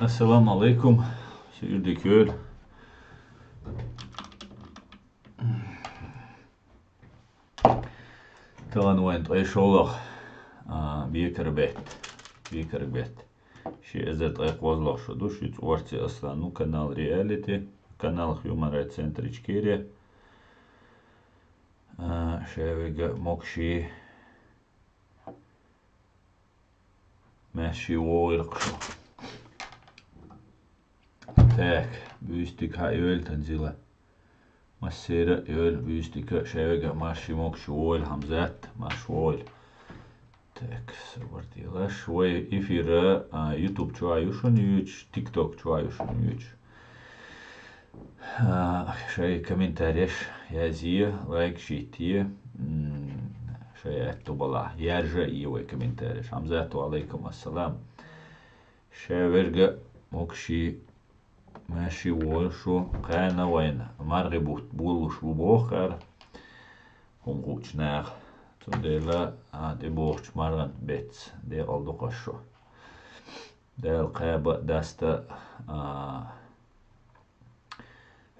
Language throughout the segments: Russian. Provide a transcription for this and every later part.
Assalamu alaikum. Şiirdik öl. Talan went ayşolaq بيكربت شي ازت اي قوزلق شدو شي تورتي اصلا ну канал реалити канал Human Rights Center Ичкерия шевига мокши ماشي وويرقشو تاك بيستيك هاي öl تنزيلا مسيرة öl بيستيك شevega ماشي مokشي وويل همزات ماش وويل Так, свартила швой эфира YouTube чуаюшун юч, TikTok чуаюшун юч. Шай комментариеш язия, лайк шитие, шай attubала, яржа ивой комментариеш. Хамзату алейкум ассалам. Шай верга мокши ماشي وولشو قانا وين مرغبوت بولوش وبوخر هم قوش ناغ تندلا دي بوخش مرغن بيتس دي قلدو قشو دي القابة داستا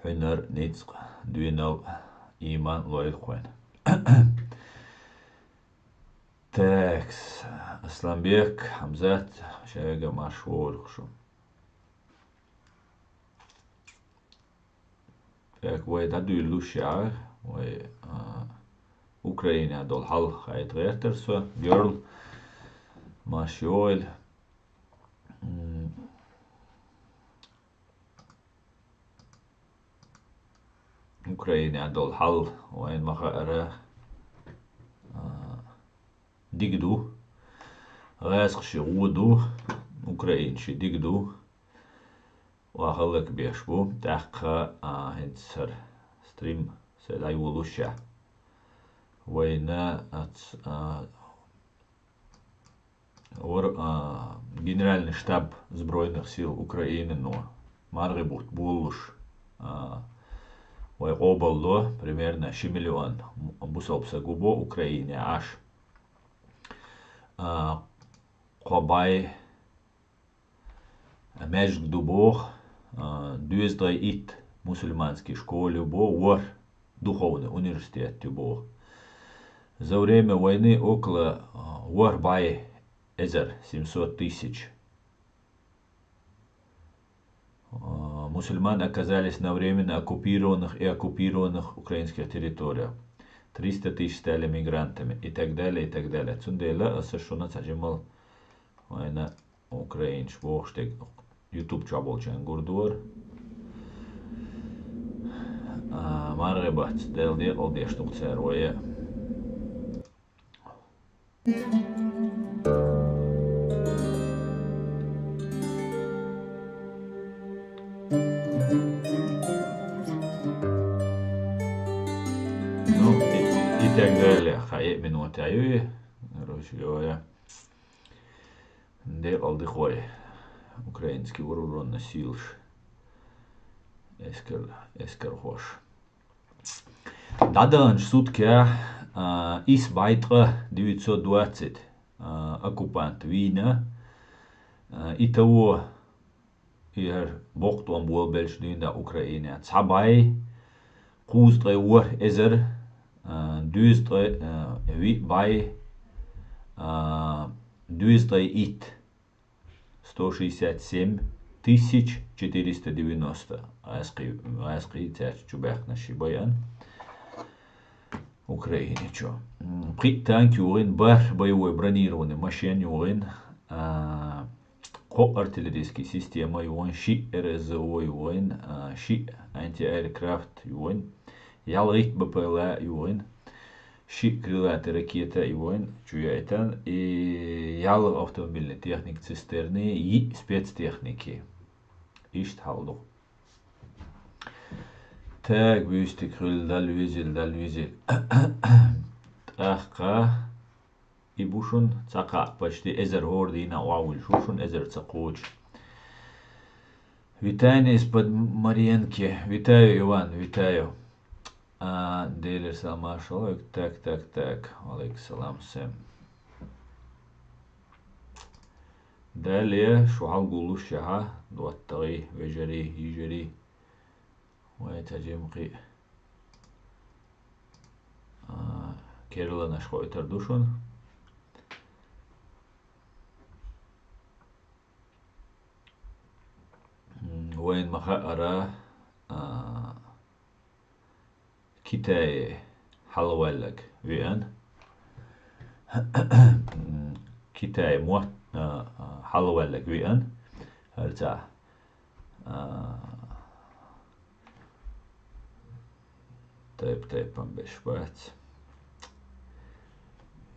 حنر نيتسق دوينو إيمان لويل خوين تاكس أسلام بيك حمزات شايقة مشهور قشو تاك وي تدو اللوشيار وي Ukraina dol hal gait rechters girl masjoil Ukraina dol hal وين مخا digdu غاسق شي غودو Ukraine شي digdu وهلك بيشبو تاخا هنسر ستريم سلاي ولوشا война от Генеральный штаб Збройных сил України, но Маргибут Булуш вой обалдо примерно 6 миллион бусопса губо Украине аж Кобай Межг Дубох Дюздай ит мусульманский школе бо вор духовный университет бо За время войны около Уарбай 700 тысяч мусульман оказались на временно оккупированных и оккупированных украинских территориях. 300 тысяч стали мигрантами и так далее, и так далее. Цундела осошона цаджимал война Украин швохштег YouTube чаболчан гурдуар маргебат делде олдештук цервоя Ну и так далее. Хай минуты аюи, короче, де алдыхой украинский вооруженный сил эскер хош. Dadan sutke is weitere 920 оккупант Вина и того hier bocht om bolbels nu in de Oekraïne. Tsabay koestre oor is duistre bij duistre it 167 490 аски тяч чубах на шибаян Украине чё. При танк юрин бар боевой бронированный машин юрин артиллерийские системы юрин щи РСЗО юрин щи антиаэркрафт юрин ялрит БПЛА юрин щи крылатые ракеты юрин чуяйтан и ял автомобильной техники цистерны и спецтехники ишт халду. Так, бюсти крыл дальвизель. Ахка и бушун цака почти эзер горди на уауль шушун эзер цакуч. Витание из-под Марьенки. Витаю, Иван, витаю. Дейлер салам шалайк. Так. Алейк салам всем. Далее шуал гулу шаха дуаттаги вежери يجري ويتجمقي كيرلا نشخو اتردوشون وين مخأرة كتاي حلوالك وين كتاي موت حلوالك وين هرتا طيب بشبات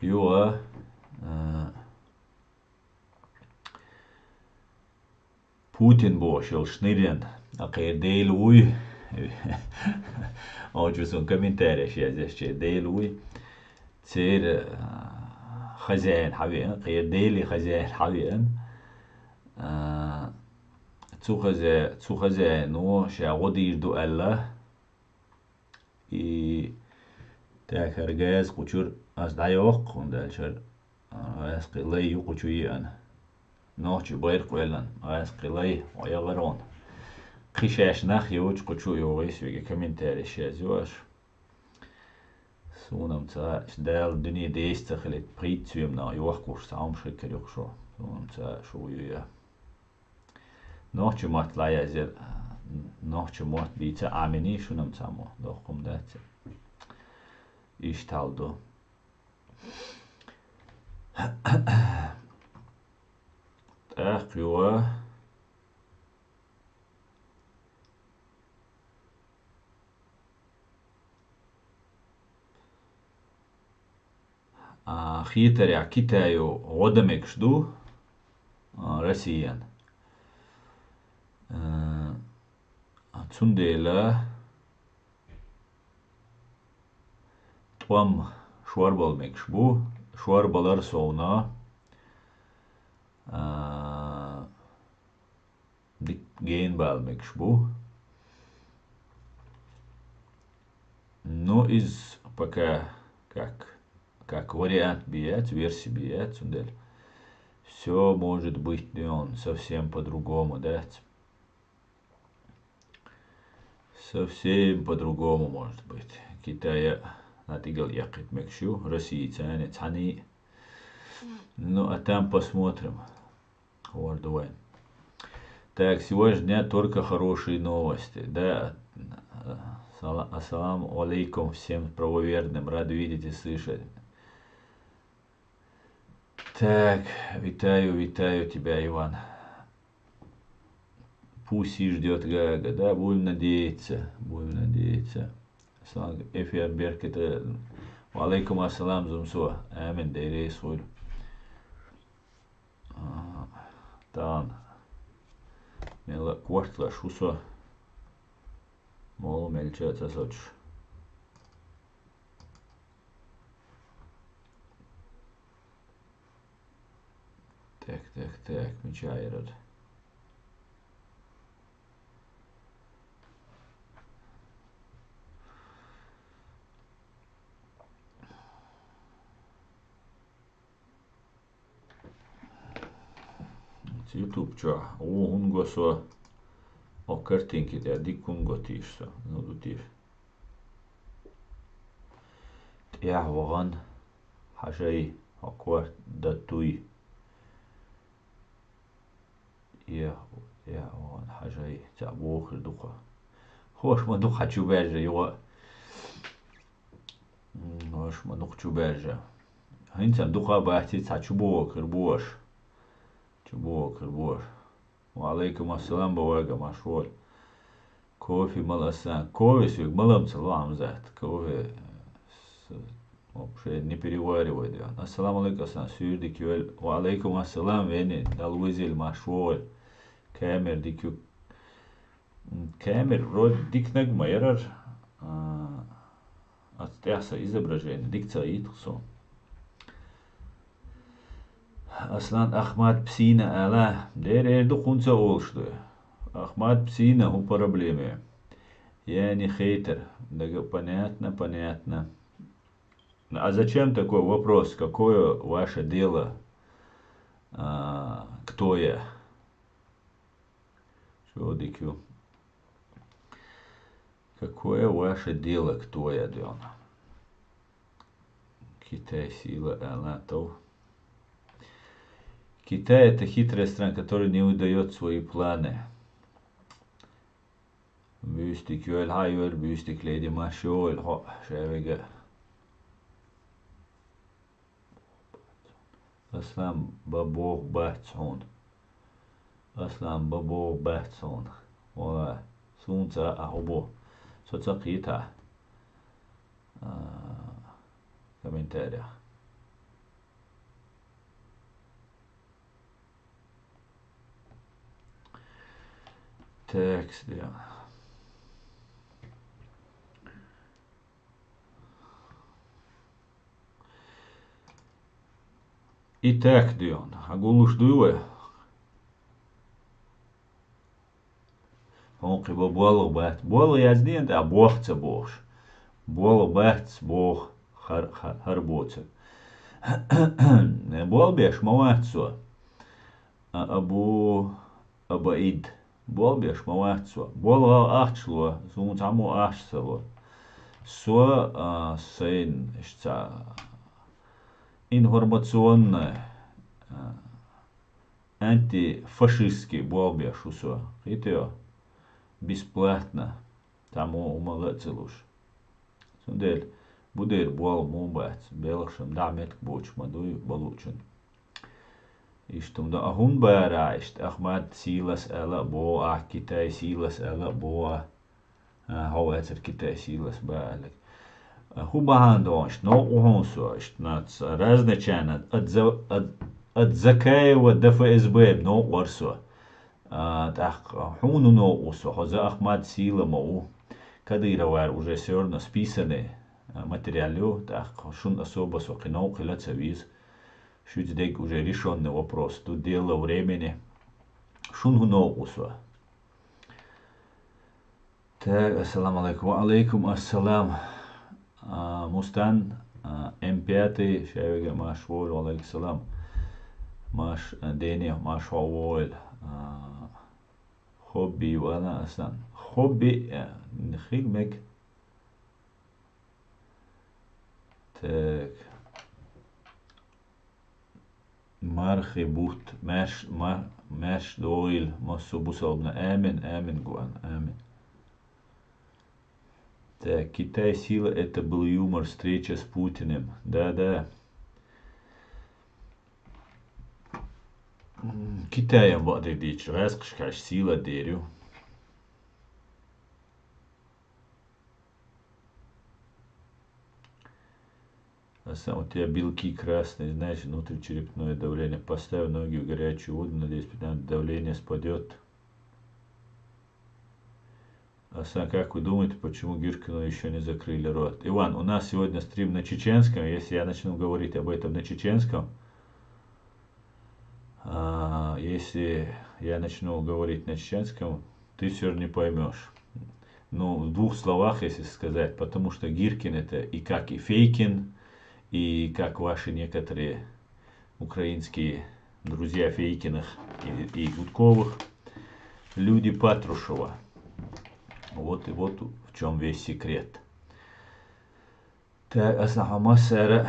يوا Putin boš jau šnirien, kai ir dēlui, oģus un komentēriešie zešķie dēlui, cir خزان حبيبي غير ديلي خزان حبيبي تسو خزانو شاغودير دو الله i تاكر جاز قشور از دايوق وندالشر از قلي يقشويان نوچ بير قلن از قلي ويغرون قشاش نخ يوج قشو يوغيس ويجي كومنتاري شازواش سونم تا دال دنيا ديست خليت بريتسوم نا يوخ كوش سام شكر يخشو سونم تا شو يا نوچ مات لا يزل نوچ مات بيتا امني شونم تامو دوخم دات İştaldo. Akıyor. Хитаря Китаю годамек жду Россиян. Цундела Tuam şuarbal mekşbu, şuarbalar sonra гейнбал мекшбу. Но из пока как вариант биять, версии биять, все может быть не он совсем по-другому, да? Совсем по-другому может быть. Китая натигал якит мекшу, России тянет цани. Ну а там посмотрим. Вардуэн. Так, сегодня только хорошие новости. Да, ассаламу алейкум всем правоверным. Рад видеть и слышать. Так, витаю тебя, Иван. Пусть и ждет Гага, да, будем надеяться. Ассалам, эфир беркета. Алейкум ассалам зумсуа. Амин дейрей сур. Тан. Мела квартла шусо. Мол мельчат засоч. Так, мечайрад. YouTube ča, ungo so o kартинки да дикунго тишса, ну дутиш. Я воган хажай аквар датуй. Я воган хажай забохр духа. Хош ма дух хочу берже його. Хош ма дух чу берже. Хинцам духа бахти хочу бохр бош. Чубокр. Алейкум ассалам бавага машволь. Кофе маласан. Кофе свик малам салам зат. Кофе вообще не переваривай. Ассалам алейкум асан сюрди кюэль. Алейкум ассалам вени далвизил машволь. Камер дикю. Камер род дикнаг майрар. Отстяса изображение. Дикца итхсо. Aslan Ahmad Psina ala, der духунца олшду. Ahmad Psina у проблеме. Я не хейтер. Понятно. А зачем такой вопрос? Какое ваше дело? К кто я? Шодикю. Какое ваше дело, кто я, Дион? Китай сила, она то. Китай это хитрая страна, которая не удает свои планы. Mystik jöl hajör, mystik lady masjol, ha, şevege. Aslan babor bahtson. Aslan babor bahtson. Ola, sunta ahobo. Så tsakita. Комментария. Текст, ja. Итак, Дион, агулуш дуе. Онки бо боло бат. Боло яздин, а бохца бош. Боло бат бох харбоца. Бол беш маватсо. Абу абаид. Бол беш маватсо. Боло ахчло, сумут аму ахсало. Со сейн ишца информационное антифашистский болбеш усо. Хитео бесплатно тому умалацелуш. Сундель будер бол мубац белшем дамет буч мадуй балучун. Иштумда ахун баарайшт ахмад силас эла бо ах Китай силас эла бо хауэцер Китай силас баалек. Хубаhandonst no uhonsost naц разночайно от Закаева до ФСБ но орсо. Так хуну но усо хоза Ахмад сила мау кадыровар уже все равно списаны материалю так шун особо сокинау килаца виз шуцдек уже решенный вопрос тут дело времени шун но усо. Так ассаламу алейкум алейкум ассалам. Мустан М5 шевеге маш воль алейкум салам маш Дени маш воль хобби вана асан хобби нхигмек. Так мархибут маш дойл массу бусалбна амин гуан амин. Так, Китай сила это был юмор, встреча с Путиным. Да. Китаем вот дич, раскшкаш сила дерю. А сам у тебя белки красные, знаешь, внутричерепное давление. Поставь ноги в горячую воду, надеюсь, давление спадет. Асан, как вы думаете, почему Гиркину еще не закрыли рот? Иван, у нас сегодня стрим на чеченском. Если я начну говорить об этом на чеченском, если я начну говорить на чеченском, ты все равно не поймешь. Ну, в двух словах, если сказать, потому что Гиркин это и как и Фейкин, и как ваши некоторые украинские друзья Фейкиных и Гудковых, люди Патрушева. Вот в чем весь секрет. Так, аснаха массара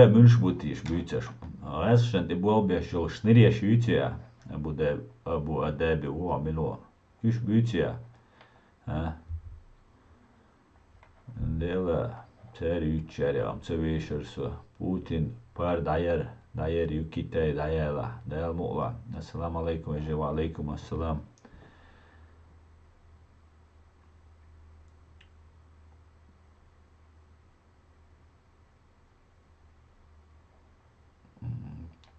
мюншбутиш бютяш. Расшан ты был бяшел шныряш ютя абу адаби уамило. Юш бютя. Дела царь ютчаря амцавешерсо. Путин пар дайер юкитай дайела. Дайел мула. Ассаламу алейкум ва алейкум ассалам.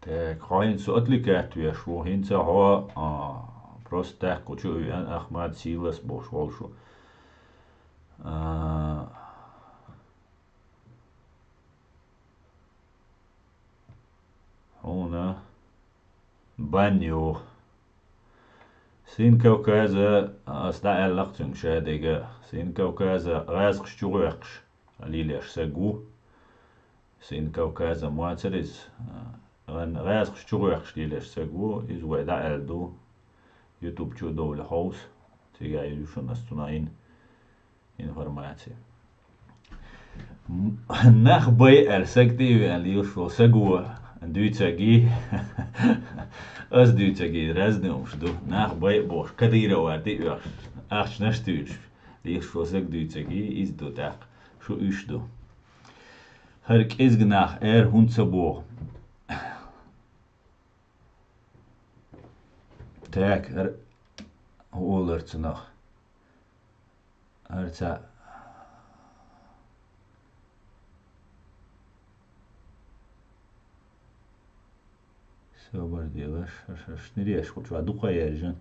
Так, хаин суатликат веш, во хинца ха просто так кучу Ахмад силас бош волшу. Она баню. Син Кавказа асда эллахтун шадега. Син Кавказа разгш чугакш. Алилеш сагу. Син Кавказа муацерис غن غاز خشتو يخشليلش سجو إزوا دا ألدو يوتيوب شو دولة هوس تيجا يوشون أستوناين informatie. Nach bij sekti en liusho segu duitsagi as duitsagi razdumsdu nach bij boš kadira vardi ach nastuč liusho seg duitsagi izdu tak shu usdu herk izgnach hundsabo tak holerts nog herta Собор делаешь, аж не режь, хоть в аду хаяржен.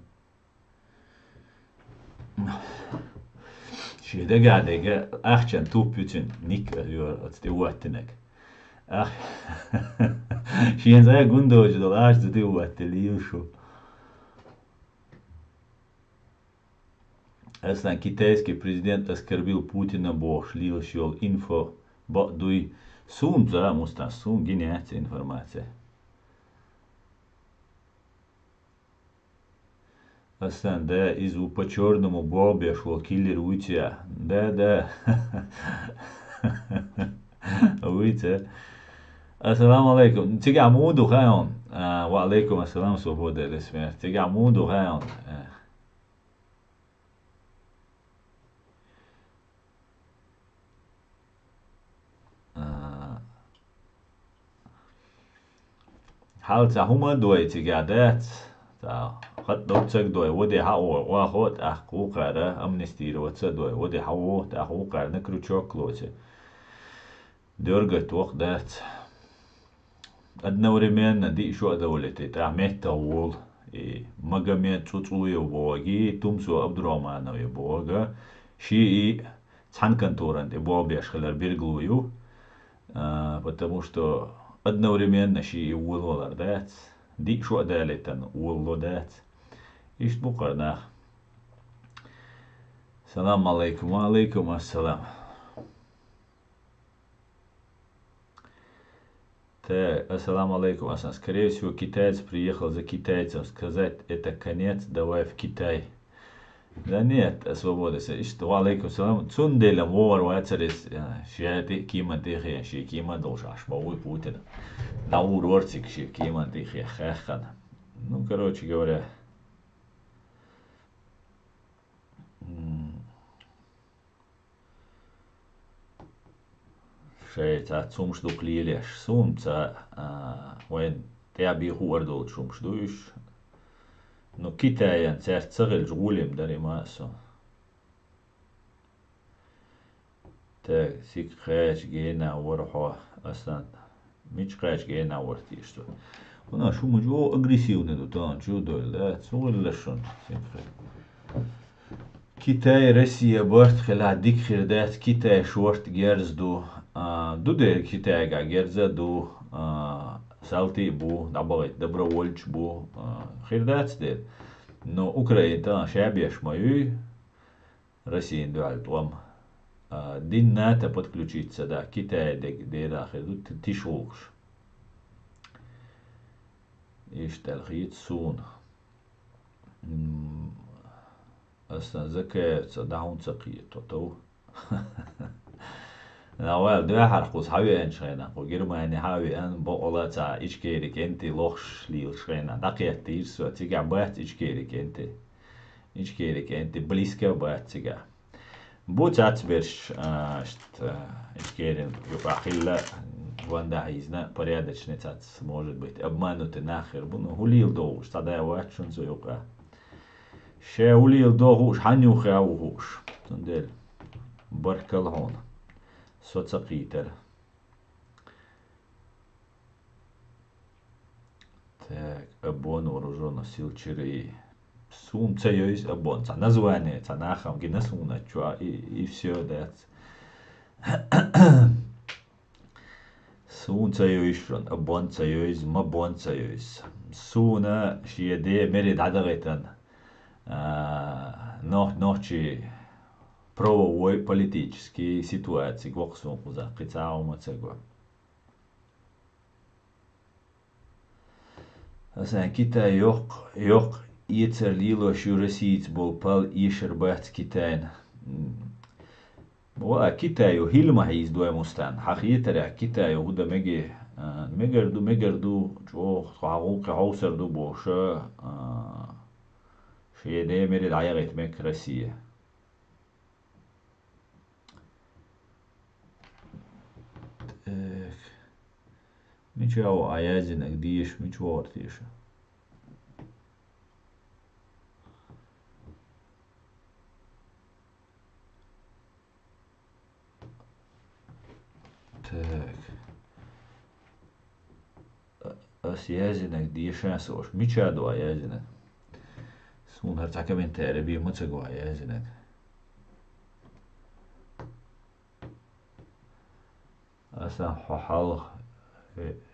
شيء قاعد أحسن توبيتين نيك يور أتدواتنك أح شيء زي جندوج دول أحس تدوات ليوشو أصلا китайский президент оскорбил Путина Бош лил инфо бадуй сум за муста сум гениальная информация. Aslan da izu po čornому bobjašlo killer ucija. Da. Ujice. Assalamu alaikum. Tiga mudu hayon. Wa alaikum assalam svoboda lesmer. Tiga mudu hayon. Halta huma doi tiga dat. قد دوتسك دوي ودي حقو واخوت احقو قارة امنستير واتسا دوي ودي حقو تاحقو قارة نكرو تشوكلوتي دورغت وقت دات ادنوري مين دي شو دولتي تعميت تاول مقامين تسوتسوي وبوغي تمسو عبد الرحمن ويبوغا شيء تحن كنتوران دي بوغي اشخلر بيرغلويو потому что одновременно شيء ولولر دات دي شو دالتن ولودات إيش بقرنا السلام عليكم وعليكم السلام Ассаламу алейкум, Асан. Скорее всего, китаец приехал за китайцем сказать, это конец, давай в Китай. Да нет, свобода. Ва алейкум салам. Цунделя мовар вацарис шиати кима дихе, ши кима должаш, бауи Путина. Наур орцик ши кима дихе, хэхан. Ну, короче говоря, шейца цумшдук лилеш сумца وين تابي هو أردو شمشدوش نو كتايا تغل جولم داري ماسو تا سيك خاش جينا ورحو أصلا مش خاش جينا ورتيشتو هنا شو مجو أغريسيوني دو تان شو دول لا تسول لشون كتاي روسيا برت خلا ديك خردات كتاي شورت جيرزدو دو دير كتاي جيرزا دو سالتي بو نبغيت добровольч бу خردات دير но Украина шабьяш мою Россия дуаль том дин НАТО подключиться да Китай дера хеду тишулш اشتغلت سون أصلا ذكاء دعون سقيت تو نوال ده حرقوس حاوي أنشينا وجرما يعني حاوي أن بقولة تا إشكيرك أنت لوخش ليلشينا دقيقة تيرسو تيجا بات إشكيرك أنت بليسكا بات تيجا بوتات برش إشكيرن يبقى خلا ванда изна порядочница может быть обмануты нахер ну улил доуш тогда я вачун зоюка ше улил доуш ханюха угуш тундель баркалхон соцакитер так обон вооруженных сил ЧРИ сумца есть обон название цанахам гинасуна чуа и все да سون سيويشون أبون سيويز ما بون سيويز سونا شيء ده مريد عدغتن نوحشي правовой политической ситуации кваксун куза кицао мацего Asan Kitai yok itser lilo shuresiits bol pal isher bats kitain. Wa Kitai jo hilma his doemustan. Hachieter Kitai jo huda megerdu jo hauk hauser du bosche شيء ميري العيغت ميك رسية ميشاو عيازن اقديش ميشوار تيش تاك اسيازن اقديش ناسوش ميشادو عيازن سون هرتاكا من تاربي متسقو عيازن اسان ححال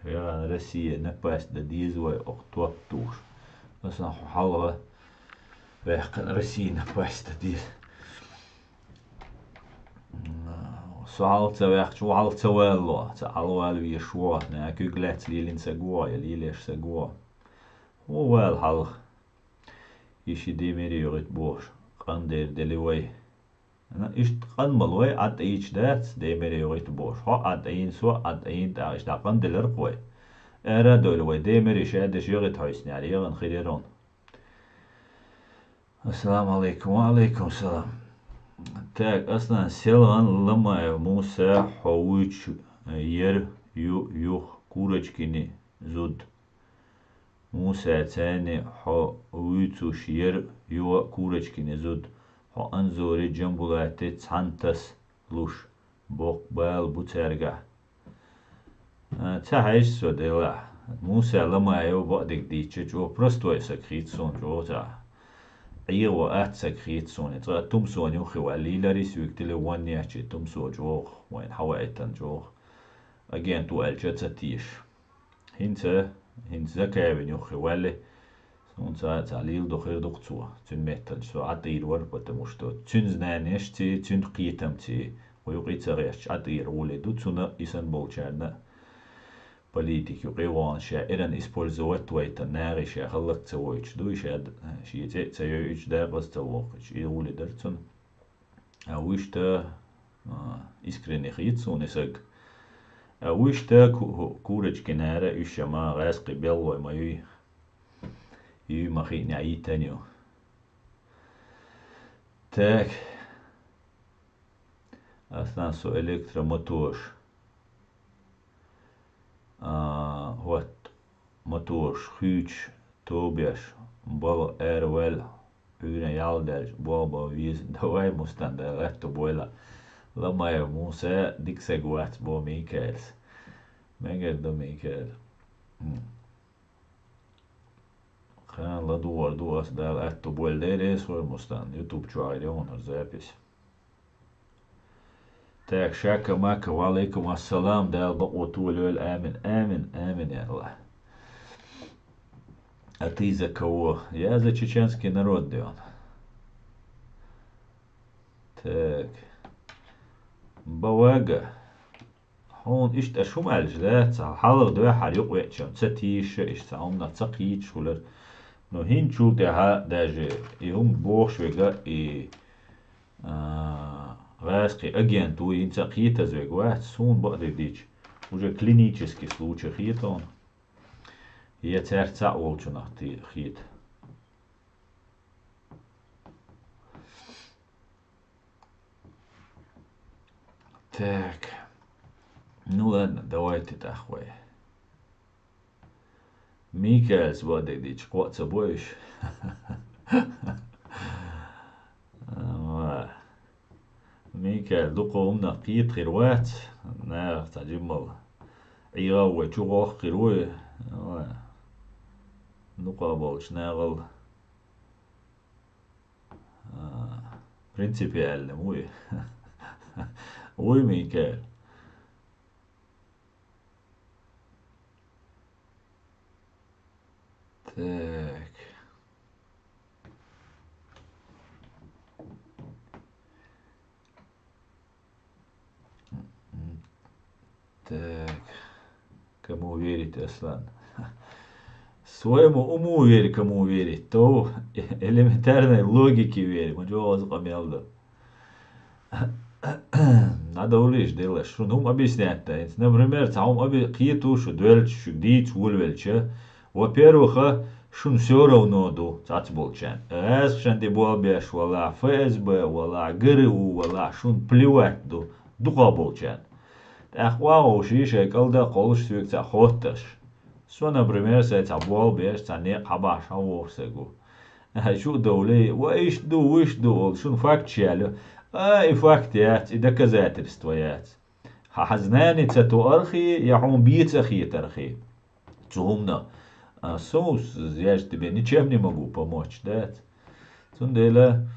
هيغان رسية نباس دا ديزوي اقتوات توش اسان ححال ويحقن رسية نباس دا ديز سوالتا ويحق شوالتا والله تعالوال ويشوا ناكو قلات ليلين سقوا يليليش سقوا ووال حلق يشي دي ميري يغيت بوش قندير دليوي أنا إيش قنملوي عد إيش دات دي ميري يغيت بوش هو عد أين سو عد أين تاعش دا قندل رقوي أرا دولوي دي ميري شادش يغيت حيسني علي يغن خيرون السلام عليكم وعليكم السلام تاك أصلا سيلان لما موسى حويش ير يوخ كورجكيني زود موسى تاني حويتو شير يو كورجكيني زود حو أنزوري جنبولاتي تسانتس لوش بوق بال بوترجع تاعيش سو ديلا موسى لما يو بعدك ديتش جو برستوي سكريتسون جو تا ايوه سكريتسون ترى تومسون يوخي والليلاري سويكتلي واني اشي تومسو جوخ وين حوائتن جوخ اجين تو الجتاتيش هنت زكايبن يوخي والي سون تعليل دخير دقتوا تن ميتل سو عطير وربط مشتو تن زنانيشتي تن قيتمتي ويقيت غيش عطير ولدو تن إسان بولشارنا политики قيوان شاعرا использовать تويت النار شا خلق تسويش دو شاد شي تسويش دا قص توق شي ولي درتون اويش تا искренне خيتسون اسق اويش تا كورج كنارة ايش ما غاسقي بيلو ما يو ما خيني عي تانيو تاك اصلا سو الكتروموتور هوت موتور schuurtje Tobias bol wel uren jalder bobo vies dawai mustanda letto boila lama ja musa dikseguat bo Mikaels meger do Mikael kan la duas da letto boil dedes for mustan YouTube try on zapis تاك شاكا ماكا وعليكم السلام دال بقوة ولول آمن آمن آمن يا الله А ты за кого? Я за чеченский народ, Дион. Так. بواقع هون إيش أشوم على الجلات حلق ده حريق ويتشون تساتيش إيش تعمنا تسقيتش ولا نو هين شو ده داج يهم بوش ويجا غاسقي أجين تو ين تسقيت زوج واحد سون بعد ديش وجا клинический случай خيطون هي ترتع والشو نختي خيط Так. Ну ладно, давайте тахвай. Микаэлс водидич, кваца боиш. Микаэл دوقو امنا قيت خيروات نار تجمل عيغاوة شوغوخ خيروي نقا بولش ناغل برنسيبيال موي وي ميكال Так. Так. Кому верить, Аслан? Своему уму верь, кому верить, то элементарной логике верь. Мы чего возгомелда. Надо улиш делать, что ну объяснять то. Например, там какие-то что дверь, дить, улвельче. Во-первых, шун все равно ду, цацболчан. Шанти болбеш, вала ФСБ, вала ГРУ, вала шун плевать ду, духа болчан. Так вау, шиша, когда колш свекца хотташ. Со, например, сеть болбеш, цане кабаш, аворсегу. Шо доулей, виш ду, шун факт челю. И фактят, и доказательства ят. Хазнани цату архи, я он бьет ахи тархи. Цумно. Соус, я же тебе ничем не могу помочь, да? Цундела.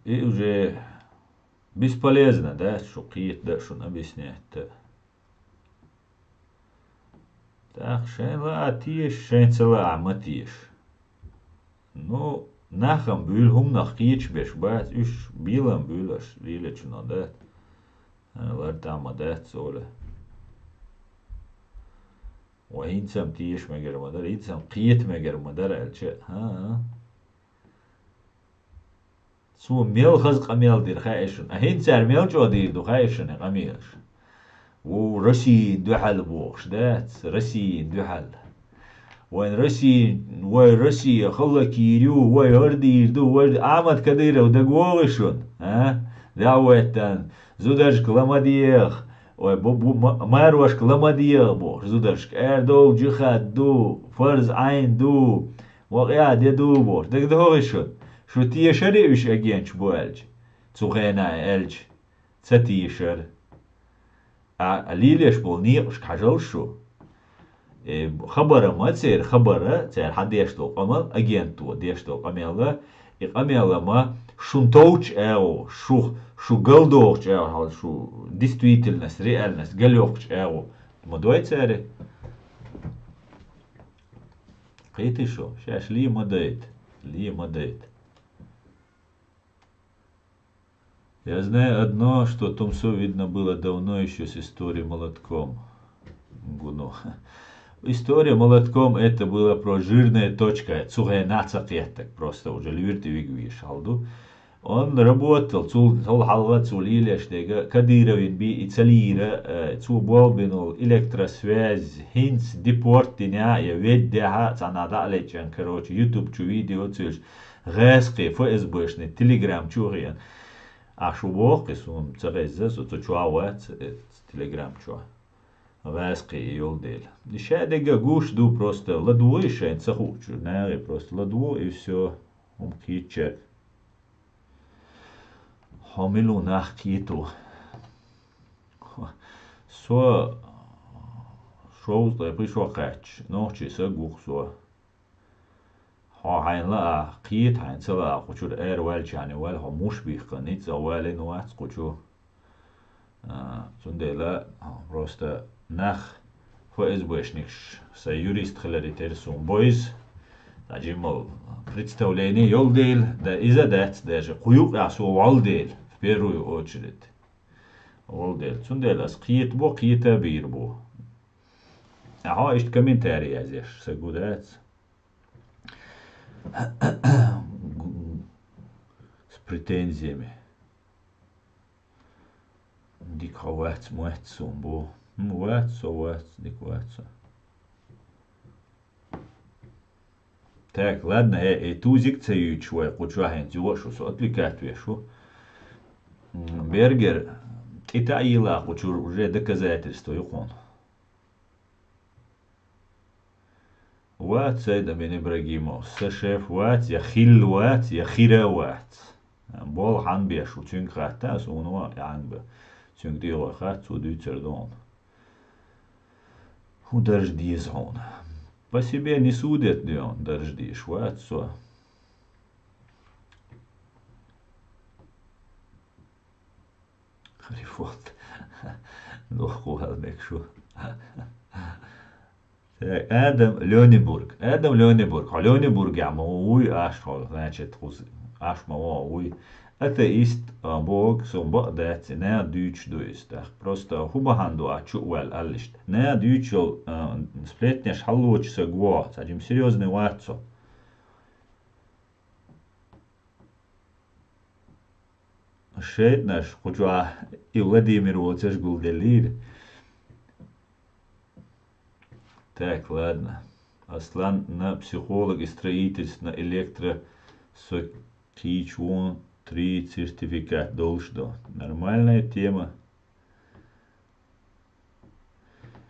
И уже бесполезно, да, что какие-то, да, что объяснять-то. Так, шейла атиш, шейнцела аматиш. Ну, нахам бül hum nach kiech bes bat, üs bilan bülas, vilechuna dat. Lartama dat sola. وإنسان تيش مجر مدار إنسان قيت مجر مدار الشيء ها سو ميل خز قميل دير خايشن أهين سار ميل جو دير دو خايشن قميلش ورسي دوحل بوخش دات رسي دوحل وين رسي خلا كيريو وين وردي يردو ورد عمد كدير ودقوغشون ها دعوتان زودرش كلامديخ ماروش كلامديخ بوخ زودرش اردو جخد دو فرز عين دو وقعد يدو بوخ دقوغشون شو تيشري وش اجينش بو الج تسوغينا الج تساتيشر ليليش بول نيقش كحجل شو خبره ما تصير خبره تصير حد يشتو قمل اجينتو ديشتو قميلا يقميلا ما شونتوش او شو قلدوش او شو действительность реальность قلوش او مدوي تصير قيتي شو شاش لي مديت Я знаю одно, что Томсо видно было давно еще с историей молотком. Гуно. История молотком это было про жирная точка, цугая нацакеток, просто уже львирти вигвиш алду. Он работал, цул халга цулиля штега, Кадыровин би и цалира, цу болбинул электросвязь, хинц депортиня, я веддеха, цанада лечен, короче, YouTube чу видео цюш, гэски, ФСБшный, Телеграм чугиян. А шубох, кисун цареззе, со чуават, Телеграм чуа. Васки йолдел. Еще дега гуш ду просто ладу и шайн цахучу. Нари просто ладу и все. Кичек. Хамилу нах киту. Со шоу да пришел кач. Ночи са гух со. هاين لا قيت هاين سلا قشور اير والجاني والها مش بيخنيت زوالين وات قشو سندلا просто нах ФСБшникш са юрист хлери терсун бойз таджимал представление йолдел да иза дат даже куюк асу валдел в первую очередь валдел сundela скиет бо киета бирбо ага ist комментарий азеш сагудат с претензиями. Диковать мать сумбу. Вать, диковаться. Так, ладно, тузик цею чуя, кучуахен дзюошу, со отвлекать вешу. Бергер, Итаила, кучур уже доказательство, юхон. وات سيد بن إبراهيم سشف وات يخيل وات يخيرا وات بول حن بيشو تشين خاتا سونوا يعني ب تشين ديو خات سو دي تردون هو درج ديز هون по себе не судят дён درج ديش وات سو خريفوت نوخو هالمك شو Адам Лёнебург. Лёнебург. Лёнебург я мауй аш значит аш мауй Ateist Bog som ba'dätsi nää düütsduistah. Просто хубаханду чуэл аллишт. Нää дüüчел сплетняш халлочса гуа. Садим серьезный ватсо. Шейт наш хучва и Владимир Воцеш гулделир. Так, ладно. Аслан на психолог и строительство на электро Тичвон 3 сертификат должно. Нормальная тема.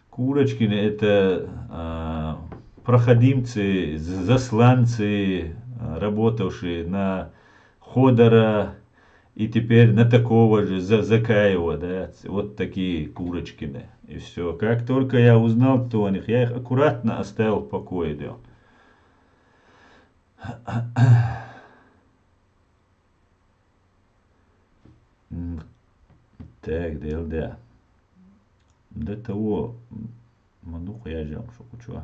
Курочкины это проходимцы, засланцы, работавшие на Ходора и теперь на такого же Закаева, да, вот такие Курочкины. И все. Как только я узнал, кто о них, я их аккуратно оставил в покое. Да. Так, да. До того, мадуха я жам, что хочу.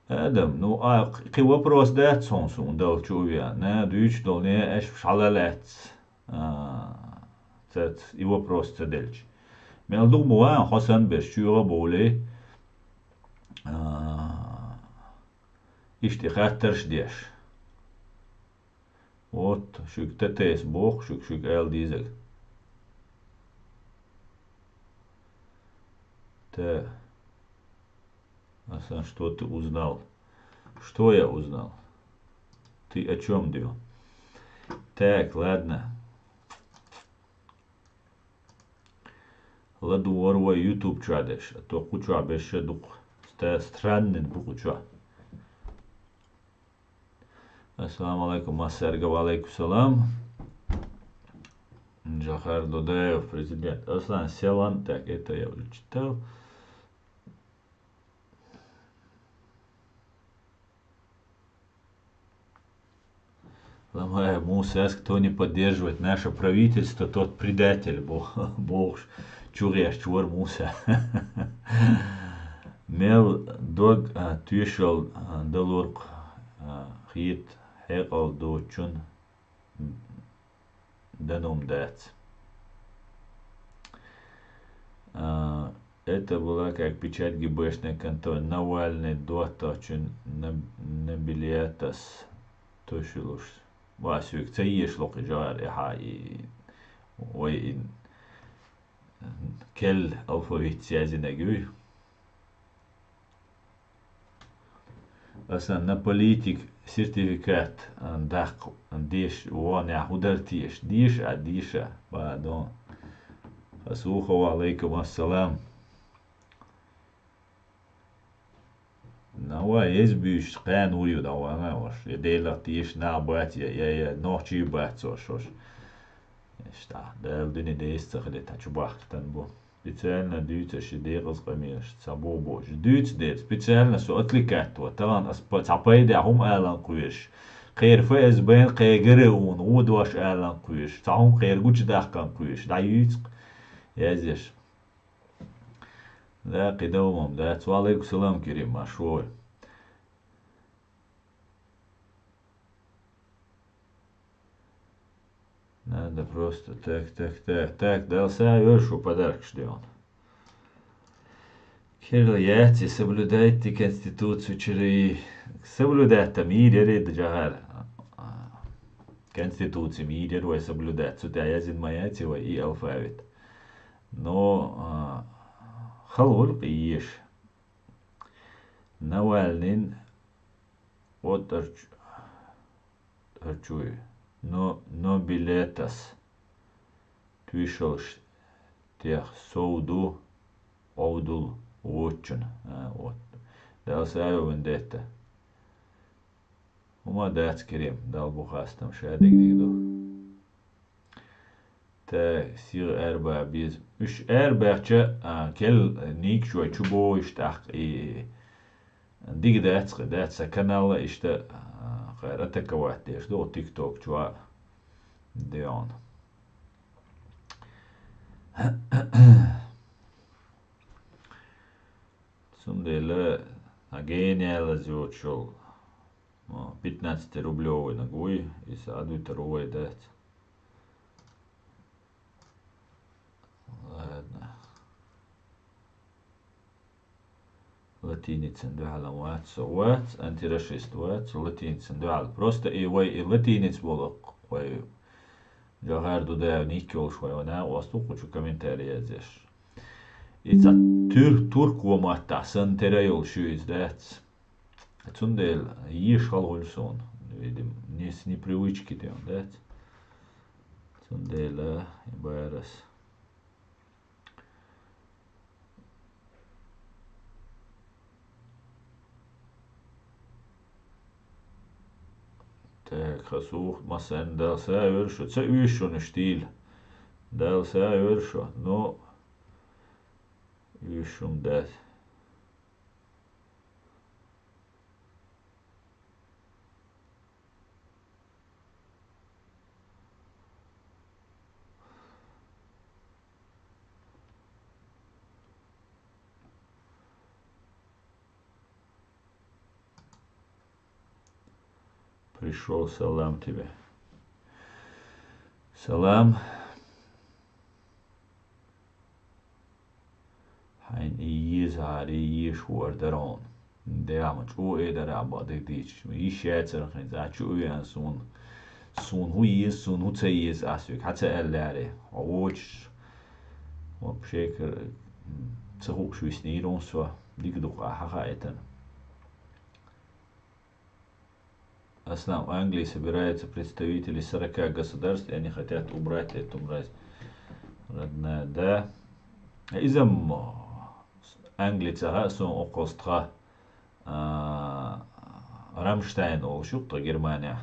Adam, ну какой вопрос да цонсун дал чувия, не дүйч дал не эш шалалец, цет и вопрос цедельч. Мен думаю, Хасан беш чуга боле, ишти хаттерш деш. Вот, шук тетес бог, шук эл дизель. Та. Асан, что ты узнал? Что я узнал? Ты о чем делал? Так, ладно. Ладу ворва YouTube чадеш, а то куча беше дух. Странный букуча. Ассаламу алейкум, Массарга, алейкум салам. Джахар Дудаев, президент. Аслан Селан, так, это я уже читал. Ламая Мусас, кто не поддерживает наше правительство, тот предатель, бог чуреш, чур Муса. Мел дог тюшел долурк хит хекал дочун данум дац. Это была как печать ГБшной конторы. Навальный доточен на билетас тушилуш. واسويك تيش لوق جار إحاي وين كل ألفويت سيازي نجوي أصلا نبوليتيك سيرتيفيكات داق ديش وانا هدرتيش ديشة بعدون فسوخه وعليكم السلام Nou, is buurt geen hoe dat was. Je deelt dat eerst na buiten, je nog je buiten zoals. Sta, daar doen de eerste gedeelte dat je wacht dan bo. Speciaal na Duits als je deels gemist, sabo bo. Je Duits deed speciaal na zo uitgekend wordt. Dan als pas apai de hom Alan kuis. Keer voor is ben keer gereun, hoe was Alan kuis. Zou keer goed dag kan kuis. Dat Duits. Ja, zeg. Да, кидалмам, да, алейкум салам, Керим, машой. Надо просто так, дался вершу подарок ждем. Кирилл, яти, соблюдайте Конституцию через... Соблюдать мир, ред джагар. Конституцию мир, рой соблюдать. Сюда язин маятива и алфавит. Но... خلول قيش نوالنين أرجوي но билетас твишелш тех соуду оудул очень вот дал саю вендетта ума дац керем дал бухастам шадик дигду سير أربع بيز مش أربع كل نيك شوي شبو يشتاق ديك دات سكنال يشتا خيرتك واحد يش دو تيك توك شوا ديون ثم ديلا гениально зючил. 15-рублевый ногой и саду второй дать. Ладно. Латиницын дуалам ват, антирашист ват, латиницын дуал. Просто и латинец болок. Жагарду да никел швай вона, уасту кучу комментария здесь. И за турк вомата, сантерайол шуиз дать. Цундел еш халгульсон. Видим, не с непривычки ты он дать. Цундела и байрас. Так, хасух масен дал савершу. Це үйшу не штиль. Дал савершу, но үйшум дать. Пришел салам тебе. Салам. Hein ies haar ies hoor daaraan. Ja, maar zo daar aan dit iets. Maar is het er geen dat je aan zo'n hoe ze is als je had ze al leren. Ooit op zeker ze ook zo is niet ons zo die toch haha eten. Основном Англии собираются представители 40 государств, и они хотят убрать эту мразь. Родная, да. Изам Англия сон околстра Рамштайн олшукта Германия.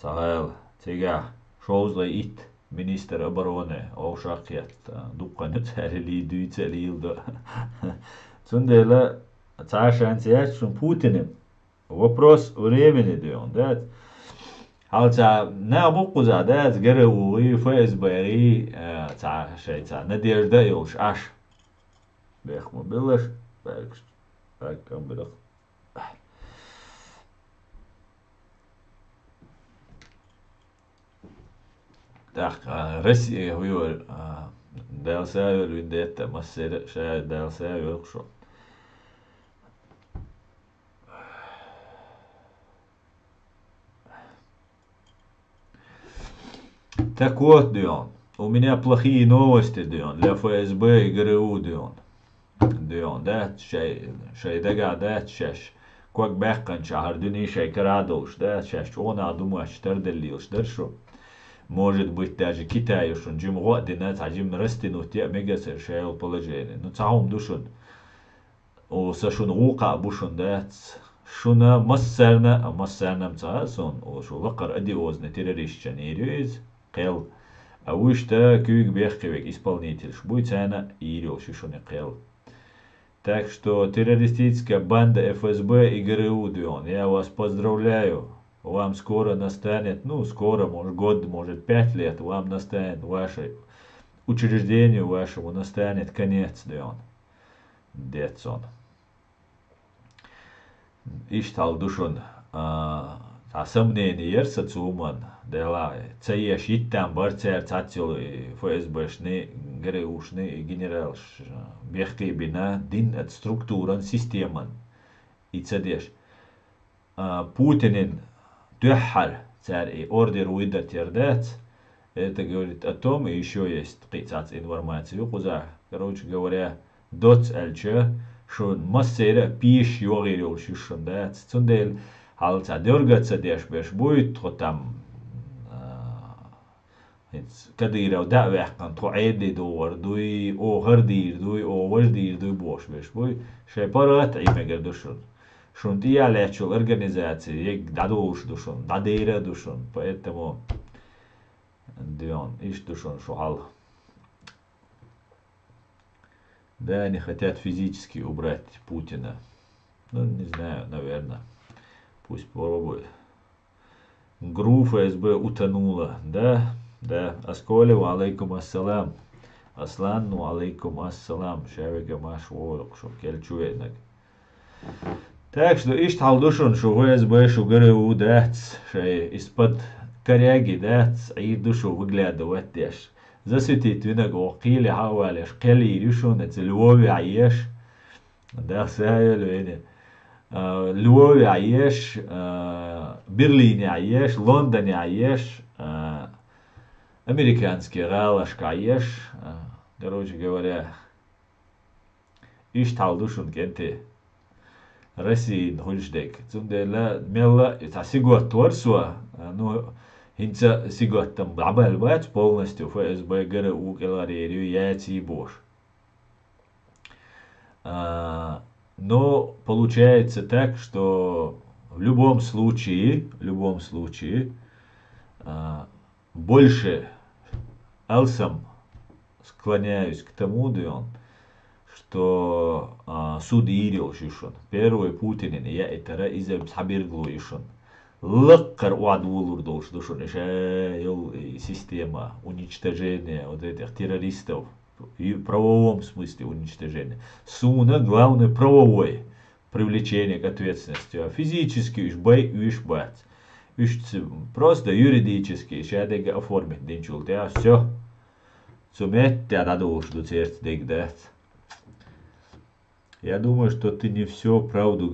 Цагайл тега шоузлай ит министр обороны олшакят дукканы царили дүйцели илда. Цундела цашан цяшун Путиним. Вопрос времени дён, да? Halca ne abuku zade zgerewi FSB ta şey ta Nadejda yolş aş. Bexmu bilir. Belki bilir. Так, Россия huyor delsa vendetta masser şey delsa yok şu. Так вот, Дион, у меня плохие новости, Дион, для ФСБ и ГРУ, Дион. Дион, да, шей дага, да, шеш. Как бэккан шахар дюни шей карадолш, да, шеш. Он думаю, что делилш, да, шо. Может быть, даже Китай, что джим година, джим растянуть, я мегасер шейл положение. Ну, цаум душун. О, сашун ука бушун, да, шуна массерна мцасон, о, шо лакар адиозны террористчан ириз. قل أوش تا كيك بيحكي исполнитель будет цена ирил шишуне قل. Так что террористическая банда ФСБ и ГРУ, Дион, я вас поздравляю. Вам скоро настанет, ну скоро, может год, может 5 лет, вам настанет ваше учреждению вашему настанет конец, Дион. Детсон. Иштал душон. Сомнение ерса цуман. Дела, це шиттам барцер цацил ФСБшны, ГРУшны генерал бехки бина дин от структуран системан. И цедеш. Путинин тюхар царь и ордер уйдер тердец. Это говорит о том, и еще есть қицац информацию, куза, короче говоря, доц эльче, что массера пиш йогирил шишон дец. Цундель halca dörgăță deșbeș buit hotam kad ir jau dēvēkan to ēdi dor dui o hardir dui o vajdir dui boš beş bui šai parat imegir dušun šun ialēčul организации ек дадуш душун дадейра душун поэтому дион иш душун шухал да они хотят физически убрать Путина, ну не знаю, наверное. Пусть попробует. ГРУ ФСБ утонула, да? Да. Асколе, ва алейкум ассалам. Аслан, ва алейкум ассалам. Шевега маш волок, шо келчуенак. Так что ишталдушун шу ФСБ шу ГРУ дац, шей из-под коряги дац, и душу выглядывать деш. Засветить виного قيل حوالش قلي يريشون تلووي عيش ده سهل وين لووي عيش برلين عيش لندن عيش американский галашка عيش короче говоря ишталдушун кенте России хульштейк. Цундела мела сигуат торсуа, ну хинца сигуат там бабалбац полностью ФСБ ГРУ келарерию яйци и бош. Но получается так, что в любом случае, больше алсам склоняюсь к тому, да, что суд ирил шишон. Первый Путин я это из сабирглу ишон. Лаккар уадвулур должен система уничтожения вот этих террористов и в правовом смысле уничтожения. Суна главное правовое привлечение к ответственности, а физически уж бай уж бать. Просто юридически сейчас оформить денчул, а все. Сумеет тебя должен дать. Я думаю, что ты не все правду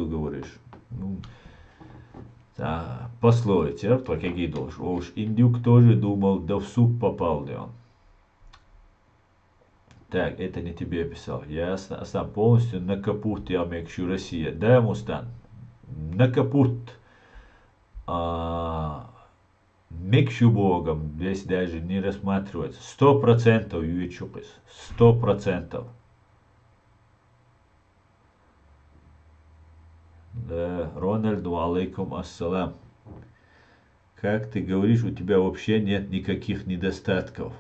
говоришь. Ну, да, пословица, только какие должен. Уж индюк тоже думал, да в суп попал ли он. Так, это не тебе писал. Я сам полностью на капут я мекшу Россия. Да, Мустан. На капут. Мекшу Богом. Здесь даже не рассматривается. 100% юичукис. 100%. Да, Рональду, алейкум ассалам. Как ты говоришь, у тебя вообще нет никаких недостатков.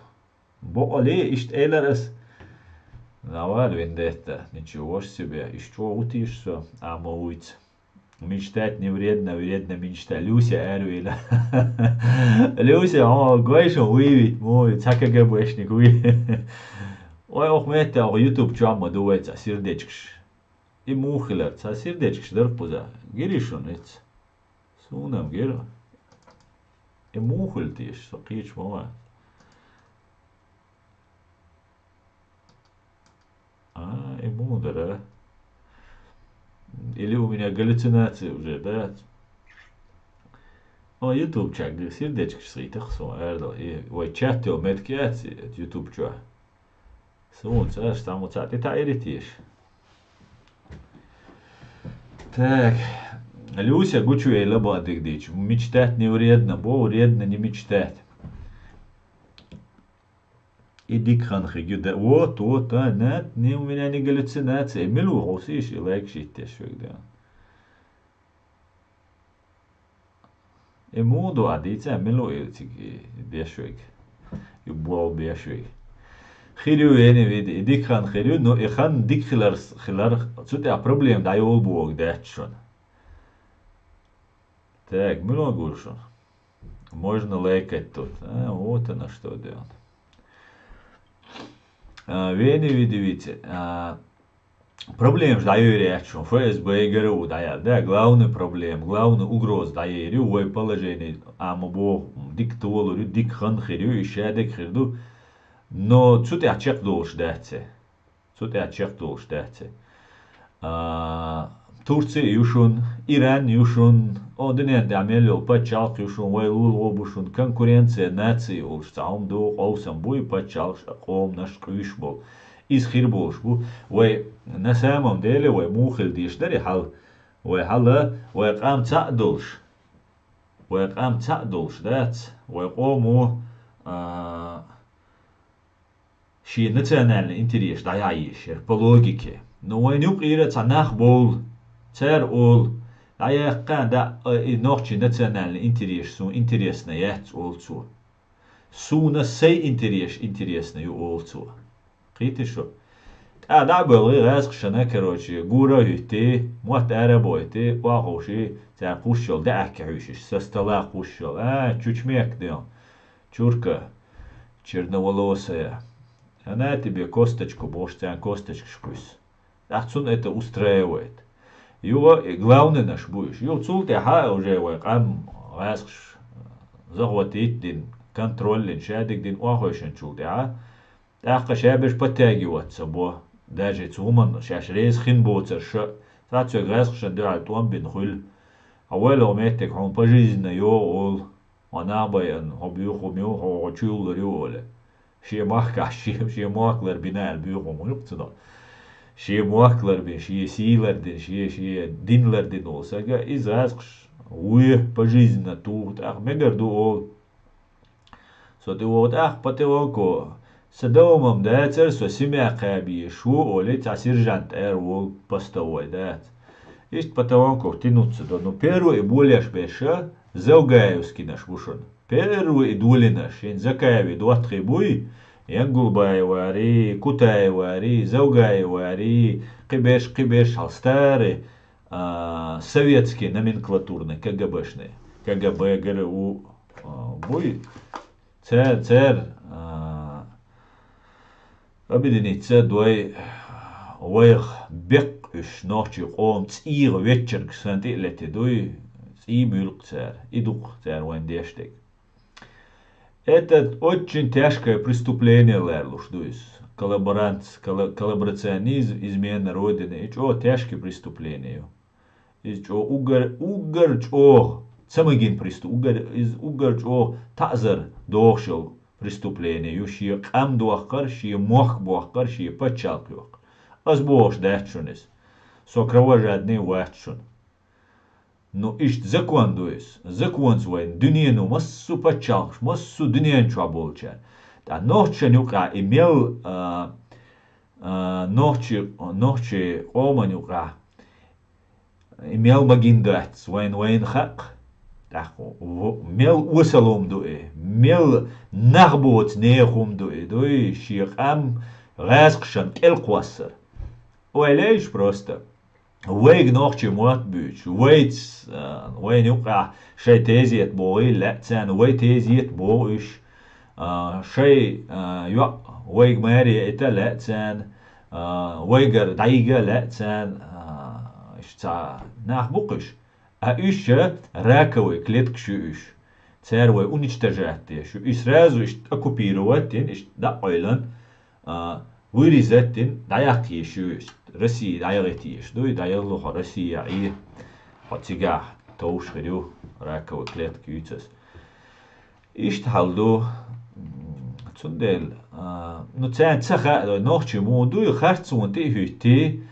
Более ишт элерас. Наваль вендетта. Ничего ж себе. Из чего утишься? А мауиц. Мечтать не вредно, вредно мечтать. Люся Эрвиля. Люся, гойшо уивит мой. ЦКГБшник уивит. Ой, охмете, YouTube чама дуется, сердечкш. И мухилер, ца сердечкш дырпуза. Гиришон эц. Сунам гиро. И мухиль тиш, сокич мама. И мудро. Или у меня галлюцинации уже, да? О, YouTube чак, сердечкш сритах сон, эрдо. И ой, чаттел меткиаци, YouTube ча. Сун, цаш, там вот ты та иритиш. Так, Люся гучу ей лабадык дичь. Мечтать не вредно, бо вредно не мечтать. Иди к ханхи, да вот, нет, не у меня не галлюцинации. Милу хосишь и лайк шиттеш, да. И муду адица, милу илтики, бешвик. И бол бешвик. خيريو يعني فيدي ديك خان خيريو نو إخان ديك خلار سوتي проблем да يول بوغ дачшон. Так, много гуршон. Можно лайкать тут. Вот оно что делает. Вени видите. Проблем да юрячон. ФСБ и ГРУ да, главный проблем, главный угроз да юрю ой положение. Бог диктолу, дик хан хирю и шадек хирду. Но цути ачек долш дайте. Турция юшун, Иран юшун, одинен дамелил пачалк юшун, вайлул обушун, конкуренция нации улш, цаум до олсам буй пачалк, қом наш крышбол. Из хирболш бу, вай на самом деле вай мухил дишдари хал, вай хала, вай қам цадолш, дать, вай қому, شي национальный интерес, да я ищу, по логике. Но он не укрепляется нах бол, цер ол, да я да и ночи национальный интерес, су интересно я олцу. Суна сей интересный олцу. Крити шо? Да был раз шана короче, гура хити, мот арабойти, вахоши, цер кушал, да акхушиш, со стола кушал, чучмек дел, чурка, черноволосая. Она тебе косточку, бошь тебя косточку шкусь. Цун это устраивает. Его главный наш будешь. Его цулте ха уже кам гаск захватить дин контроль шадик дин охошен чулте а. Тахка шабеш подтягиваться бо. Даже цуман шаш рейс хин боцер ш. Тацу гаск шандуа туам бин хул. أول ميتك هم بجيزنا يوول أنا بيان هبيوخو ميوخو وشيول ريول شيء ماك شيء ماكلر بناء البيوخو ميوكتنا شيء ماكلر بين شيء سيلر دين شيء دينلر دين أوساجا إذا أسقش ويه بجيزنا توت أخ مقر دو أول سوتي أخ بتوانكو سدومم داتر سو سمع قابي شو أولي تعسير جانت أر وول بستوي دات Есть потому, как тянуться до, но первый и более шпеша, заугаевский наш вушон. Первый и дули наш, ин закаеви два требуй, янгулбаева ари, кутаева ари, заугаева ари, кибеш, алстары, советские номенклатурные, КГБшные. КГБ, ГРУ, буй, цер, объединиться, двое, вех, бек, Üs nohtsi qoom tsiir vetšerg sant ileti dui tsiimülk tsär идук tsär ван дештек. Это очень тяжкое преступление лерлуш дуис. Коллаборационизм, измена родины. И чё тяжкое преступление. И чё угар чё самогин угар чё тазар дохшил преступление. Юши кам дуахкар, ши мох буахкар, ши пачалкюк. Аз бош дэтшунис. Со кровожадный ватшун. Но ишт закон дуис. Закон свой. Дуньяну массу пачалш, массу дуньян чуаболча. Та ночча нюка имел ночи ома нюка. Имел магиндат свайн хак. Мел усалом дуэ. Мел нахбот нехум дуэ. Дуэ шиакам раскшан келквассер. Уэлэйш просто. Вейг ночи мот бюч. Вейц нюка шей тезиет бой летцен. Вей тезиет бойш. Шей вейг мэри это летцен. Вейгер дайга летцен. Ишца нахбукиш. А еще раковый клеткши иш. Цервой уничтожать иш. И сразу иш оккупировать иш да ойлан. Вырезать даяк ещё Россия даяк ещё и даяло Россия и хотига тоуш хрю раковые клетки үтсэс. Ишт халду цундел ну цаха нохчи мунду харцунт и хүйти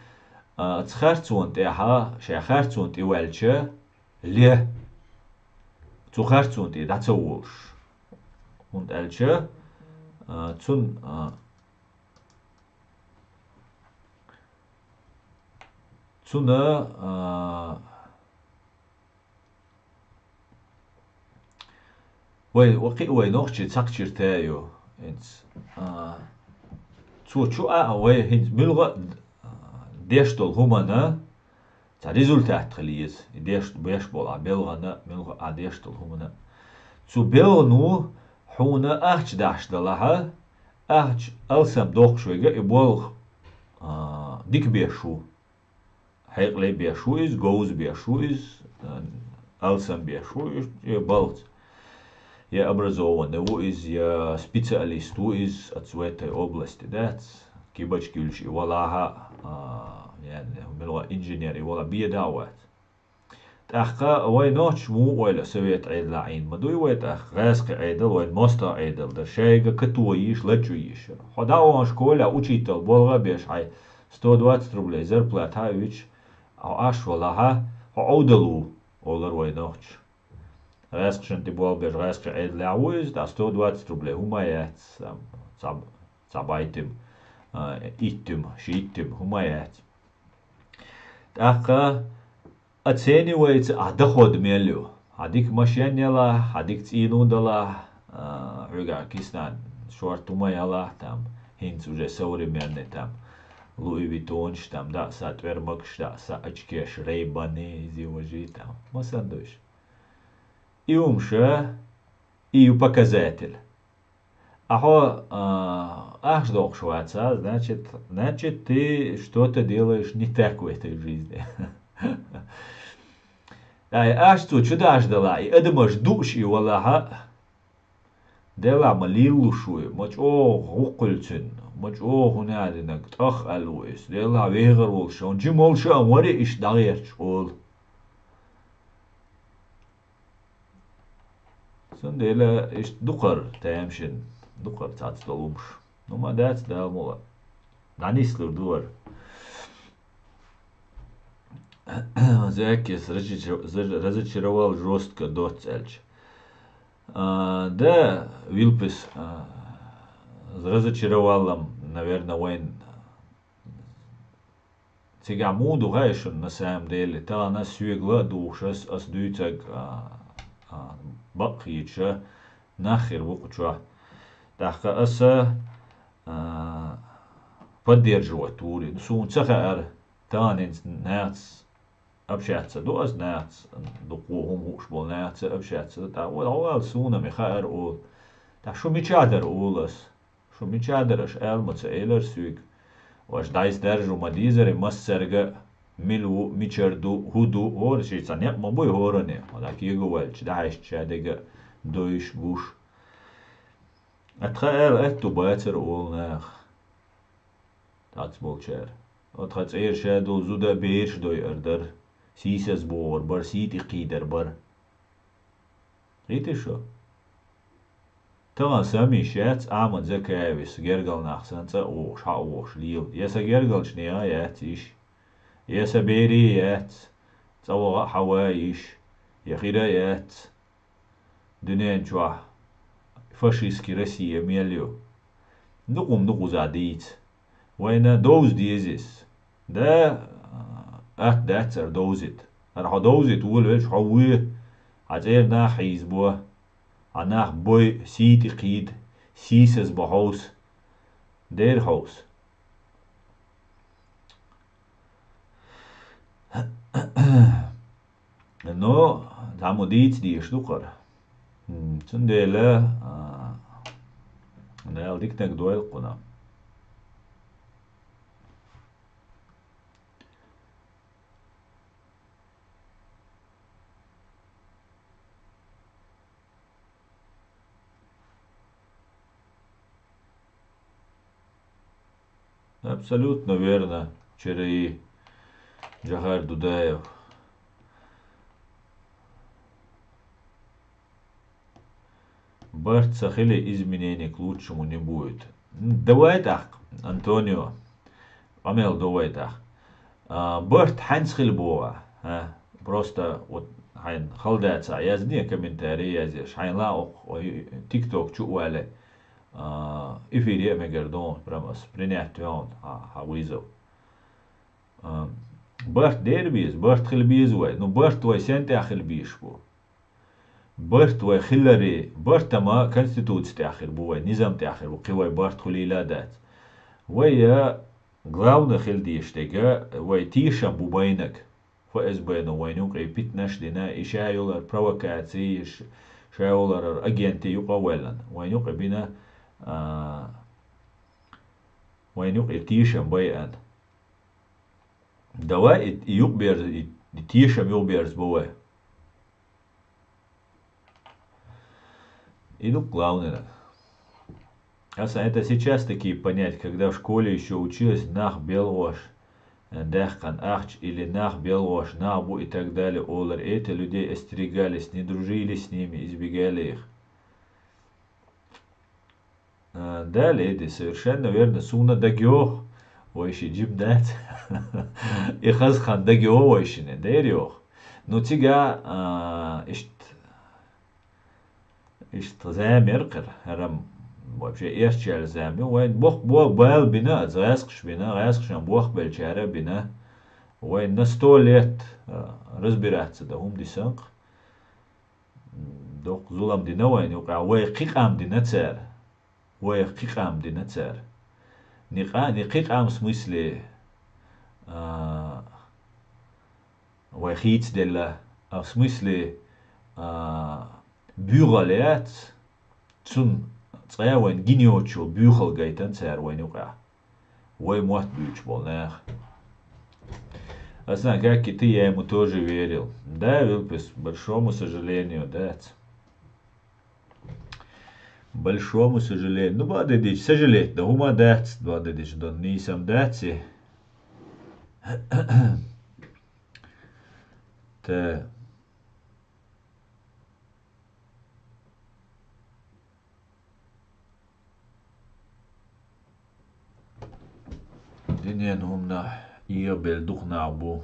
цхарцунт ха шахарцунт и вэлчэ ле цухарцунт и дацоуш und элчэ цун Цуна وقي نوخشي تسقشر تايو انس تشو هنز ملغا ديشتول همانا تا ريزولتات خليز ديشت بيشبول عبيلغانا ملغا ديشتول همانا تشو بيلنو حونا اخش داشت لها اخش السم دوخشويغا يبولغ ديك بيشو Heigle Biashuis, Goes Biashuis, Alsam Biashuis, je balts. Je образован, wo is je специалист, wo is от в этой области, да? Кибачки ульши, валаха, милва инженер, и вала биедават. Тахка, вай ночь му ойла совет айдла айн, мадуй вай тах, гаска айдл, вай моста айдл, да шейга катуаиш, лечуиш. Хода он школа, учитель, болга беш, ай, 120 рублей зарплата, вич, а аш валаха, аудалу, олар вай ночь. Раскшен ты был без раскшен айдла уиз, да 120 рублей, хумаят, забайтим, иттим, шиттим, хумаят. Тахка, оценивается доход мелю. Адик машинела, адик цинудала, рыга киснан, шортумаяла, там, хинц уже современный, там, Луи Виттонш, там, да, сатвермакш, да, очкеш, рейбаны, зиважи, там, масандуш. И умша, и показатель. аж докшваться, значит, ты что-то делаешь не так в этой жизни. Аж tu чудаждала, и эдемаш душ и валаха, дела малилушуй, мач о гукультин, мач о гунадинак, тах алуис, дела вегер волшон, джимолша амвари иш дагерч ол. Сон дела иш дукар таямшин, дукар цацдалумш. Ну ма дац далмола. Данислur дуар. Зякис разочаровал жестко доцельч. Да, Вилпис разочаровал, наверное, Уэйн. Сега муду гайшун на самом деле. Та она сюегла душас ас дюйцаг бакхича нахер вукча. Дахка аса поддерживать тури. Сун цахар танец нац общаться. Дуаз нац дукуhum хушбол нац общаться. Та вот суна михаэр ол. Та шо мичадер олас. Шо мичадераш элмаца элер сюг. Ваш дайс держу мадизере массерга милу мичерду худу оршица не мабой хоране. Ада киговалч дайс чадега доиш гуш. Atgael ettu bater olnach. That's bolcher. Atgats shadow zuda beers doy erder. Sieses boor bar siet iqider bar. Weet scho. Tama sami shats amad zakavis gergal nach sansa osh ha osh liel. Yesa gergal shnia yat ish. Yesa beri yat. Tsawa hawa ish. Yakhira yat. Dunen chwa. Фашистский Россия мелью. Ну задить. Война доуз дизис. Да, дацер доузит. Раха доузит ولش حوي. عزير نا حيزبوا. عناح بوي سيتي قيد. سيسس بهوس. دير هوس. No, tamo dic die štukar. Цундела нел дикнек дуэл куна. Абсолютно верно, Череи Джахар Дудаев. Барт сахили изменений к лучшему не будет. Давай так, Антонио. Амел, давай так. Барт ханцхил бова. Просто вот хайн халдается. Я зне комментарии я здесь. Хайн лаук тикток чуале. Эфире мегердон прямо принять он хавизов. Барт дербиз, барт хилбиз вай. Ну барт твой сенте ахилбиш бу. برت و خلري برت ما конституция تأخر بوي نظام تأخر وقوي برت خليلادات ويا главное خلديشتجا وي تيشم بوبينك فاز بينه وينوك بيتنش دينا إشايولر بروكاتي شايولر أجنتي يقاولن وينوك بينا وينوك تيشم بيان دواء يقبر تيشم يقبرز بوي Иду главное. Это сейчас такие понять, когда в школе еще училась нах белош, дахкан ахч или нах белош, набу и так далее, олар. Эти людей остерегались, не дружили с ними, избегали их. Далее, это совершенно верно, суна дагёх, ойши джимдат, и хазхан дагёх ойшине, дерёх. Но тига, إيش زامر هرم вообще إيش زامي وين بوخ بال بنا زاسقش بنا غاسقش بوخ بالشارع بنا وين نستوليت رزبيرات ده هم دي سانق دوق زولم دي نوين يوقع ويقيق ام دي نتسار ويقيق ام دي نتسار نقيق ام سميسلي ويخيت ديلا أو سميسلي بيغاليات تون цевен гинеочул бюхал гайтан цер войнука. Вой мот бюч был нах. Как и ты, я ему тоже верил. Да, Вилпис, большому сожалению, да. Большому сожалению. Ну, бадыдич, сожалеть, да ума дать, бадыдич, да не сам дать. Та. Dünyen humna iyo belduq na'bu.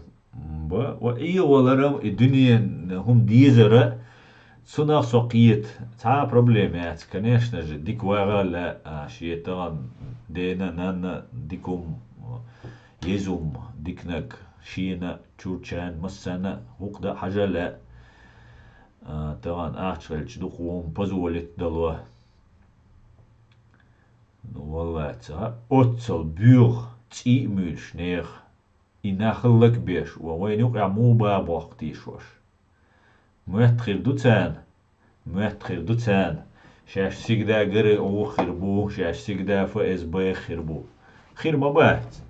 Wa iyo walaram dünyen hum dizera сунах соқиет. Та проблемят, конечно же, дик варала шиетан дена нана дикум езум дикнак шина чурчан массана хукда хажала таган ахчралч духум позволит дало. Ну валла та отцел бюр ци мюшнех и нахлак беш войнук амуба бахтишош. Муэтрир дуцан. Шаш всегда гыры о хирбу, шаш всегда ФСБ хирбу. Хирба бать.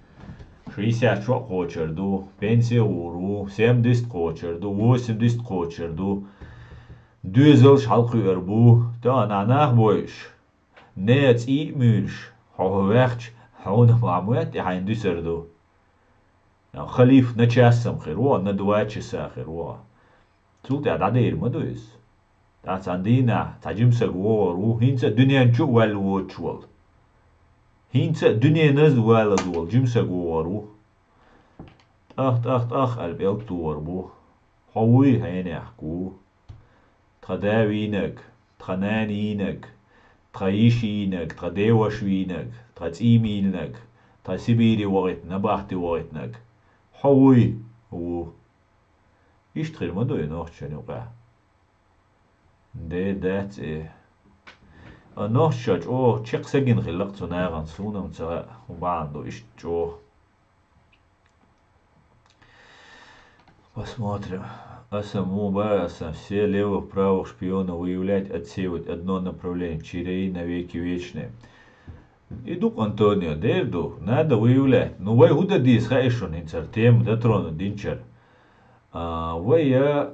60 хочерду, пенсия уру, 70 хочерду, 80 хочерду. Дюзел шалқы өрбу, та нанах бойш. Нец и мюш, хохвехч, хауна мамуэт и хайн дюсерду. Халиф на часам хирво, на 2 часа хирво. Султ ададир мадуис. Тац андина таджимса гуору хинца дуньян чу вал вочвал. Хинца дуньяназ вал дул джимса гуору. Ах албел турбу. Хауи хайнахку. Традавинак, трананинак, траишинак, традевашвинак, трацимилнак, трасибири ворит, набахти воритнак. Хауи у İştir mi doyun okçanuqa. De dat Нохчач о чексагин хилак цунаган сунам цара убанду ишчо. Посмотрим. Асаму асам все левых правых шпионов выявлять, отсеивать одно направление, чирей навеки вечные. Идук Антонио, дерду, надо выявлять. Ну вай худа дис хайшон инцар тем датрону динчар. Вая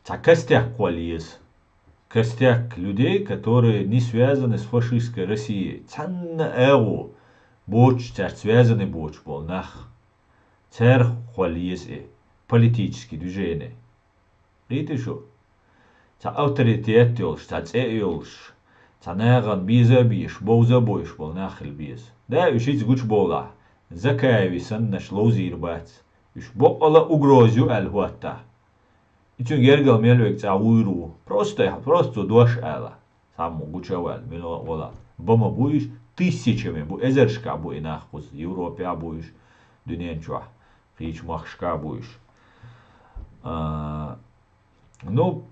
костяк квалиес. Костяк людей, которые не связаны с фашистской Россией. Цанна эу боч, связаны боч был нах. Цер квалиес политические движения. Видите что? Ца авторитет ёлш, ца ёлш. Ца наган биза биш, боуза бойш был нахил биз. Да, ушиц гуч бола. Закаеви сан наш лоузир бац. Уж бокала угрозю аль-хуатта. И чун гергал мельвек ца уйру. Просто дош ала. Саму гучавал, мило вола. Бома буиш тысячами, эзершка бу инахпуз. Европе буиш, дюненчуа. Хич махшка буиш. Ну,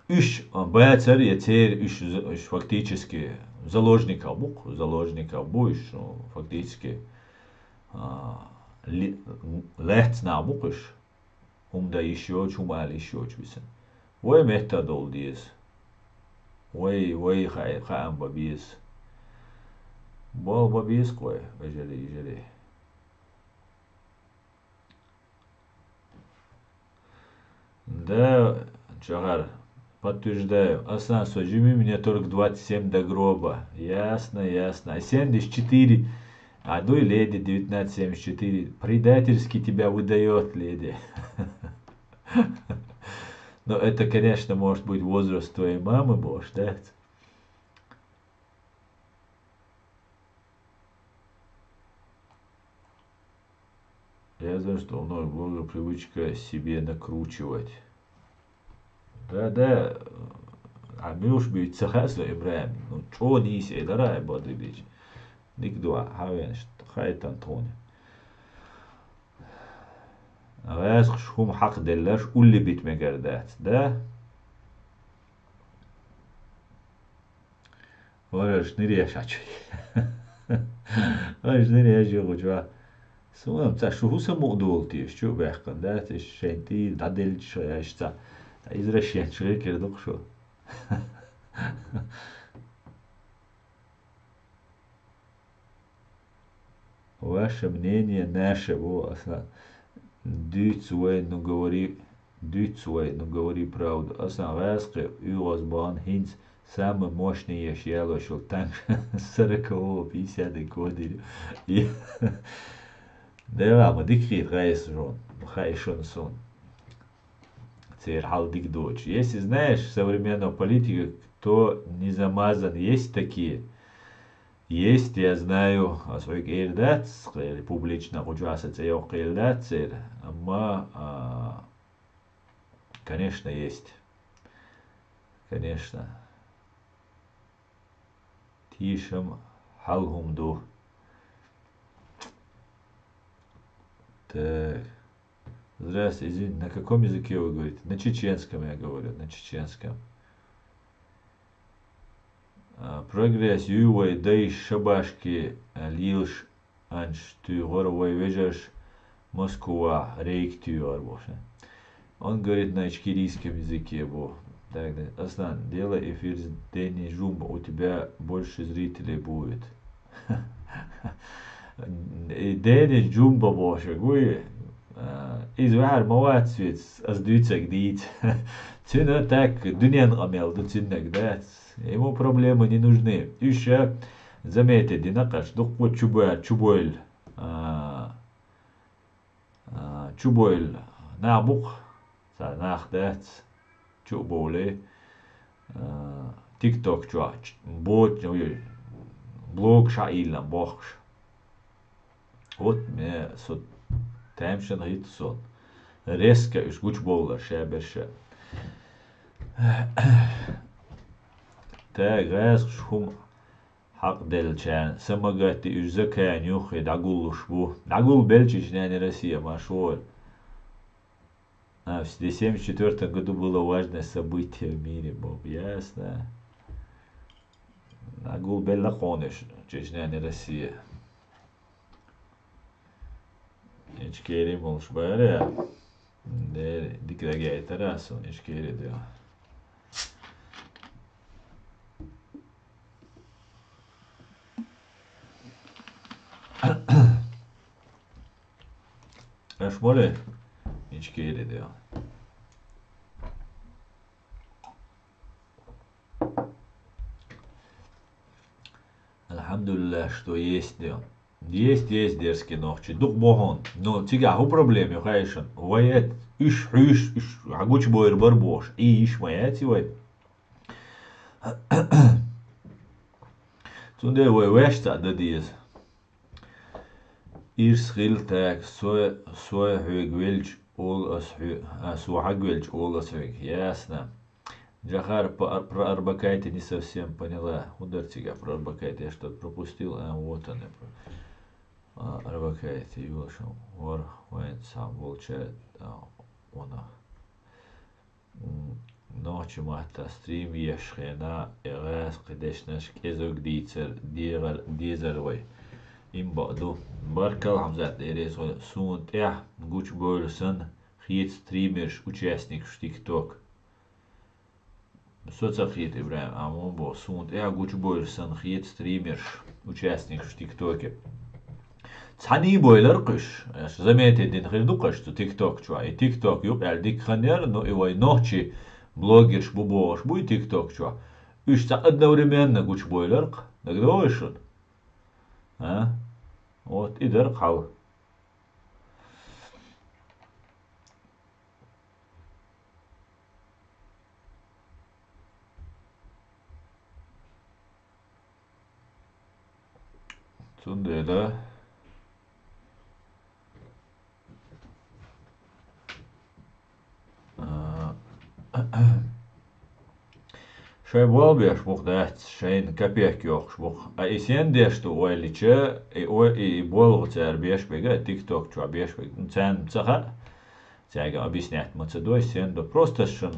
уж бэцер етер, уж фактически заложников буиш, фактически лехц на букыш, да еще чумал еще чуйсан. Вой методол диес, вой хаам бабиес, бол бабиес кой, вежели. Да, Чагар, подтверждаю, Асан сожми меня только 27 до гроба. Ясно. А 74, одной леди 1974, предательски тебя выдает, леди. Но это, конечно, может быть возраст твоей мамы, можешь, да? Я знаю, что у многих блогеров привычка себе накручивать. Да, а мюш бить сахасу Ибраим. Ну, чё ниси, эдара, боды бить. Никдуа, хавен, хайт Антони. Раз шхум хак деллаш, улли бить мегардат, да? Вараш, нырия шачай. Вараш, нырия жогучва. Сумам ца шухуса модулти, что бэхкан, да? Ты шенти, дадельч, шта. Извращенчик кердук шо. ваше мнение наше, во, дюйцуэй, ну говори правду. Вязкы, Юросбан, Хинц, самый мощный ешелошел танк 40-50 годы. Да, мы дикрит рейс жон, хайшон сон. Церхал дик дочь. Если знаешь современного политика, кто не замазан, есть такие. Есть, я знаю, свой гейрдат, публично участвуется его гейрдат, но, конечно, есть. Конечно. Тишем халгумду. Так. Здравствуйте, извините, на каком языке вы говорите? На чеченском я говорю, на чеченском. Прогресс ювай дай шабашки лилш анш ты горовой вежаш Москва рейк тюар. Он говорит на ичкерийском языке. Так, Аслан, делай эфир с Дэнни Жумба, у тебя больше зрителей будет. Дэнни Жумба боже, гуи. Из вар мовацвец аздуйца гдит. Цена так дуньян амел до ценник, да? Ему проблемы не нужны. Еще заметьте, динакаш, духпо чубойль. Чубойль. Набух. Санах, да? Чубойль. TikTok чуа. Бот, блог шаилам бохш. Вот мне сот таймшен хит сон. Резко уж гуч боулер шеберше. Так, раз шум حق دلچان سماقاتي ايش زكان يوخي دعقول شبو دعقول بلجيش يعني Россия машور. В 1974 году было важное событие в мире, Боб, ясно. Дعقول بلا خونش Чечня не Россия. Ичкери молш баря. Дикрагай тарасу ичкери дио. Аш моле ичкери дио. Алхамдулилlah, что есть дио. Есть дерзкие ногчи. Дух богон. Но тига ху проблеме хайшан. Вает иш агуч бойр барбош. И иш маяти вает. Тунде вай вешта дадиз. Иш хилтак сой хугвельч ол асхугвельч ол асхуг. Ясно. Джахар про Арбакайте не совсем поняла. Удар тига про Арбакайте я что-то пропустил. Вот он. Арбакайте юлшам вор вайн сам волчает. Она. Ночью мата стрим ешхена эрас кдешнаш кезуг дизервай. Им баду баркал хамзат эрес сунт гуч бойрсан хит стримерш участник в ТикТок. Соцахит Ибраим Амомбо сунт гуч бойрсан хит стримерш участник в ТикТоке. Цани бойлер кыш. Заметьте, дин хирдукаш, что ТикТок чуа. И ТикТок юк дик ханер, но и вой ночи блогерш бубош буй ТикТок чуа. Уж одновременно гуч бойлер, тогда вышел. Вот и дерхал. Цундеда. Шай болбеш мухдат, шайн копеек yok шбух. А исен дешту ойличе и болгу цербеш бега ТикТок чуа беш бега. Цен цаха. Тяга объяснять мацедой сен да просто шун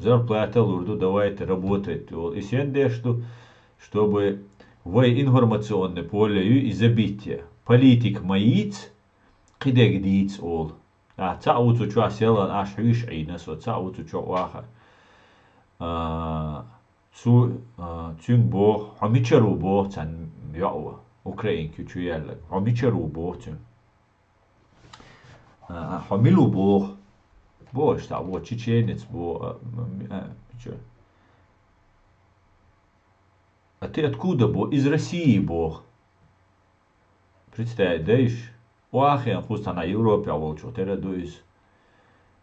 зарплата лурду давайте работать. Исен дешту, чтобы в информационное поле и забитие. Политик маиц, кидек диц ол. Цауцу чуа села аш хвиш айнасо, цауцу чуа уаха. Цюнг бо, хамичару бо цан яуа. Украинки чуяллак. Хомичару бохтим. Хомилу бох. Бо, что, вот чеченец, чё? А ты откуда, бо? Из России, бог. Представь, да иш? Уахен хуста на Европе, а волчу, тера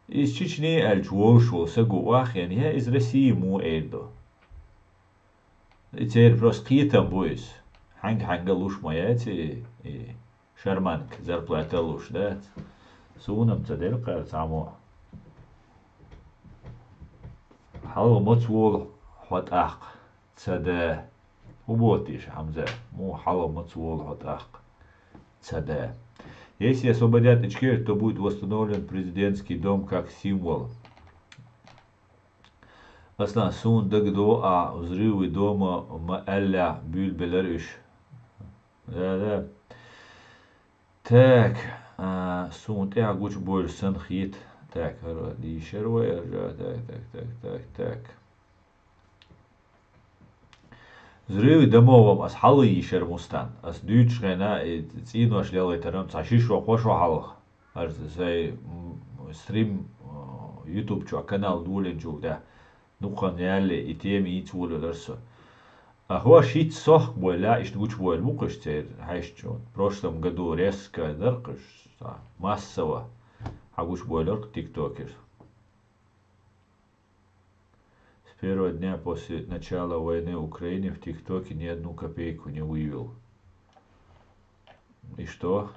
из Чечни альч волшул, сагу уахен, я из России му эйдо. И теперь просто китам бойс. Ханга луш мояти и шарманк, зарплата луш, да? Сунам цадел кар само. Хал моцвол хот ах. Цада. Уботиш, Хамза. Му хал моцвол хот ах. Цада. Если освободят Ичкерию, то будет восстановлен президентский дом как символ. Аслан сун дагдо взрывы дома Маэля Бюльбелериш. Да. Так, сун ты агуч боль санхит. Так, дишервай, так. Взрывы домов асхалы ишер мустан. Ас дючрена цину ашлялай тарам цашишва хошва халах. Аж зай стрим YouTube чу канал дулен чу да. Нухан яли и теми и цвулю дерсо. А хуа шит сох бойля иш гуч бойл мукаш цер хайшчу. В прошлом году резко деркаш массово. А гуч бойлер тиктокер. С первого дня после начала войны в Украине в ТикТоке ни одну копейку не вывел. И что?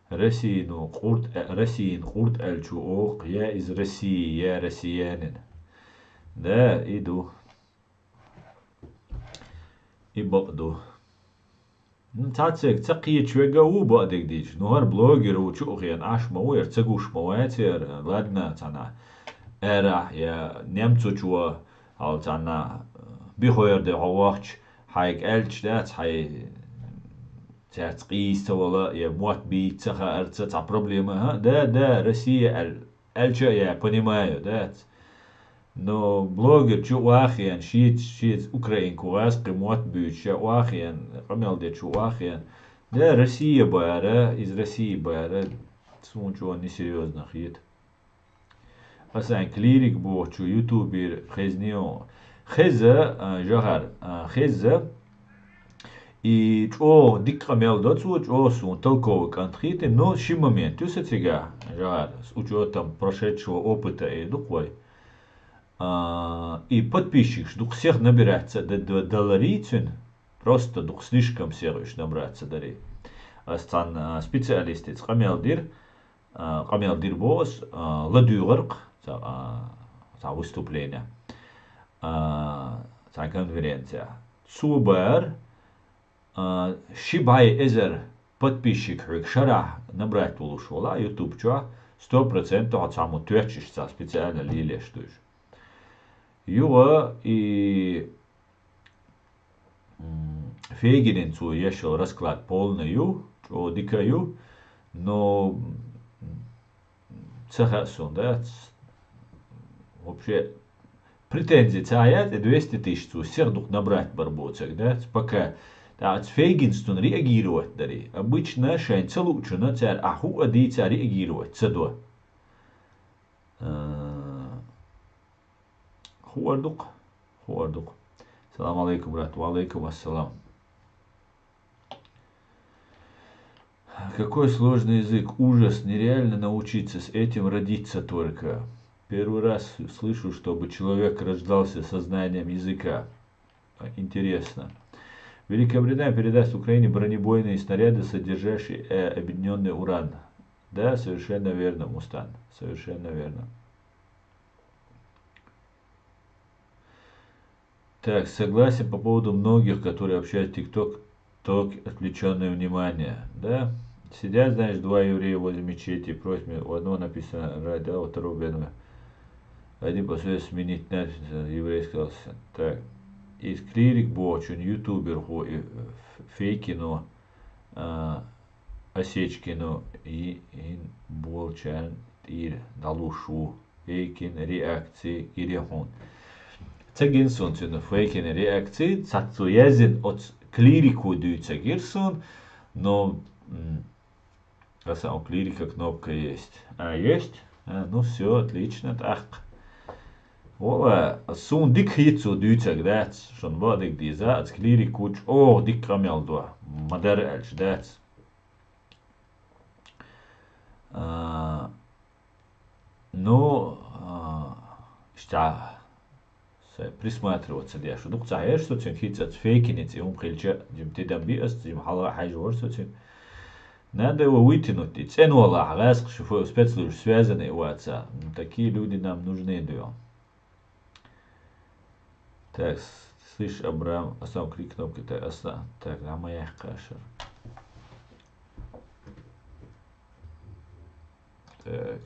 Россиин курт эльчу ох, я из России, я россиянин. Да, иду. И баду. Цацик, цакия чвегау бадик дич. Нуар блогер учухен аш мауэр цагуш мауэтер. Ладно, цана. Эра я немцу чуа, ал цана бихоер де хавахч хайк эльч дат хай цацкиста вала я мот би цаха арца ца проблема. Да, Россия эльча я понимаю, да. Но блогер чу уахиан шит украинку васки мот бюча уахиан камел де чу уахиан. Да, Россия бара, из России бара. Сунчу несерьезно хит. Асан клирик бохчу ютубер хезнио. Хеза жахар. Хеза и чо дик камел доцу чо сун толковый контрите, но ши момент. Тю сетига жахар с учетом прошедшего опыта и духой. И подписчик, что всех набирается до долларицын, просто дух слишком сервиш набраться дари. Астан специалисты камел дир бос ладюгарк за выступление, за конференция. Субер шибай эзер подписчик шара набрать улушола YouTube чуа 100% от саму тверчишься специально лиле штуш. Юга и Фейгиненцу еще расклад полную, что дикаю, но цехасун, да, вообще претензии цаят и 200 тысяч всех дух набрать барбоцек, да, пока да, Фейгинстун реагировать дари. Обычно шайн лучше на царь, а ху адица реагировать, цадо. Хуардук. Салам алейкум, брат. Валейкум ассалам. Какой сложный язык. Ужас. Нереально научиться с этим, родиться только. Первый раз слышу, чтобы человек рождался со знанием языка. Интересно. Великобритания передаст Украине бронебойные снаряды, содержащие объединенный уран. Да, совершенно верно, Мустан. Совершенно верно. Так, согласен по поводу многих, которые общаются в ТикТок, отвлеченное внимание. Да? Сидят, знаешь, два еврея возле мечети, просят меня, у одного написано ради, а у второго бедного. Один после сменить надпись, еврей сказал, так, из клирик бочун, ютубер, фейкино, осечкино, и болчан, и далушу, фейкин, реакции, и рехун. Цегинсон цюна фейкене реакции, цацуязин от клирику дюйцегирсон, но а сам клирика кнопка есть. А есть? Ну все, отлично, так. Ола, сун дик хитсу дюйцег дац, шон вадик диза, ц клирикуч, дик камелдва, мадар эльч дац. Ну, что присматриваться дяшу. Ну, цаер, что цин хитсац фейкинец, и хилча, дим тидам биас, дим хала хайжор, что цин. Надо его вытянуть. И цену Аллах, раз, что спецслужбы связаны, отца. Такие люди нам нужны, да. Так, слышь, Абрам, сам клик кнопки, так, так, а моя каша. Так.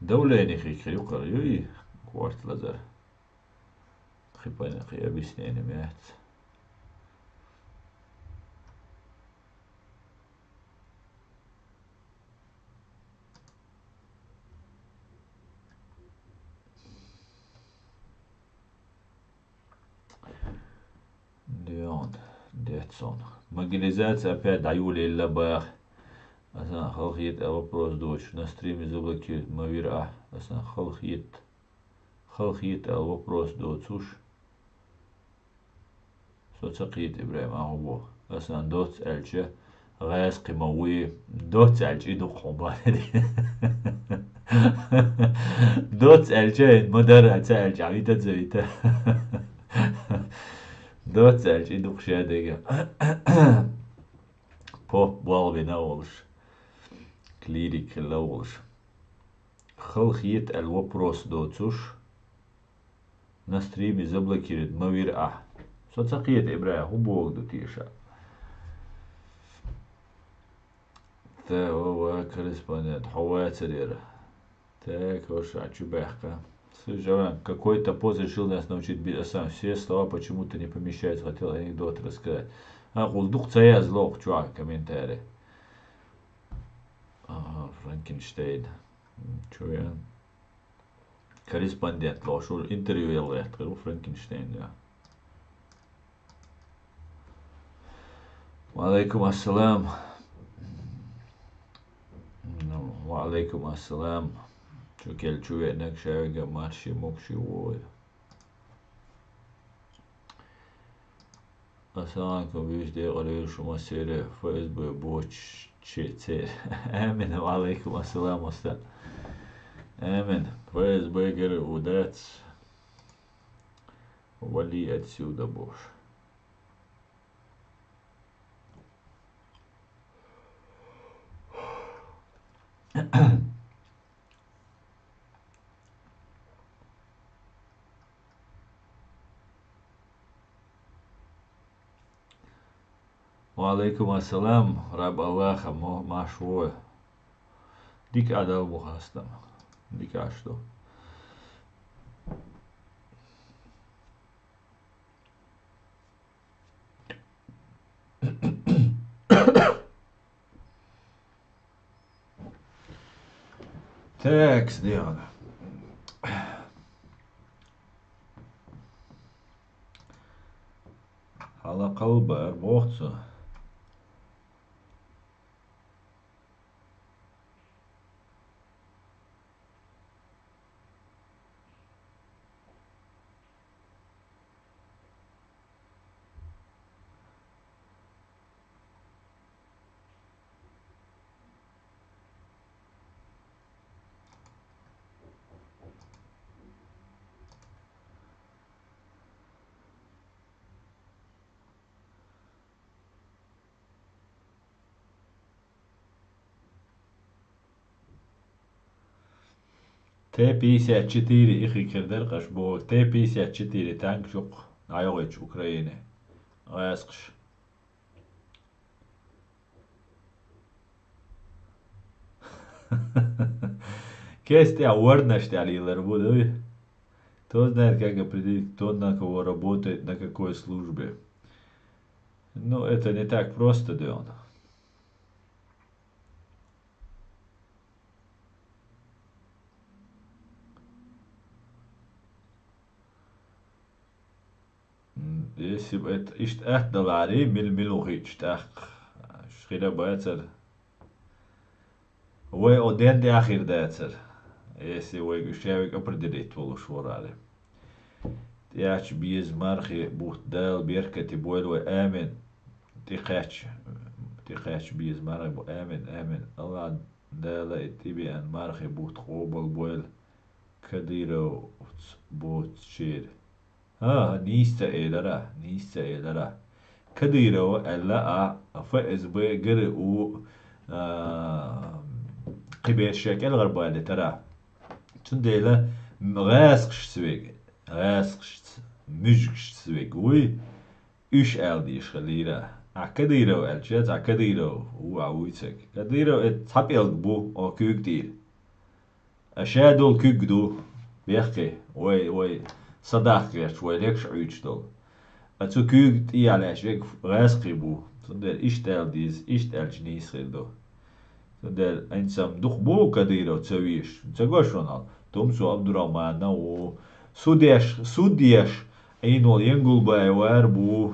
دولة يعني خي يقرأ يوي كوارت لازر خي بانا خي أبيسني يعني مات ديون ديتسون мобилизация опять даю лилля бах асан халхит вопрос дочь на стриме заблокирует мавира асан халхит вопрос дочь уж соцақит ибраим ахубо асан дочь эльче غاز قموي دوت الج إدو قنبالة دوت الج مدرعة الج عميدة زويته دوت الج إدو قشادة بوب بالبي ناولش كليريك اللولش خلخيت الوبروس دوتوش на стриме заблокирует мавир соцақит ибраим хубог до тиша هو корреспондент Хауэцерера. Так, уж Чубехка. Слушай, какой-то поз решил нас научить бить сам. Все слова почему-то не помещаются. Хотел анекдот рассказать. Гулдух цая злох, чувак, комментарий. Франкенштейн. Чё я? Корреспондент. Лошул интервью ел я. Франкенштейн, да. Алейкум ассалам. وعليكم السلام شو كل شو انك شايقة ماشي موكشي ووي السلام عليكم بيش دي قليل شو ما سيري فايز بوش شي تسير امين وعليكم السلام استاذ امين فايز بيقر ودات ولي اتسيو دبوش وعليكم السلام رب الله خمو ماشوه ديك أدل مخاستم ديك عشتو تاكس ديانا على قلب أربوخته Т-54 ихи кирдер қашбо Т-54 танк жоқ айоғыч Украине айасқыш Кесте ауэрнаште алилар буду. Кто знает, как определить, кто на кого работает, на какой службе. Ну, это не так просто, да он. если бы это ist echt da lari milhich tak schira baetzer we oden de akhir daetzer если we güşevik определить вол шворали яч биз мархи бухт дал беркати бойло амин تخاش بيز مرة بو آمن الله دالة تبي أن مرخي بوت خوبل بويل كديرو بوت شير نيستا إلرا كديرو ألا فائز بيجر و قبيل شكل غربالي ترى تنديلا غاسقش سويق وي إيش ألديش خليرا عكديرو الجات عكديرو هو عويتك كديرو اتحبيل بو او كوكدير اشادول كوكدو بيحكي وي صداقة شوي ليكش عيش دول اتو كوكد اي على اشويك غاسقي بو تندر اشتال ديز اشتال جنيس خيردو تندر انسام دوخ بو كديرو تسويش تسويش رونال تومسو عبد الرحمن و سوديش اينول ينقل باي واربو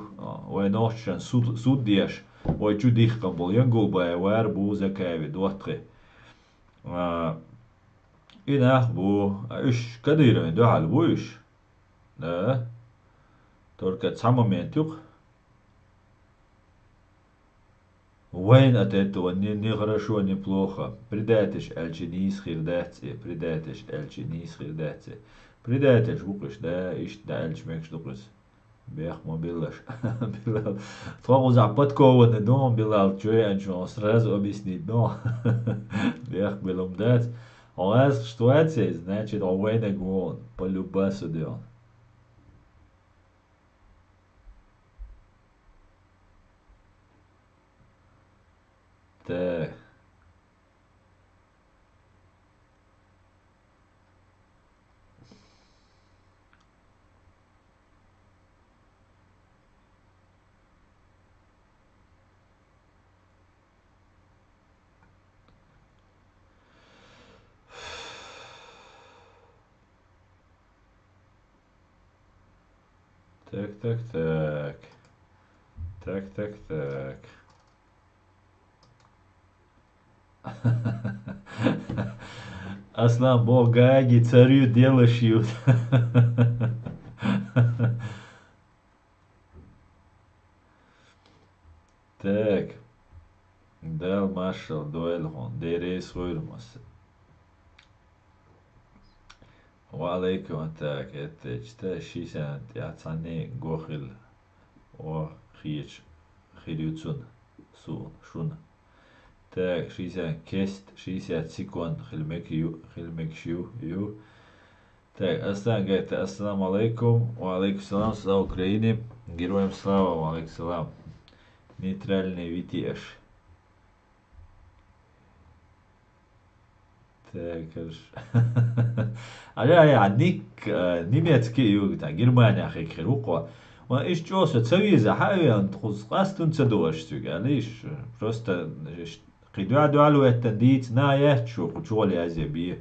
وينوشن سوديش ويجوديخ قبل ينقل باي واربو زكاوي دوتخي إن أخبو إيش كدير من دعال بويش لا تركت تسمى من تيق وين أتيت وني хорошо не плохо предатешь الجنيس خيرداتي предатешь الجنيس خيرداتي предатешь بقش да إيش да الجمكش دقس بيخ ما بيلاش بيلال تفاقو زعبتكو وندوم بيلال جوي أنشون сразу объяснить но بيخ بيلوم дать у вас ситуация значит овойна гон по любасу дел так так. Аслан богаги царю дело шьют. Так, дал маршал дуэльхон, дерейс хуйрмас. وعليكم так это чта шисант яцане гохил о хич хилюцун сун шун так шисан кест 60 секунд хилмекшю ю так Аслан говорит ассаламу алейкум ва алейкум салам слава Украине героям слава ва алейкум салам нейтральный витеж. على يعنيك نيميتكي يوتا جرمانيا خيك خيروقوا وايش جوسة تسوي زي حاجة تخص قاستون تسدوش سوق ليش просто قيدوا دعالو التنديت نا يحشو قشول يازي بيه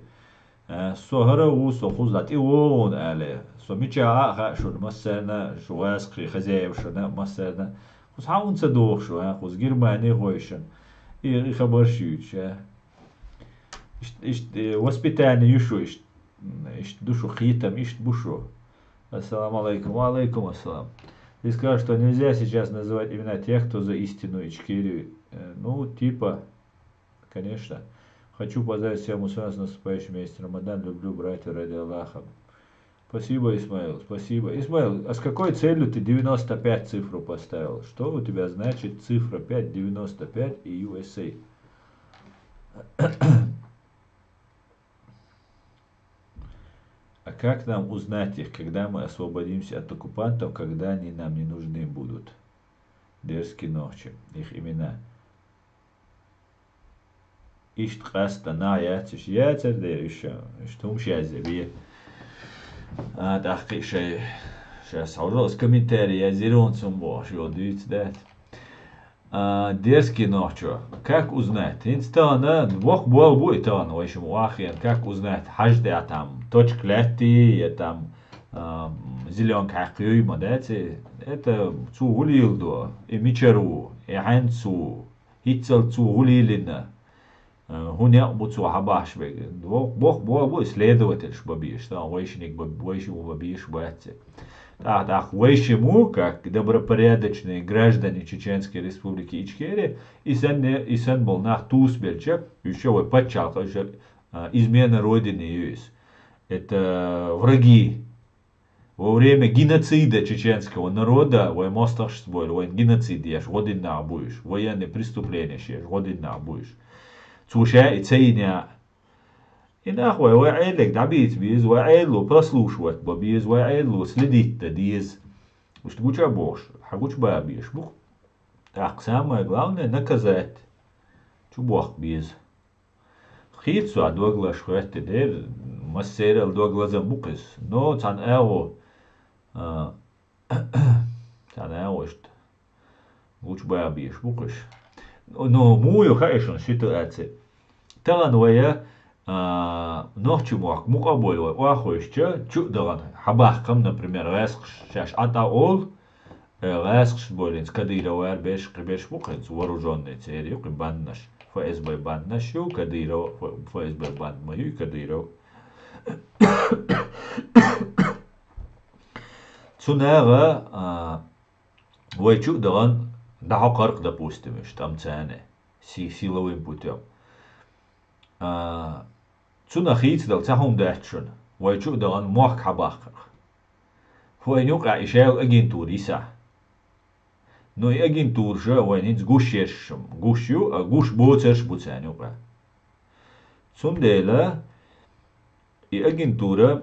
سهرة وسو خزلت ايوون عليه سو ميتشا شو مثلا شو واسقي خزايا شو مثلا خص حاون تسدوش شو خص جرماني غويشن ايه خبر شيوتش воспитание еще душу хитом, бушу. Ассаламу алейкум, алейкум ассалам. Ты скажешь, что нельзя сейчас называть имена тех, кто за истину Ичкерию. Ну, типа, конечно. Хочу поздравить всех мусульман с наступающим месяцем Рамадан. Люблю братья ради Аллаха. Спасибо, Исмаил, спасибо. Исмаил, а с какой целью ты 95 цифру поставил? Что у тебя значит цифра 5, 95 и USA? А как нам узнать их, когда мы освободимся от оккупантов, когда они нам не нужны будут? Дерзкие ночи, их имена. Ишт хаста на ятиш ятер дер еще, штум шазебе. Тахки шей, сейчас уже комментарии я зерон сумбо, что дают дать. Дерзкие ночи. Как узнать? Инстана, вох был будет он, в общем, как узнать? Хажда там, точка лети, там, зеленка хакюйма, да, это цу гулилдо, и мичеру, и ханцу, хитцел цу гулилина, хуня буцу хабашвег, бог исследователь шбабиш, да, войшник войшему бабиш батце. Так, войшему, как добропорядочные граждане Чеченской Республики Ичкерия, и сэн был на Тусбельче, еще вот подчалка, еще измена родины есть. Это враги. Во время геноцида чеченского народа, вой мосташ сбой, вой геноцид ешь, година будешь, военные преступления ешь, година будешь. Цуша и цейня. И нахуй, вой эйлек добить биз, вой эйлу прослушивать, биз, вой эйлу следить-то диз. Уж ты гуча бош, а гуч бабиш, бух. Так, самое главное наказать. Чубох биз. Хитсу адвагла шхуэте дер, массерел дваглаза букис, но цан эо, что гуч бабиш, букиш. Но мую хайшон ситуация. Таган вая нохчумуак мукабой уахуишча чудаган хабахкам, например, лэсхш шаш атаол, лэсхш болин скадира уэр беш букис вооруженный цели, баннаш. ФСБ банд нашу, Кадыров, ФСБ банд мою и Кадыров. Цунера войчу даган дахакарк, допустим, там цены силовым путем. Цунахиц дал цахум дачун, войчу даган мох хабахкар. Войнюк ишел агентуриса. Но и агентур же войниц гушешем, гушу, а гуш боцерш буцанюка. Цундела и агентура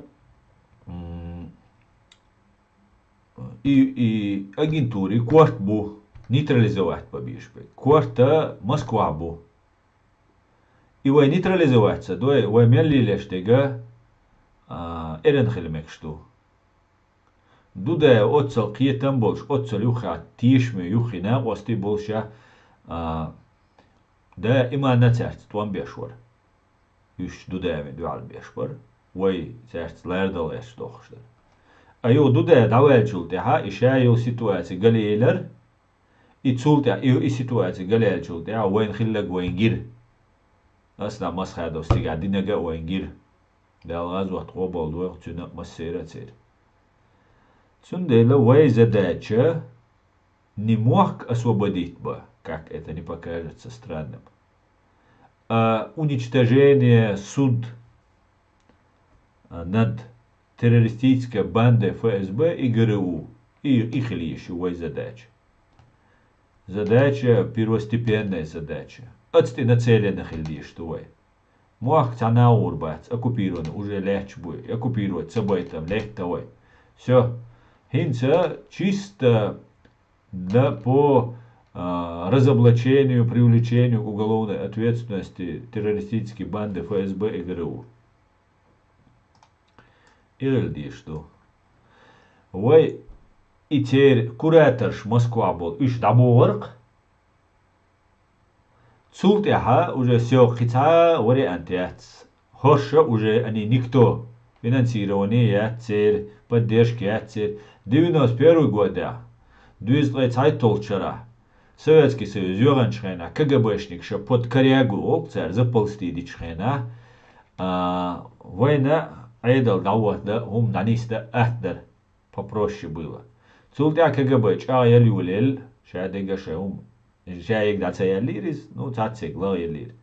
и агентуре кварт бу нейтрализовать побишпе. Кварта Москва бу. И вой нейтрализоваться, дой вой меллилеш тега эренхелмек что. Дуда отцал киетам больш, отцал юха тишме юхина, ости больша, да има на церц, туан бешвар. Юш дуда дуал бешвар, вой церц лердал эш дохштар. Айо дуда давай чултеха, иша ю ситуация галейлер, и цултеха, и ситуация галейл чултеха, войн хиллаг войн гир. Асна масхадов стига динага войн гир. Да алгаз вахт гобал дуа цуна массера цер. Цундела вой задача не мог освободить бы, как это не покажется странным. Уничтожение суд над террористической бандой ФСБ и ГРУ. И их ли еще вой задача. Задача, первостепенная задача. Отсты нацеленных или что вой. Мог цана урбац, оккупирован, уже легче будет, оккупировать собой там, легче вой. Все. Хинца чисто да, по разоблачению, привлечению к уголовной ответственности террористической банды ФСБ и ГРУ. Или что? Вой и теперь кураторш Москва был иш дабуарк. Цултеха уже все хица вариантец. Хорша уже они никто. Финансирование яцер, поддержки яцер. 91 года. 20 толчера. Советский Союз юганшхена, КГБшник, что под корягу царь заползти дичхена. Война айдал даватда, ум наниста ахдер. Попроще было. Цултя КГБ, ча я люлел, шадега шеум. Шаек да цая лирис, ну цацек ла лир.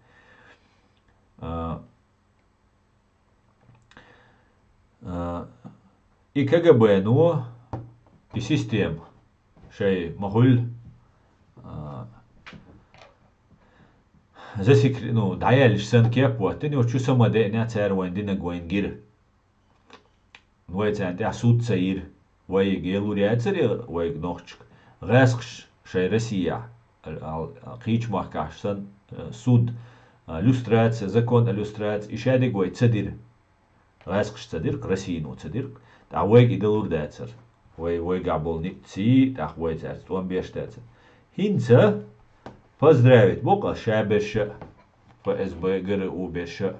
И КГБ, ну, и систем. Шей могуль засекрет, ну, даялиш сан кепуа, ты не учу самаде не царь войндина гойнгир. Ну, это анте асуд цаир. Вой гелурия царь, вой гнохчик. Гасхш, шей Россия. Хич махкашсан, суд, люстрация, закон о люстрации. И шаде гой цадир. Гасхш цадир, красину цадир. А вой гелурдия царь. Вой габол никти, так вой царь, туан бештается. Хинца поздравить Бога шабеша ФСБ ГРУ беша.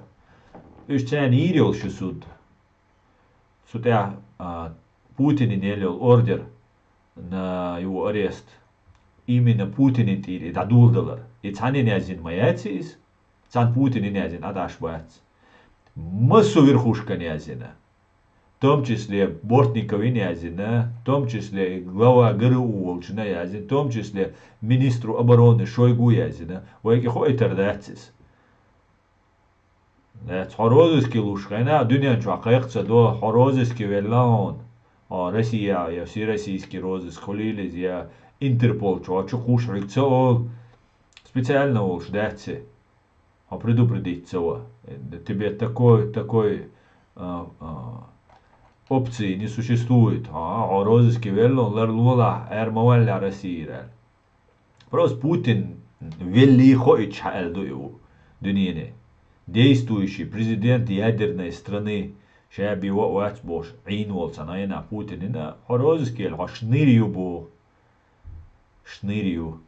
Ишчан ирил суд. Судя Putinin ieliel order на его арест. Именно Путinin тили да дулдалар. И цанин язин маяцис, цан Путinin язин адашбац. Массу верхушка язина. В том числе Бортников и Нязина, в том числе глава ГРУ Волчина Язин, в том числе министру обороны Шойгу Язина, вайки хойтер датсис. Хорозыски лушхайна, дюнян чуакайкца до хорозыски веллаон. Россия, я все российские розыск хулились, я Интерпол, чуачу хуш рыцо, специально волш датси. Предупредить цего. Тебе такой опции не существует. Розыски веллон ларлула эрмавалля России. Просто Путин вели хоич хаэлду его дюнине. Действующий президент ядерной страны шаби вац бош ин волсан айна Путинина розыски эл шнырью бо шнырью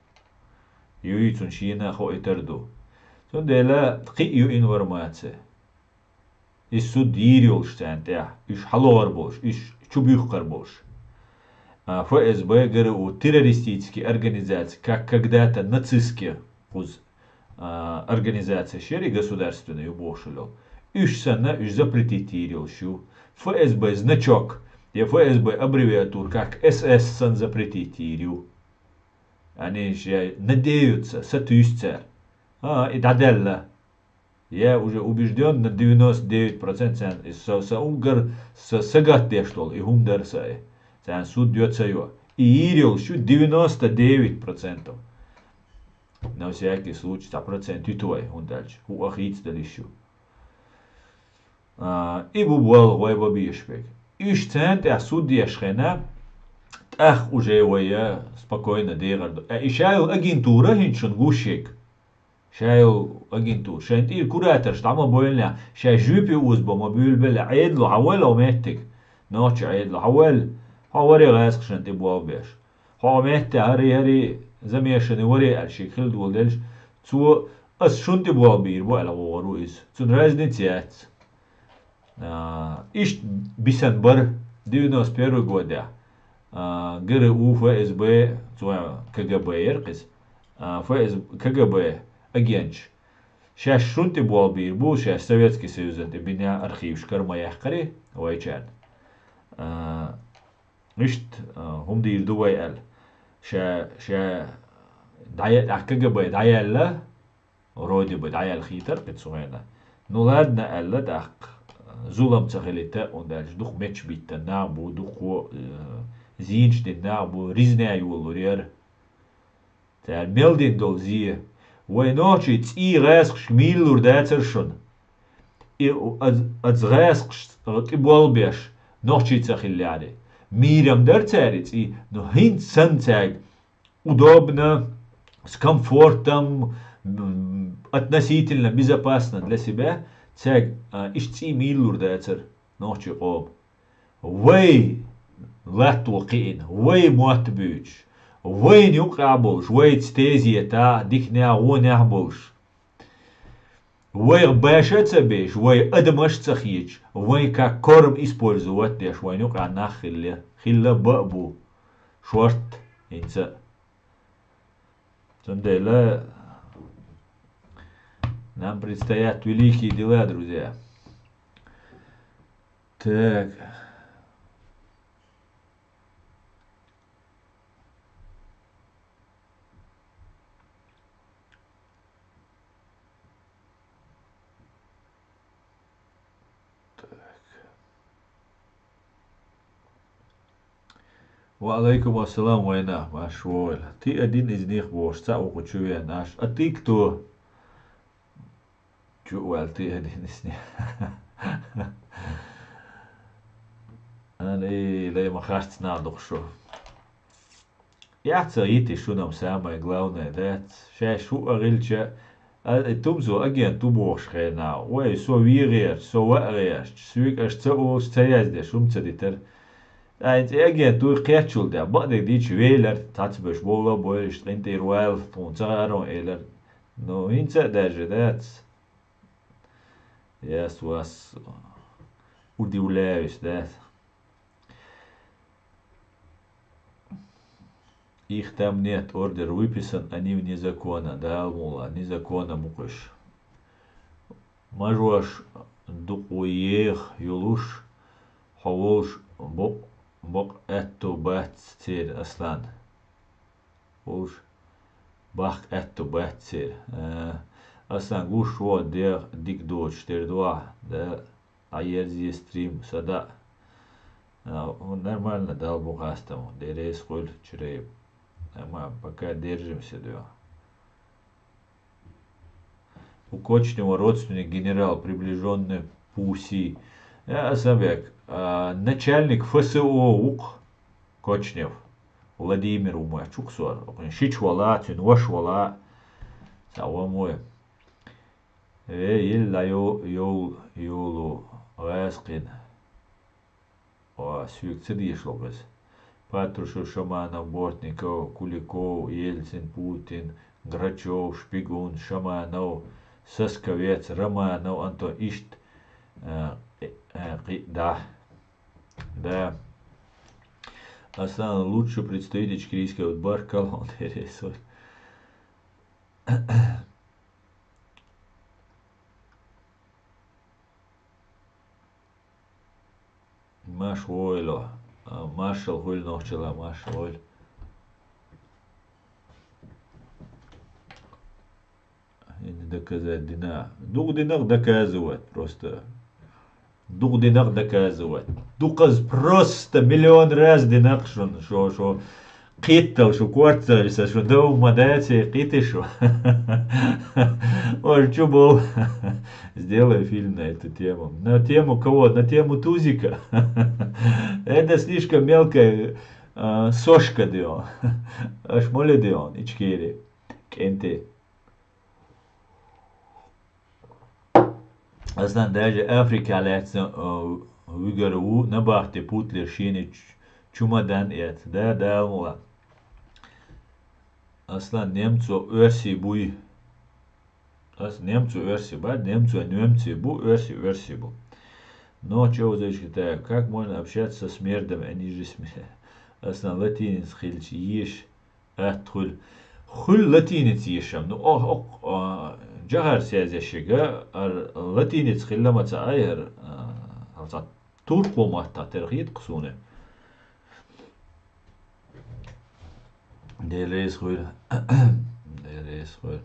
юицун шина хоитерду. Сондела қию информация. Иш судирил штанта, иш халор бош, иш чубюхкар бош. ФСБ ГРУ террористические организации, как когда-то нацистские организации шери государственные бошилил. Иш сана иш запретитирил шу. ФСБ значок, и ФСБ аббревиатур, как СС сан запретитирил. Они же надеются, сатюстся. И таделла. Я уже убежден на 99%, саугар сагатте что и хумдарсай. Сан суд дётся его. И ирил шу 99%. На всякий случай, 100% и твой, он дальше. Уахиц далищу. И бубуал вайба бишпек. Иш цент, а суд яшхена. Ах, уже его я спокойно дегарду. И шайл агентура хинчун гушек. شايل أجنتو شانتير كوراتر شتعمل بويلنا شاي جوبي وزبا ما بيقول بلا عيد له حوال أو مهتك نوتش عيد له حوال هوري غاسق شانتي بوال بيش هو مهتة هري زميشني وري الشي خلد ولدلش تو أس شانتي بوال بير بو ألا وورو إز تون رازنيتيات إيش بيسان بر 91 года ГРУ ФСБ КГБ يرقص КГБ агенч. Сейчас шунты был бир, был сейчас Советский Союз, это меня архив шкарма яхкари, вайчан. Мишт, дир дуай эл. Ша дая КГБ дая вроде бы дая хитр пиццуэна. Ну ладно, элла так зулам цахелита, он дальше дух меч битта набу, дух зинчный набу, ризная юлурер. Тер мелдин дол зие. وينوشي تي غاسق شميلور داترشون از غاسق تبول بيش نوشي تخيل عليه ميرم درتاريت نو هين سنتاج удобно с комфортом относительно безопасно для себя тяг ишти милур датер ночи об وي لا توقين وي موتبوش وين يوقع بولش وين تستيزي تا ديكنا ونع بولش وين باشا بيش وين ادمش تخيج وين ككورم использовать ديش وين يوقع ناخل خلا بابو شورت انت Сандела, нам предстоят великие дела, друзья. Так. وعليكم السلام وينه مشغول تي ادين ازنيخ بوش تاو قشوية ناش اتيك تو جوال تي ادين ازنيخ انا لي ما خاشت نادق شو يعطي يتي شو نم سامة главное دات شاش شو اغلجة تمزو اجين تبوش خينا وي سو ويغير سو وغير سويك اشتاو ستياز شو متدتر Again, du ketchul der bade dich wähler tats beschwola boy strint ir well punzaro eller no inza derje dat yes was udiulevis dat Их там нет, ордер выписан, они вне закона, да, мула, незаконно мукыш. Мажуаш дукуех юлуш, хаволш бок эту бацер аслан. Уж бах эту бацер. Аслан гуш вот де дик доч, тер два, да, а ерзи стрим сада. Нормально дал бухастому, дерей сколь чрей. Мы пока держимся, да. У Кочнева родственник генерал, приближенный Пуси. Асабек, начальник ФСО УК Кочнев Владимир Умай Чуксуар. Шичвала, Тюнвашвала. Сауамой. Илла юлу Раскин. Сюк цедишлогас. Патрушев, Шаманов, Бортников, Куликов, Ельцин, Путин, Грачев, Шпигун, Шаманов, Сосковец, Романов, Антон Ишт, да, Асан лучший представитель чекирийского Баркалон, Маш Ойло, Маршал Хуйль Нохчела, Маршал Ойль. Доказать дина. Дух динах доказывать просто. Дух динах доказывать. Дуказ просто миллион раз динах шо قيتل شو كوارتل شو دو مداتي قيتي шо. Ой, что был? Сделай фильм на эту тему. На тему кого? На тему Тузика. Это слишком мелкая сошка дион. Аж моле дион. Ичкери. Кенте. Aslında даже Afrikalılar uygarı ne baktı putler şini çumadan et da mula. Aslan Nemco örsi bu. Немцу версии, немцу, немцы бу версии бу. Но что вы считаете, как можно общаться с мердом, они же основном латинец хильч еш атхуль хуль латинец ешам. Ну جهر سيازي شيء لاتينيت خلما تعاير توركو ما ترغيت قصونه ديليس خويل ديليس خويل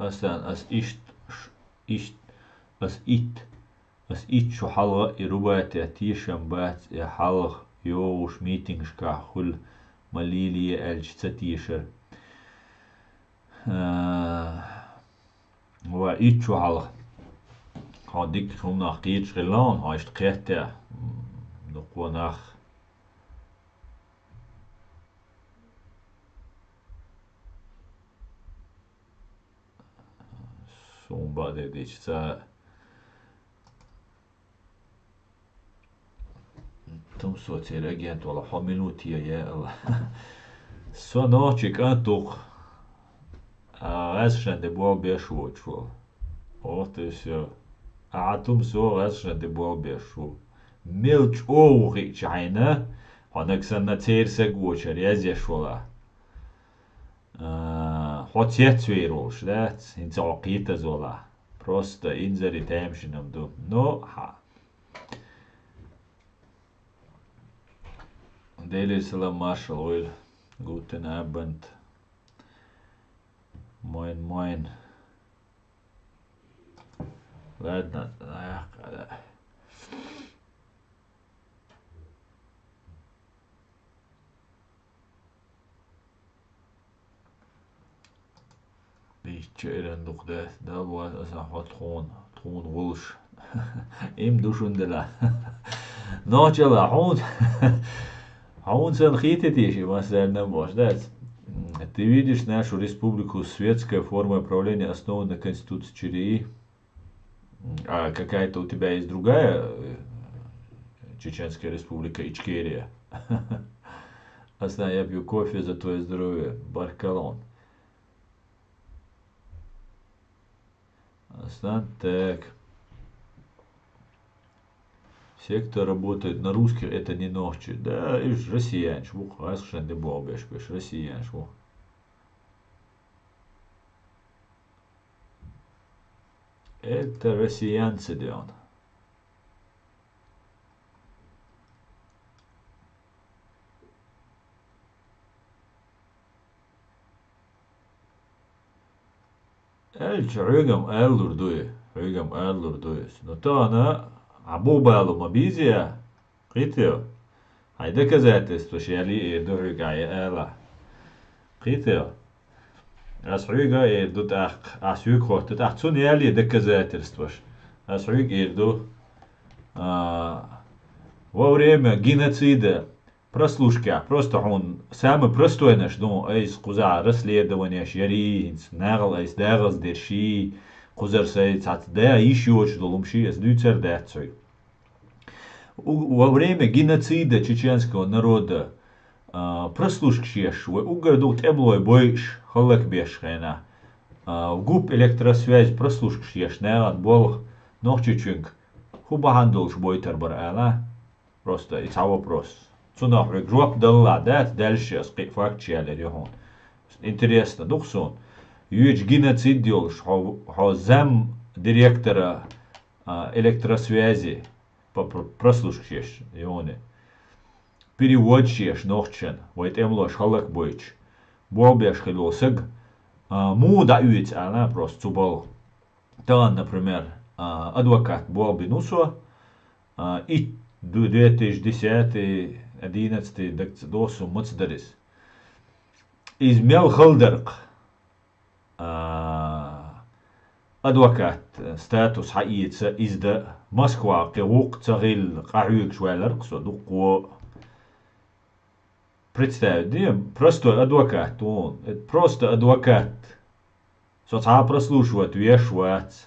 أصلا as ich شو حلقة إروبات يتيشم بات حلق يوش ميتينغش كحول مليلي ألج تتيشر وإيش شو حلق هاديك هم ناقيت شغلان هايشت قيتة نقوى ناخ سون بعد ديش تا تم صوتي رجعت ولا حملوتي يا الله صناعتك أنتوق عشان تبغى بيشوت شو أوتش عتوم سو عشان تبغى بيشو ملش أوغي شاينا هناك سنة تير سجوش رياضي شولا хотеть веруешь, да, инцакита зола, просто инзери темшином ду, но Daily Salam Marshall Oil, guten Abend, moin, ладно, Tjeren doch da war es auch Thron Wulsch. Im Duschundela. Notjala он сан хитетишь, вас реально может. Ты видишь нашу республику светская форма правления основана на Конституции ЧРИ. А какая-то у тебя есть другая Чеченская республика Ичкерия? Остань, я пью кофе за твое здоровье. Баркалон. Остань, так. Все, кто работает на русских, это не ночи. Да, и россиян, швух, асшен не бобеш, россиян, швух. Это россиянцы, да он. Рыгам эллур дуе. Рыгам эллур дуе. Но то она абубалу мабизия. Қитео. Hay доказательства, что я ли дорога эла. Қитео. Асруига идут асуик хватит. Цун я ли доказательства. Асруик иду во время геноцида прослушка. Просто он самый простой наш, ну, эйс куза расследование, шеринц, нагл, эйс дагл сдерши, кузар сейц, да еще очень долумши, эс дюцер дацой. Во время геноцида чеченского народа прослушкшеш, угорду теблой бойш, холек бешхена. Губ электросвязь прослушкшеш, наган бол нохчичунг. Хуба хандолш бойтер барала. Просто и вопрос. Цунахрик жоп дала, да, дальше факт челери хон. Интересно, духсон. Юич геноцид делш, хо зам директора электросвязи прослушкшеш, ионе. Переводчеш нохчен, войт эмлош халак бойч. Болбеш хилосыг. Му да юич, она просто цубал. Тан, например, адвокат Болби Нусо и 2010-11 досу мацдарис. Измел Халдерк адвокат статус хаица изда Москва кевук цагил қахуик швайлерк со дукко. Представь, простой адвокат, он, это просто адвокат. Соца прослушивает, вешивать.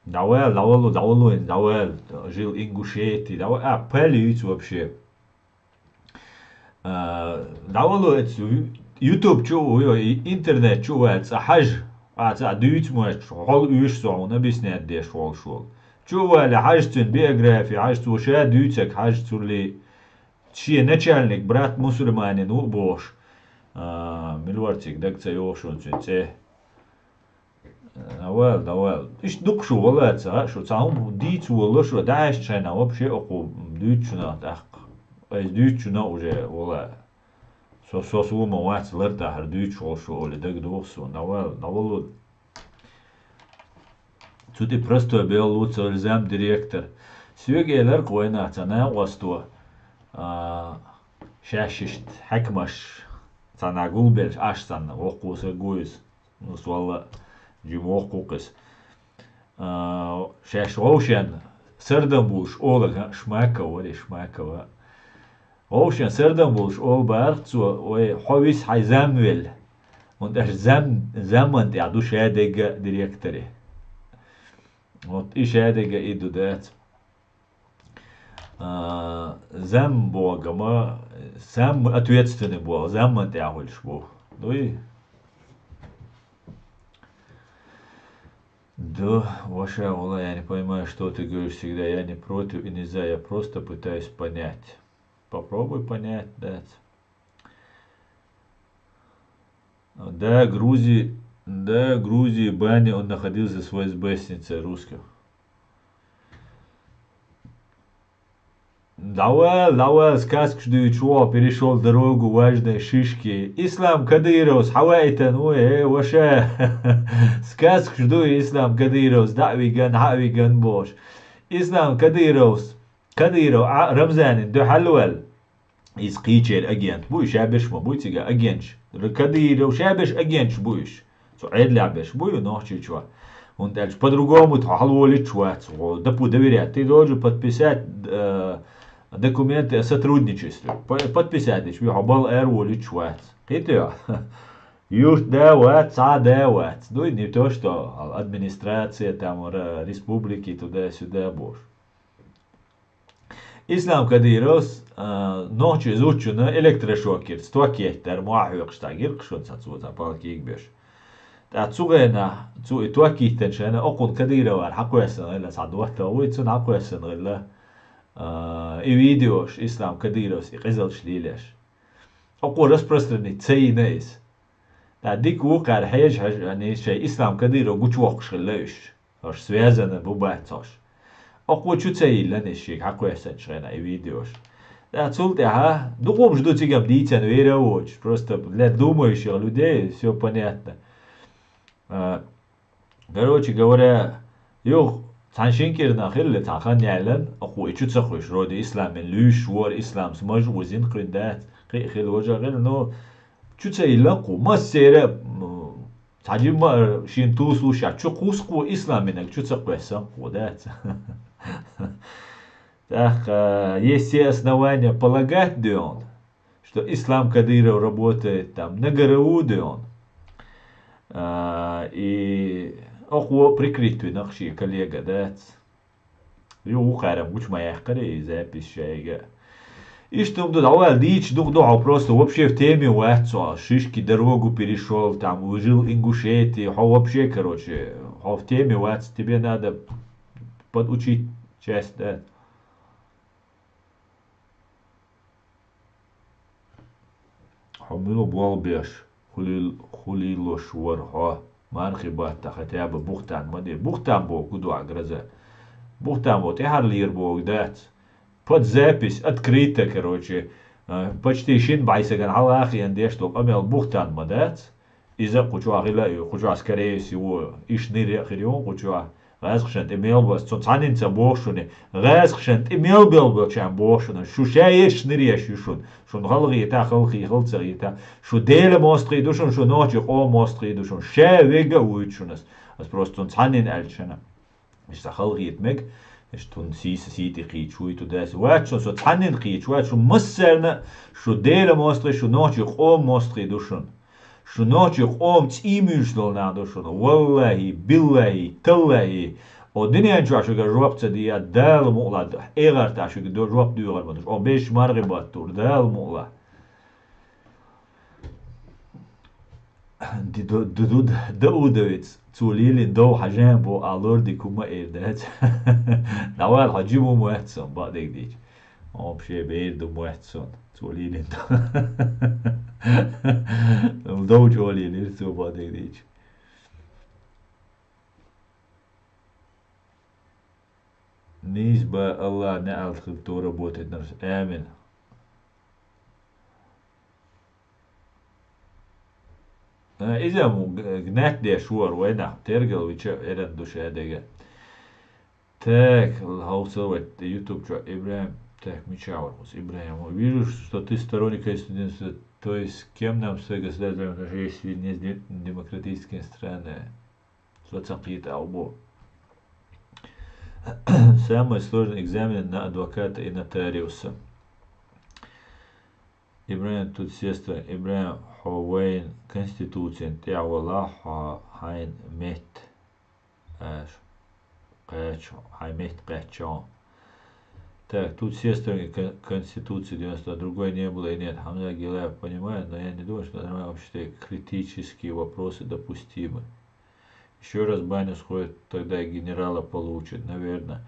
Давал, жил Ингушетии, давал, палить вообще. Давал YouTube чувствую, интернет чувствуется, хаж, дают мой, хол уж он объясняет, где шел. Чувствовали, хаж цун биография, хаж цун даются, хаж цули, чьи начальник, брат мусульманин, ну бош, милвартик, дакца йошун цунце. Давал. Иш дукшу волаца, что сам дицу волошу, даш чайна вообще оку дючна так. Эс дючна уже вола. Сума вац лерта хар дюч волшу оле даг досу. Давал. Цути просто бел луцер зам директор. Сюгелер койна цана васту. Шашишт хакмаш. Цана гулбел ашсан окуса гуис. Ну свала Jimok kokes. Шеш Ocean Serdenbush Ola Schmackova. Ocean Serdenbush Olbert so Hovis Heisamwell. Und Zaman der du schädige Direktore. Und ich schädige idu det. Zambogama Sam ответственный был, Zaman der Holschbuch. Да, Ваша Ола, я не понимаю, что ты говоришь всегда. Я не против и не за, я просто пытаюсь понять. Попробуй понять, да. Да, Грузии, Бани, он находился с ФСБшницей русских. Давай, сказку, что чего перешел дорогу важной шишки. Ислам Кадыров, Хавайтан, Ваша. Сказку, что Ислам Кадыров, Давиган, Бош. Ислам Кадыров, Рамзанин, Духалуэл. Из Кичель агент. Буйш, абеш, мабутига, агент. Кадыров, шабеш, агент, буйш. Суэд лябеш, бую, ночи, чего. Он дальше по-другому, тхалуоли, чего. Да доверять. Ты должен подписать документы о сотрудничестве. Подписать, что был эрволи чват. Это юж давать, давать. Ну и не то, что администрация там республики туда-сюда бош. İslam Kadiros nohçu zuçunu elektroşokir stokietter muahüqstagir qşun satsuza palki gbeş. Ta tsugena tsu itwakitten şana oqun kadira var haqwesen ila sadwata uitsun haqwesen ila videoş İslam Kadiros iqizal şlileş. Oqu распространить цейнейс. Да дик вукар хеж yani şey İslam Kadiro guç vokşılış. Hoş связано бубатош. Oqu çu цейlen eşik haqwesen şana videoş. Да цулте ха дугум жду цигам дитян вероуч. Просто для думающих людей все понятно. Короче говоря, юх Tanşinkirna khille takan yalen aku içü tsakhuş rodi İslam'ın lüş war İslam smaj wazin qrindat khil waja gel no çütseyla ku masere tajima shin tusu sha çuqusqu İslam'ın çütsakwesa воdat. Так, есть все основания полагать, Дион, что Ислам Кадыров работает там на ГРУ, Дион. И أخوة прикрытую нахши коллега, да. Юу харам гуч моя хкаре запись шайга. И что тут давал дичь дух просто вообще в теме уэцо, шишки дорогу перешел, там жил Ингушетии, вообще, короче, в теме уэц, тебе надо подучить часть, да. حملوا بوالبيش خليلو شورها مرخبات تختياب بوختان مدي بوختان بو كدو عجرزة بوختان بو تهار لير بو دات под запись открыто, короче, почти шин байсаган аллахи андеш топ амел бухтан мадат из-за кучуа гила кучуа скорее всего ишнире хирион кучуа разгшент имел бас цанинца бошуне разгшент имел бел чам бошуне шушае шнире шушун шун халги та халги халцаги та шу деле мостри душун шу ночи о мостри душун ше вега уйчунас ас просто цанин элчена иш та халги мег اشتون سيتي قيتشوي تداس واتشو سو تحنن قيتش واتشو مسرنا شو ديل ماستري شو نوتشي قوم ماستري دوشن شو نوتشي قوم تيميش دولنا دوشن والله بالله تالله او دنيا جوا شو جواب تديا دال مولاد ايغار تا شو دو جواب ديوغر مدوش او بيش مرغبات تور دال مولا دي دودويتس توليلي دو حاجان بو الور دي كوما ايردات نوال حجيبو موحتسون بعدك ديج او بشي بيردو موحتسون توليلي دو جولي نرسو بعدك ديج نسبة الله نعال خلطو работать نفس آمين إذا مو جنات دي شوار وينا ترجل ويشا إيران دوشة دقة так الهوسوت يوتيوب جو إبراهيم так мечавр Ибраим вижу что ты сторонник студентства то есть кем нам с государственным отношением с демократическими странами соцакит албо самый сложный экзамен на адвоката и нотариуса Ибраим тут сестра Ибраим Ховейн Конституция Тиавала Хайн Мет Хайн Мет Кэчо. Так, тут сестра Конституции 90, другой не было и нет. Хамза Гилаев понимает, но я не думаю, что нормально вообще критические вопросы допустимы. Еще раз баню сходит, тогда и генерала получит, наверное.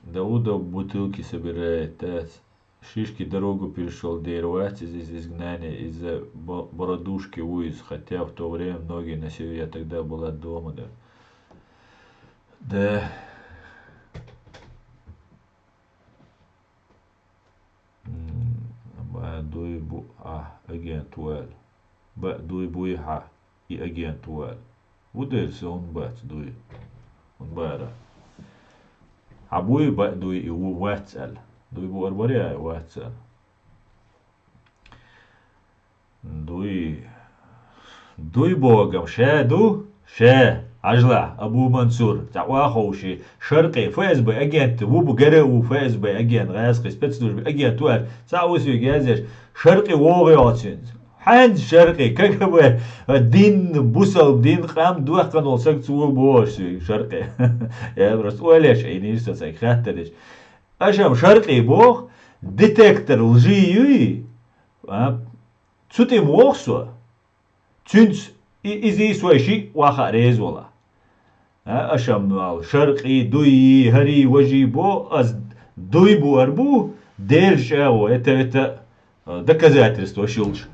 Даудов бутылки собирает, Шишки дорогу перешел Дейрвать из изгнания из-за бородушки Уиз, хотя в то время многие носили, я тогда была дома, да. Да. Дуйбу агентуэль. Дуйбу и агентуэль. Уделся он бац дуй. Он бара. А буй дуй и уэцэль. Дуй бу арбаря уэцэль. Дуй богом шеду ше. Ажла Абу Мансур تعوا خوشي شرقي ФСБ агент وبو ГРУ ФСБ агент غاسقي спецслужбы агент وار تعوسي جازش شرقي وغياتين حد شرقي КГБ دين بوسل دين قام دوه قنول سك تقول بوش شرقي يا برس وليش عينيش تسك خاطرش Ашам шаркий бог, детектор лжи юи, цутим воксо, цунц изи свайши ваха резола. Ашам шаркий дуи хари вajи бо, аз дуй бу арбу, державо, это доказательство шилч.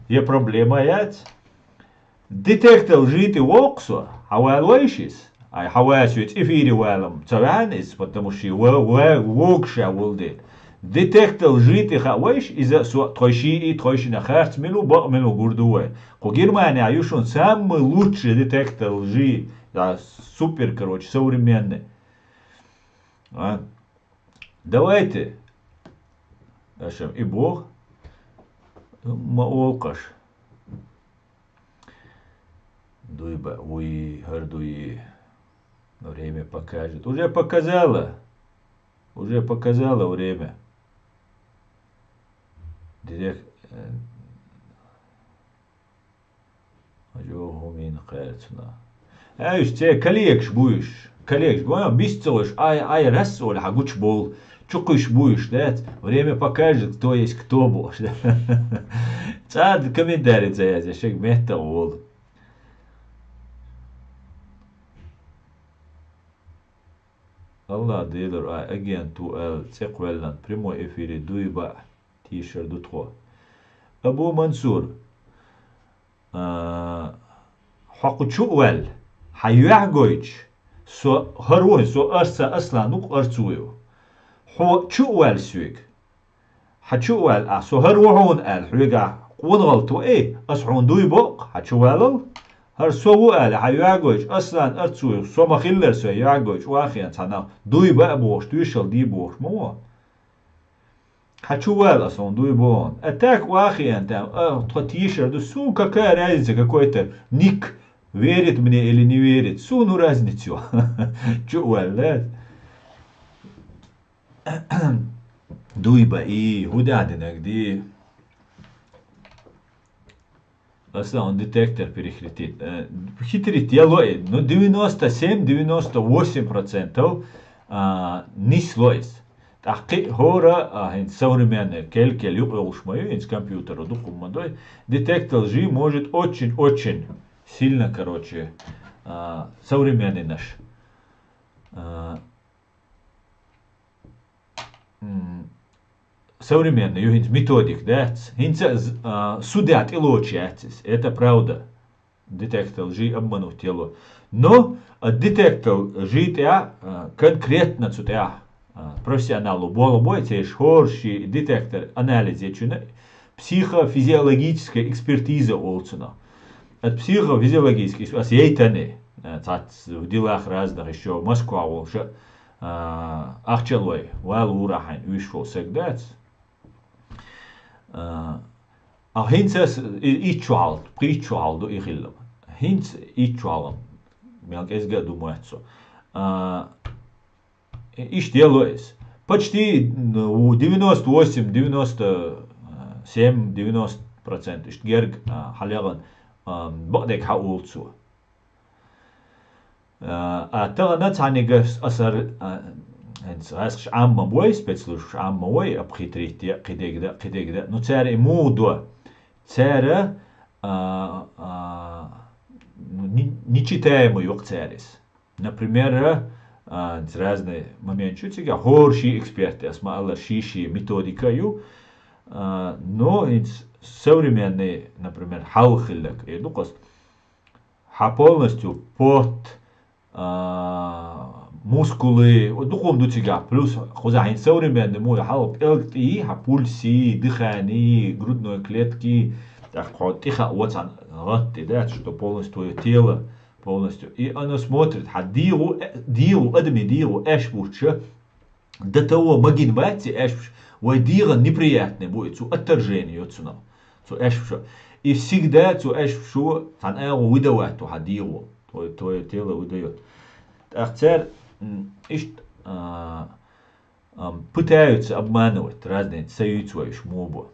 Є проблема яць. Детектор жити воксо, хавалойшис. Ай хавасюць эфире валом цаванис, потому что вокша волдет. Детектор жити хавайш иза тройши и тройши на харц милу ба милу гурдуэ. Ко Германия аюшон самый лучший детектор лжи. Да, супер, короче, современный. Давайте. И Бог. Маолкаш. Дуйба, уи, хардуи. Время покажет. Уже показало время. Директ. Ажогумин кайцна. Аюш, те коллегш будешь. Коллегш, бисцелыш, ай раз, оля, хагуч бол. Чукуш будешь, да? Время покажет, кто есть кто был. Цад комментарий за шег мета ол. Allah dealer again to el sequelan primo efiri duiba t-shirt du tro. Abu Mansur حقوق wel حيوعجوج سو هروه سو أرسا أصلا نق أرسويو حو شوال سويك حشوال سو هروهون حويجا قون غلطو أصحون دوي بوق حشوالل هر سو حيوعجوج أصلا أرسويو سو ما خلر سو يعجوج واخيان تنا دوي بقى بوش دويشل دي بوش مو حشوال أصلا دوي بون أتاك واخيان تام تيشر دو سو какая разница какой-то ник верит мне или не верит, суну разницу. Чувал, дуйба и худадина, где он детектор перехитрит. Хитрит ялой, но 97-98% не слоис. Так хора современные кельки любишь мою из компьютера документой, детектор лжи может очень-очень сильно, короче, современный наш. Современный юхинц методик, да? Хинца судят и лучше, это правда. Детектор лжи обмануть тело. Но детектор лжи конкретно цутя профессионалу болобой, це хороший детектор анализа, психофизиологическая экспертиза олцена. От психофизиологических асейтаны, в делах разных еще Москва уже ахчалой, вал урахань, вышел всегда. А хинцес ичуал, причуал до ихиллам. Хинц ичуалам, мелк эсга думается. Иш делаюсь. Почти 98, 97, 90% иш герг халяган بقدك حقول سوا تغنى تعنيقس أثر هنسغاسش عامة بوي سبيتسلوش عامة بوي أبخي تريتيا قديق دا نو تساري مودوا تساري нечитаемый вакцарис. Например, разные моменты, тига хорши эксперты, асмаалар шиши методикаю, но современные, например, халхиллак, эдукас, полностью под мускулы, духом дутига, плюс хозяин современный мой халп элкти, пульси, дыхание, грудной клетки, так вот тихо вот гатти, да, что полностью тело полностью, и оно смотрит, диру адми диру эшбурча, до того магин бати эшбурч, вайдира неприятный будет, цу отторжение отсюда. И всегда цу эшбурчу тан эго выдавать, то диру, твое тело выдает. Так теперь пытаются обманывать разные союзы шмобу.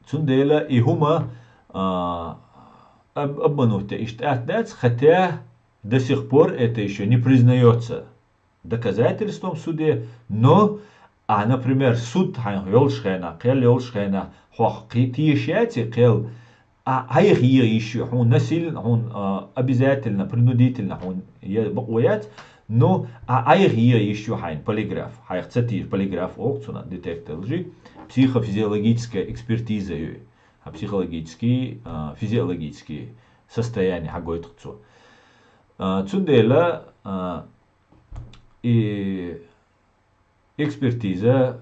Цундела и хума обмануть, хотя до сих пор это еще не признается доказательством в суде, но, например, суд йолшхена, кел йолшхена, хох тиешяти, кел, их еще, он насильно, он обязательно, принудительно, он боят, но, их еще хайн полиграф, их цитир полиграф, окцуна, детектор лжи, психофизиологическая экспертиза, психологические, физиологические состояния, хагой тхцу. Цундела и экспертиза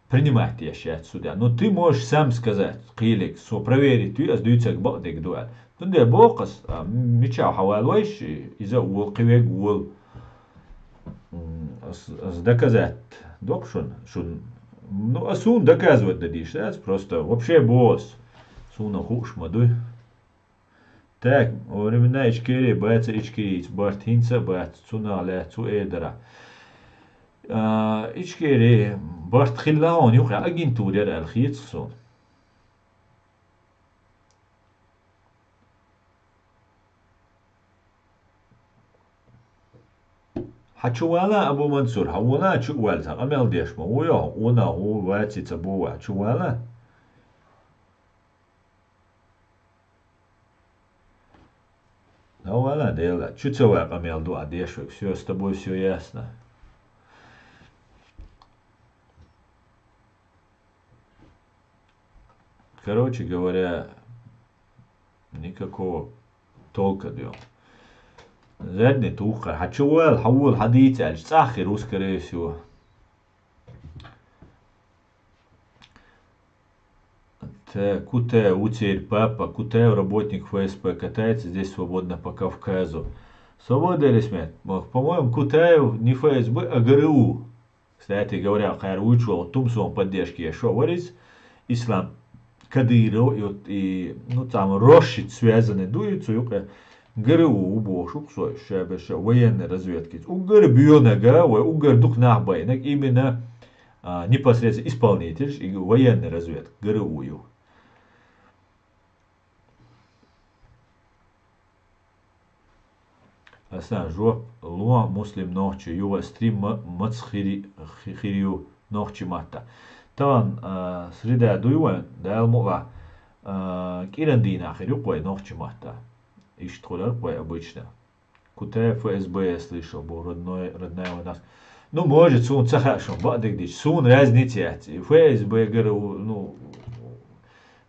принимает ящать судья. Но ты можешь сам сказать, килик, со проверить, ты сдаются к бадик дуэль. Тунде бокас, меча хавалвайш, из-за уол кивек уол доказать. Докшун, шун, ну, а сун доказывать дадишь, это просто вообще босс. Суна хуш мадуй. Так, во времена ичкери, баца ичкери, бартинца, бац, цуна ля, цу эдера. ичкери, барт хиллаон, юхи агентуря алхиц сон. حچوالا ابو منصور حوالا چوال تا امل دیش ما ویا اونا هو واتی تبوا چوالا حوالا дела чуцева амел ду адеш все с тобой все ясно. Короче говоря, никакого толка дел. زادني توخر حتشوال حول حديث على ساخر وسكريسيو Куте утерь папа, Куте работник ФСП катается здесь свободно по Кавказу. Свобода или смерть? По-моему, Кутаев не ФСБ, а ГРУ. Кстати говоря, хайр учил Тумсом поддержки Яшо Варис, Ислам Кадыров и ну там Рошит связаны дуются, ГРУ убошук свой шабеша военной разведки. Угар бьёнага, угар дух нахбайнак именно непосредственно исполнитель и военной разведки ГРУ. Асан жо луа муслим нохчи юва стрим мацхирию нохчи мата. Таван среда дуюа дайлмуга кирандина хирю кой нохчи мата. Иштхолар кой обычно. Куте ФСБ я слышал, был родная у нас. Ну, может, сун цахашон, бадыгдич, сун разница. ФСБ, ГРУ, ну,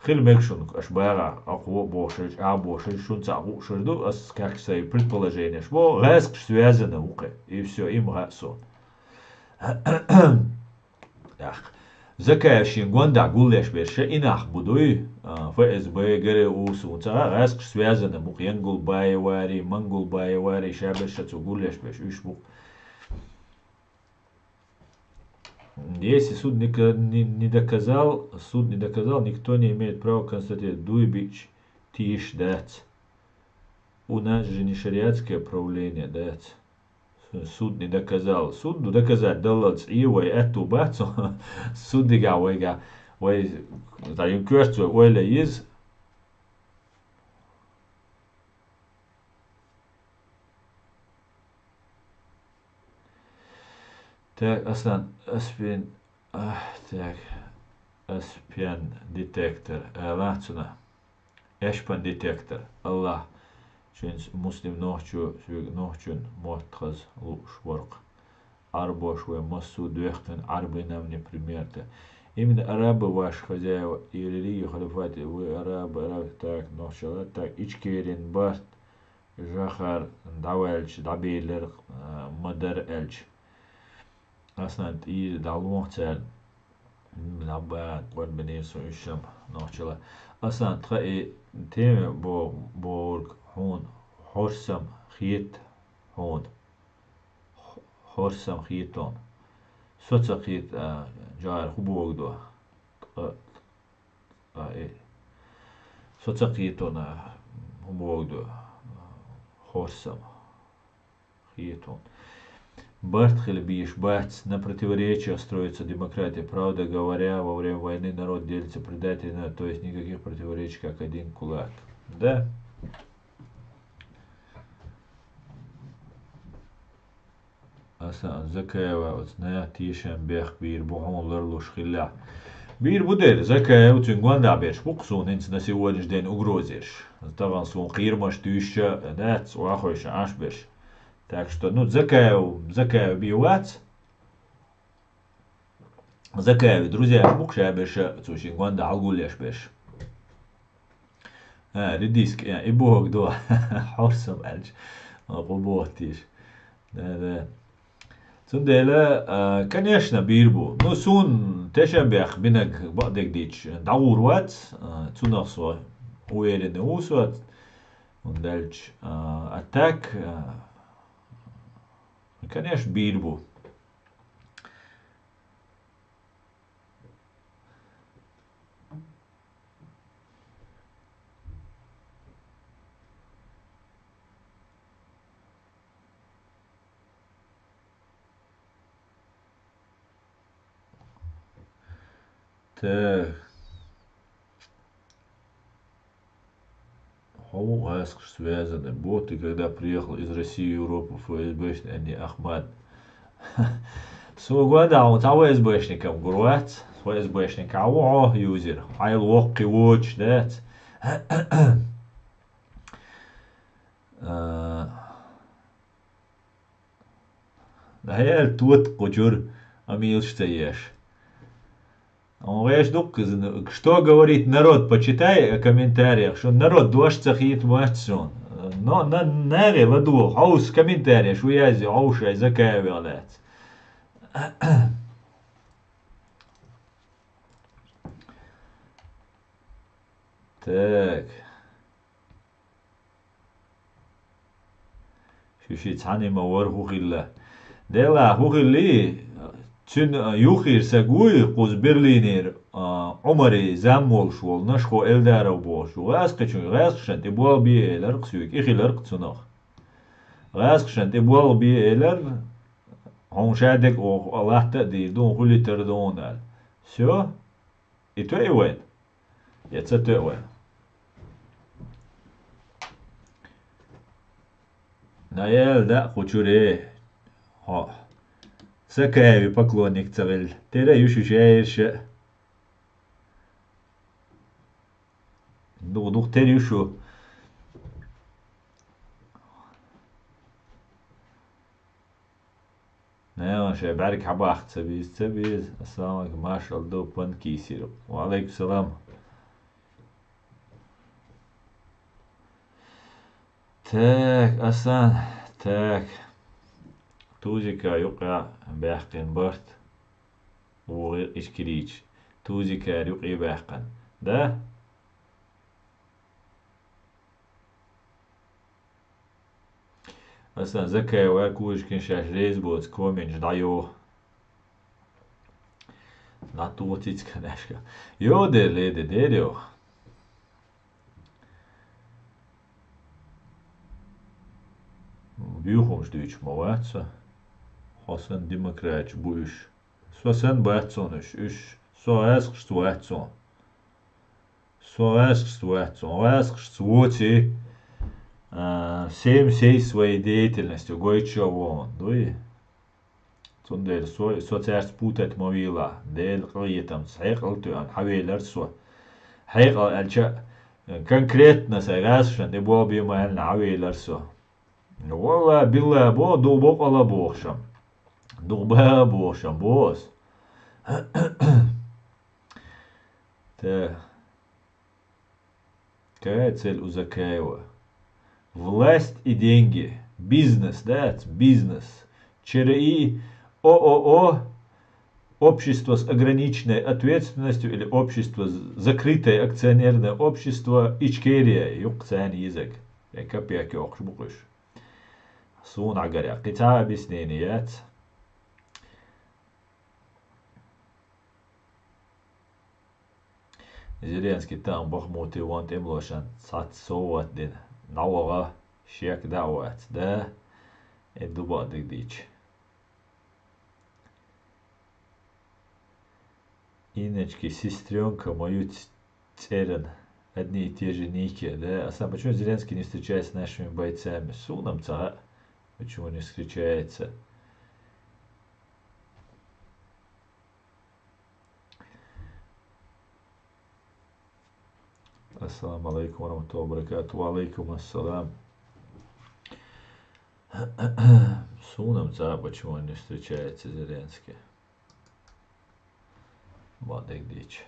хилмекшун, аж бара, ахво бошиш, бошиш, шун цаху, шерду, как свои предположения, что резк связано уке, и все, им сон. Закаявшин гонда гулеш берше инах будуй, ФСБ, ГРУ, сун цаха, резк связано, мук янгул байвари, мангул байвари, шаберша цу гулеш берш, ишбук. Если суд не доказал, никто не имеет права констатировать. Дуйбич, тиш, дать. У нас же не шариатское правление, дать. Суд не доказал. Суд доказать, далац, и вой, эту бацу, суд дига, войга, вой, таим кверцу, ойля из. Так, Аслан, Аспен детектор, Лацуна, Эшпан детектор, Аллах, ченс муслим нохчу мотхаз лушворк, арбошве массу дуэхтен арбы нам не примерте. Именно арабы ваши хозяева и религию халифате, вы арабы, так, нохчала, так, ичкерин барт, жахар, давельч, дабейлер, мадар эльч. Aslında iyi dalmohtel nabba qolbini so'ishim nochila aslında teme borg hon horsam khit hon horsam khiton socha khit jar hubogdo socha khiton hubogdo horsam khiton Бартхель биш бац, на противоречия строится демократия. Правда говоря, во время войны народ делится предательно, то есть никаких противоречий, как один кулак. Да? أصلا زكاة وزنا تيشان بيخ بير بوعون لرلوش خلا بير بودر زكاة وتنقوان دعبيرش بقصون انت نسي وجدين اغروزيرش طبعا سون قير مش تيشا نات واخوش عاش بيرش так что ну زكاة بيوات زكاة друзья بقشا بيرش توشين قوان دا عالقوليش بيرش رديسك يعني إبوهك دو حرصم ألج قبوه ده سندلا конечно بيربو نو سون تشبيخ بينك بعدك ديتش دعور وات تونغ سو ويرن وسوات وندلج اتاك конечно بيربو так Хаугаск связаны боты, когда приехал из России в Европу ФСБшник, а не Ахмад. سوغودا وتعو ФСБшником гуруат ФСБшник عو يوزر حيل وقي ووتش ذات هي التوت قجر амил штаешь. Он говорит, что говорит народ, почитай в комментариях, что народ дождь цахит мачсон. Но на наре ладу, хаус комментариях, что я зи, ауша, закая велят. Так. شو تعني مور هوغيلا ديلا هوغيلي تن يوخير ساقوي قوز برلينير عمري زامول شوال نشخو إلدارو بوشو غاسقشن غاسقشن تبوال بي إلر قسيوك إخي لرق تسنخ غاسقشن تبوال بي إلر هون شادك أو الله تقدير دون خلي تردون سو إتوئي وين يتسطئ وين Наел, да, хучуре. О. Сакаеви поклонник цавель. Тера юшушаешь. Дух терюшу. نعم شايف بعرك حباخ تبيز السلام عليكم ما شاء الله بان كيسير وعليكم السلام Так, Асан, так. Тузика юقع باحقن برت وغير إشكريج توزيكا يقع باحقن ده أصلا زكا واكوش كن شاش ريز بوت كومنج دايو ناتو تيتس كناشكا يو دي ليدي ديريو Büchungsdeutsch mawatsa Hasan demokratsch buish Sosan batsonish ish so asks to watson asks свoti всей своей деятельностью гойчавон дуи Цундер соцерс путать мовила дел قريتم صحيح قلت عن حويلر سو حقيقة الشيء конкретно сагасшан дебо бимал حويلر سو والله بالله بو دو بقلا بوخشم دوبها بوخشم بوس تا какая цель у Закаева власть и деньги бизнес да бизнес ЧРИ ООО общество с ограниченной ответственностью или общество закрытое акционерное общество Ичкерия юкцан язык капяки окшбукуш صون عقري قطع بسنينيات زيلينسكي تام بخموتي وانت املوشان سات صوت دين نوغا شيك دعوات ده الدوبا ديك ديش Иночки, сестренка, мою терен. Одни и те же ники, да? А сам почему Зеленский не встречается с нашими бойцами? Суном ца. Почему не встречается? Assalamu alaikum warahmatullahi wabarakatuh. Wa alaikum assalam. Sumnjam za почему он не встречается Зеленский. Mladek djeć.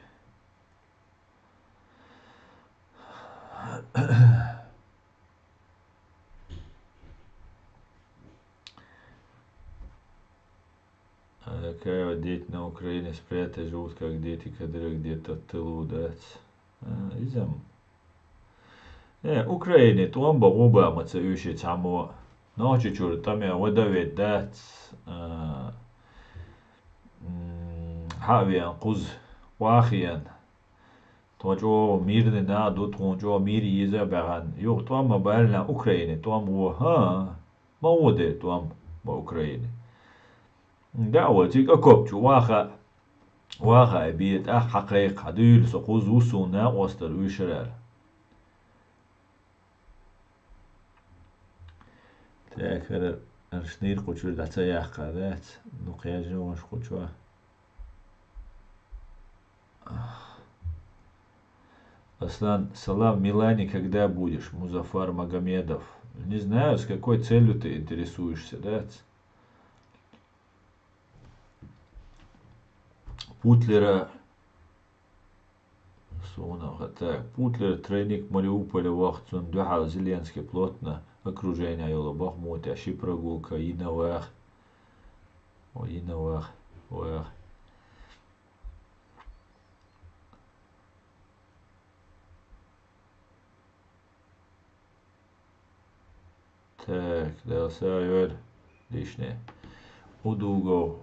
Какая дети на Украине спрятать живут, как дети, которые где-то в тылу, да? Изам. Украине, туам багуба мацаюши цамо. Ночи чур, там я выдавит, да? Хавиан, куз, вахиан. توجو ميرنا نادو توجو ميري يزا بغان يو توام بالنا أوكراني توام هو ها موده توام بأوكراني دعوة تيك أكوبتو واخا بيت حقيقة ديل سقوز وسونا وستر ويشرال تاكر أرشنير قوتشو داتا يحقادات نقياجو مش قوتشو Аслан, салам, Милане, когда будешь? Музафар Магомедов. Не знаю, с какой целью ты интересуешься, да? Путлера. Так, Путлер, тройник Мариуполя, Вахцун, Духа, Зеленский, плотно окружение Айола, Бахмут, Аши прогулка, Инавах. Инавах, Вах. Так, да, сэр, лишнее. Удуго,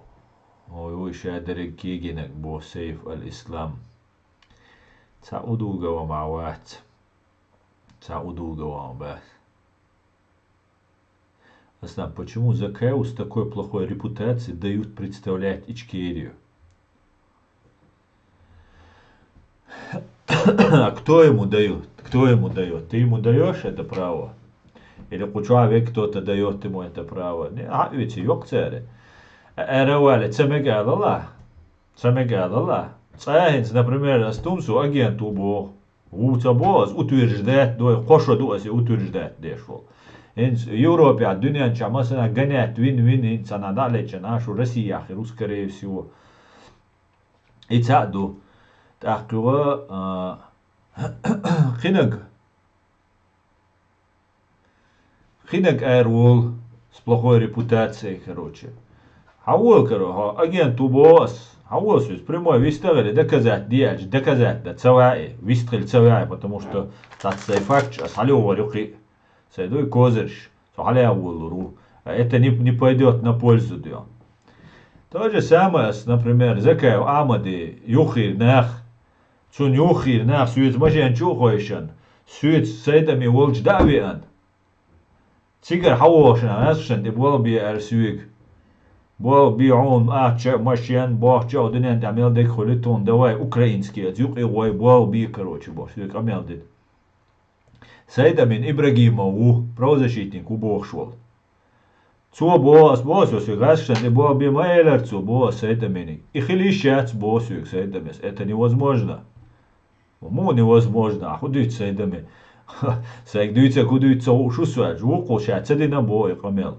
ой, шадерик гигинек, бо сейф аль-Ислам. Ца удуго вам ават. Ца удуго вам бат. Аслан, почему Закеу с такой плохой репутацией дают представлять Ичкерию? А кто ему дает? Кто ему дает? Ты ему даешь это право? Или человек кто-то дает ему это право? Ведь yok царе. Эравали, цемегалала. Цемегалала. Цахинс, например, астумсу агенту бог. Утабоз утверждает, дой, хошо дуаси утверждает дешол. Инс Европе, а дуньян чамасана гонять вин-вин, инс она далече нашу Россию, скорее всего. И цаду. Так, хинаг. Хинак Айрвол с плохой репутацией, короче. Хавол, короче, агент УБОС. Хавол, прямой вистрели, доказать, доказать, да, цавай, вистрель цавай, потому что так сайфакч, а салева рюхи, сайдуй козырш, салявулуру. Это не пойдет на пользу, да. То же самое, например, закаю Амады, юхир нах, цун юхир нах, сует машин чухойшан, сует сайдами волч давиан. Цигар хавошна, асшан, ты был би арсюик. Был би он, машин, бахча, одинен, амел дек холитон, давай, украинский, отюк и вой, был би, короче, бахчик, амел дек. Сайдамин Ибрагимову, правозащитник, убог шел. Цо бос, асшан, ты был би майлерцу, бос, сайдамин. И хилищац, босюк, сайдамис. Это невозможно. Му невозможно, а худить сайдамин. Сайгдуйца кудуйца шусва, жуку шацадина бо камел.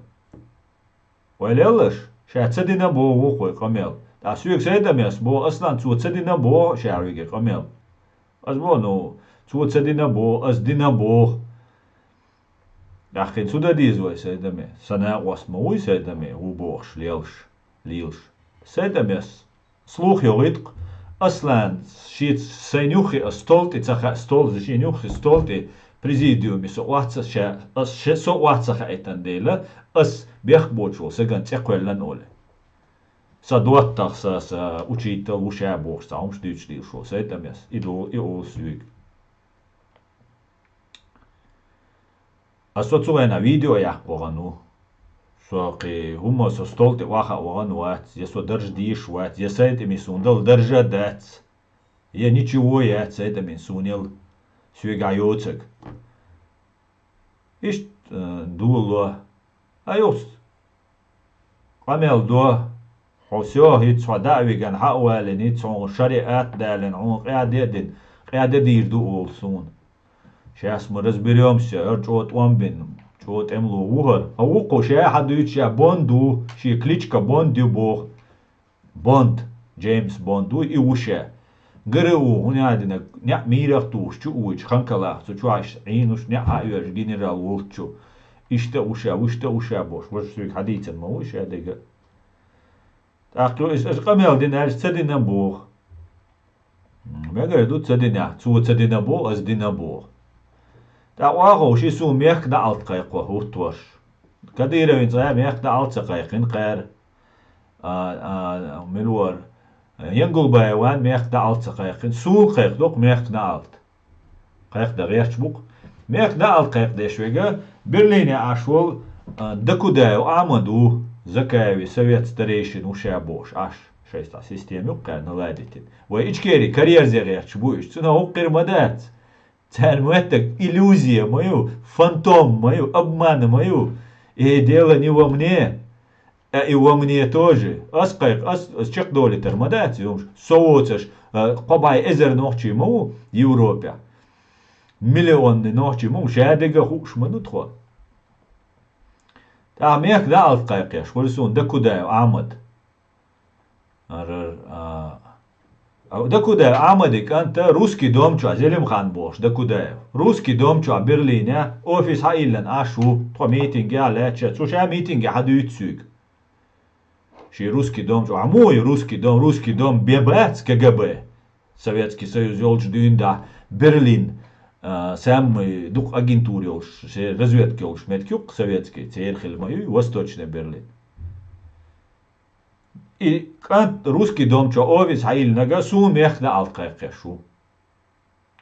Вайлелш, шацадина бо вуку камел. А сюк сайдамес бо аслан цуцадина бо шарвиге камел. Аз бо ну цуцадина бо аз дина бо. Ахин сюда дизвой сайдаме. Сана осмауй сайдаме убош лилш. Сайдамес слух йолитк. Аслан шит сайнюхи астолти цаха стол зашинюхи столти президиуми соуатса ша ас ше соуатса хайтандела ас бяхбочул саган цеквеллан оле садуаттах са учител ушабох саумш дичдил шо сайтамяс идо и освиг асоцуена видео я порану соки хумо со столти ваха орануат я со держдиш ват я сайтами сундал держадат я ничего я сайтами сунил сюгайоцек иш дуло айос قمل دو حسوه يتصدع ويجن حقوال نيتسون شريعات دالن عون قاعد دير دو أولسون Сейчас мы разберемся, чот омбин, чот эмлу ухар. А уко ше хадуюча Бонду, ши кличка Бонду бог. Бонд, Джеймс Бонду и уше. ГРУ, унядина, ня мирах туш, чу уич, ханкалах, цу чуаш, инуш, ня айвеш, генерал улчу. Ишта уша бош. Вот что хадицен ма уша дега. Так, то есть, камел дин аж цедина бог. Я говорю, тут цедина, цу цедина бог, аз дина бог. Так, вахо, ши су мех да алт кайква, хутваш. Кадира вин цая мех да алт сакайкин кайр. Милуар. Янгул байван мех да алт сакайкин. Су кайк док мех да алт. Кайк да герч бук. Мех да алт кайк дешвега. Берлине ашвол докудаю Амаду Закаеви совет старейшин уша бош аш шеста система юкка наладитин. Вы ичкери карьер зеряч буиш. Цуна уккер мадат. Царь это иллюзия мою, фантом мою, обман мою. И дело не во мне, а и во мне тоже. Аскайк, ас чек доли термадат. Соуцаш кобай эзер ночи мау Европе. Миллионы ночи мау шадега хуш манутхо. ميك دا القايقيش ولسون دكو دا عمد دكو دا عمدك انت روسكي دومچو زلم خان بوش دكو دا روسكي دومچو برلين اوفيس هايلن اشو تو ميتينج على تشو شا ميتينج حدو يتسوق شي روسكي دومچو عموي روسكي دوم بيبات КГБ Советский Союз ёлч дюнда Берлин самый дух агентуре уж, разведки уж, меткюк советский, церхель мою, Восточный Берлин. И русский дом, что овец, хаиль нага, сумех на алкайкешу.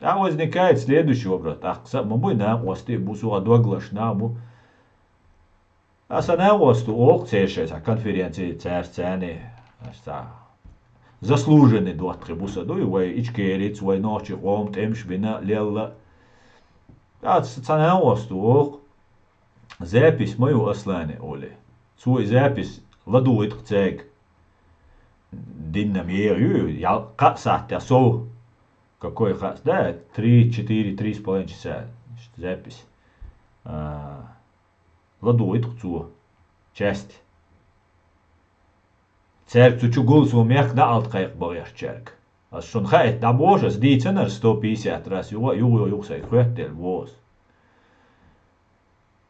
Там возникает следующий вопрос. Так, мы на осты бусуа доглаш наму. А на осту ок цешеса конференции царь заслуженный дуатри бусаду, и вай ичкерец, вай ночи, ом темш вина лелла. Цана осту запись мою ослане оле. Свой запись ладует цег. Динамерю, я касатя со. Какой хас? Да, 3-4-3,5 часа запись. Ладует цу. Часть. Церк цучу гулсу мех да алт кайк бояш черк. А шон хайт да боже, сдийценер 150 раз юсайт хветтел воз.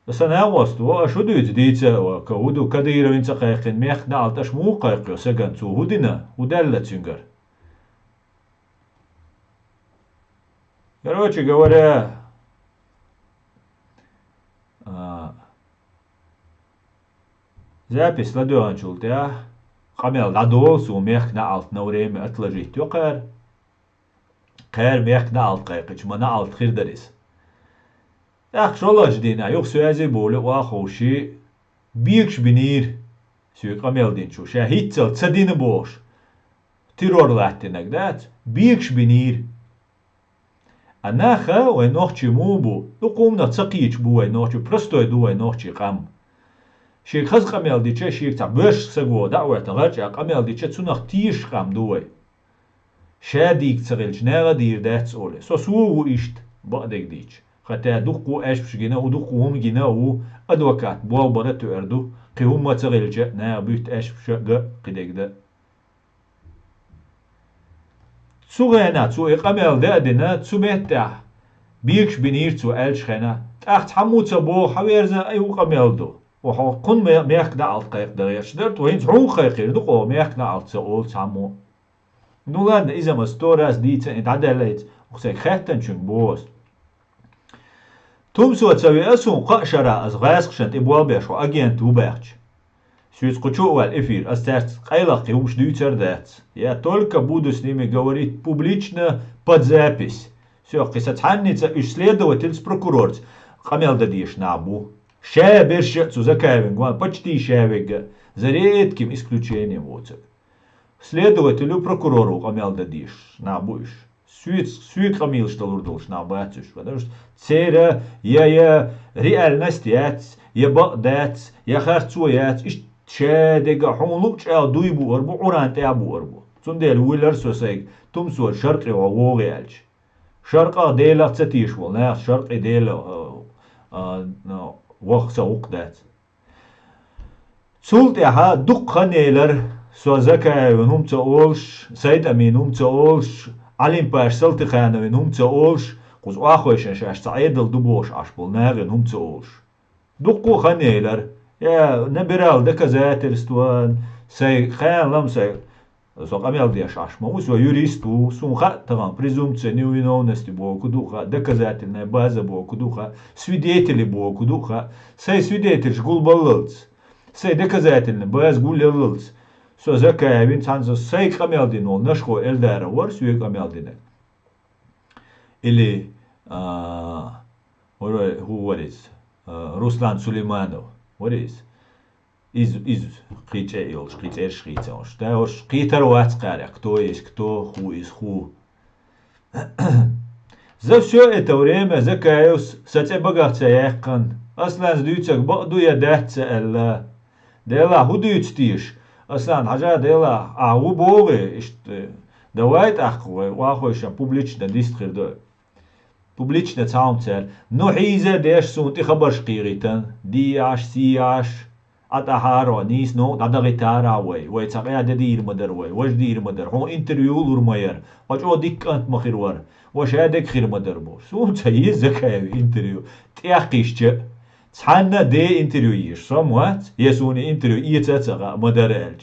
Сана осту, а шо дует сдийце, кауду кадыровинца кайкин мех да алт аш му кайкю сеган цу худина, уделла цюнгар. Короче говоря, запись ладуанчул, да? Камел надол су мех на алт на время отложить ёкар. Кэр мех на алт кайкыч мана алт хирдарис. Так шолож дина юк сөязи болы уахоши биркш бинир сүй камел динчу. Ша хитцел цадины бош. Террор латтинак дат биркш бинир. Анаха уай нохчи мубу. Лукумна цакич бу уай нохчи. Простой ду уай нохчи кам. شيخ خز قميل ديچه شيخ تا برش سگو دعوه تغرچ قميل ديچه تسونخ تيش قم دوي شاديك تغلج ناغا دير داتس اولي سو سوو اشت بقدك ديچ خطا دوقو اشبش جنا و دوقو هم جنا و ادوكات بواو براتو اردو قيهم ما تغلج نا بيت اشبش قدك دا تسو غانا تسو قميل دا دينا تسو مهتا بيكش بنير تسو الش خانا تاخت حمو تسبو حويرزا ايو قميل دو وحو كن ميخ دا علت قيق دا يشدرت وهين تحون قيقير دقو ميخ دا علت سأول سامو نولان إذا مستوراس ديتسا انت عداليت وخسيك خيطن شنك بوز تومسو تسوي أسون قاشرا از غاسقشنت إبوال بيش و أجينت وباقش سويت قچو والإفير أستارت قيلق يومش дютер дат я только буду с ними говорить публично под запись все قصة حنيца исследователь с прокурор قميل دا ديش نابو Шаберша цузакаевин, почти шабега, за редким исключением вот. Следователю прокурору камел дадиш, на буш. Сует камил что лурдулш на бацуш, потому что цера я реальность яц, я бадец, я харцу яц, иш шадега хунлук чал дуйбу арбу урант ябу арбу. Цундел уилер сосег, тумсур шаркри ва вогиалч. شرقا ديلا تساتيش والله شرق ديلا وقت وقت سولت ها دق خنيلر سو زكا ونهم تقولش سيد امين هم تقولش علم باش سلت خانه ونهم تقولش قوز اخوش شاش تعيد الدبوش عشبل ناغن هم تقولش دقو خنيلر يا نبرال دكا زاتر استوان سي خان لم سي سو قاميال ديش عشما وسو يوريستو سون خا طبعا بريزومتسيا невиновности боку духа доказательная база боку духа свидетели боку духа сей свидетель гулбалылц سي доказательный баз гулялылц سو زكا وين تانزو سي قاميال دينول نشخو الدار ور سوي قاميال دينك или who what is Ruslan Suleimanov what is из Кричеилш, Кричеш Кричеилш. Да уж Критер Уацкаря, кто есть кто, ху из ху. За все это время закаюсь, сате богатца яхкан. Аслан сдуйцак бадуя датца элла. Дела худуйц тиш. Аслан хажа дела агу боге. Давайт ахкуй, вахойша публично дистридой. Публично цаумцер. Но хиза деш сунти хабаш киритан. Диаш, сиаш. أتهارو نيس نو دادغي تاراوي ويتساقيا دير مدر وش دير مدر هون انتريو لورماير واش او ديك انت مخير ور واش هادك خير مدر بور سو تاي زكاوي انتريو تياقيش تحنا دي انتريو يش سموات يسوني انتريو يتساقا مدرالج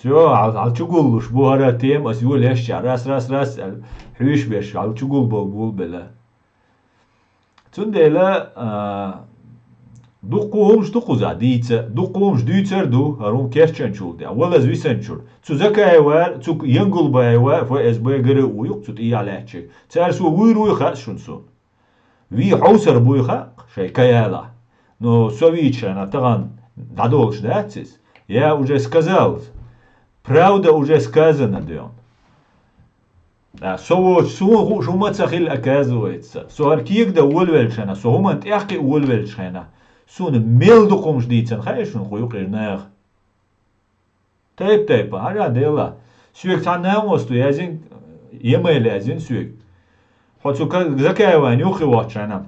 سو على تقولش بوهرا تيم اسيول هش راس حيش بيش على تقول بول بلا تندلا دقوهمش دقوزا ديتsa دقوهمش ديتر دو هرون كيرچنچول دي ولا زويسنچول تو زكايوار تو ينقل بايوا فو اس باي غري ويق تو تي علاتشي تارسو ويرو خاشونسو وي حوسر بويخا شي كايالا но совичана таган дадолш датсис я уже сказал правда уже сказана дён да со шумацахил оказывается со аркиек да улвелшана со хумант яхи улвелшана سون ميل دقومش ديتن خايشون خويق إرناغ تايب هارا ديلا سويك تعناهم وستو يازين يميل يازين سويك حتى زكاوان يوخي واتشانا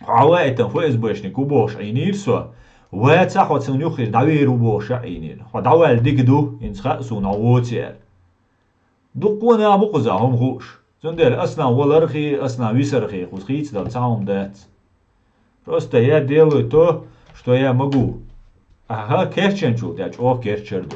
عوائتا فو إزبوشني كوبوش عينير سوا واتا حتى يوخي دعويرو بوش عينير دعوال ديك دو ينسخاء سون عواتيال دقونا بقزا هم غوش زندر أصلا ولرخي أصلا ويسرخي خيت دال تعاهم دات Просто я делаю то, что я могу. Ага, керченчу, я чё керчерду.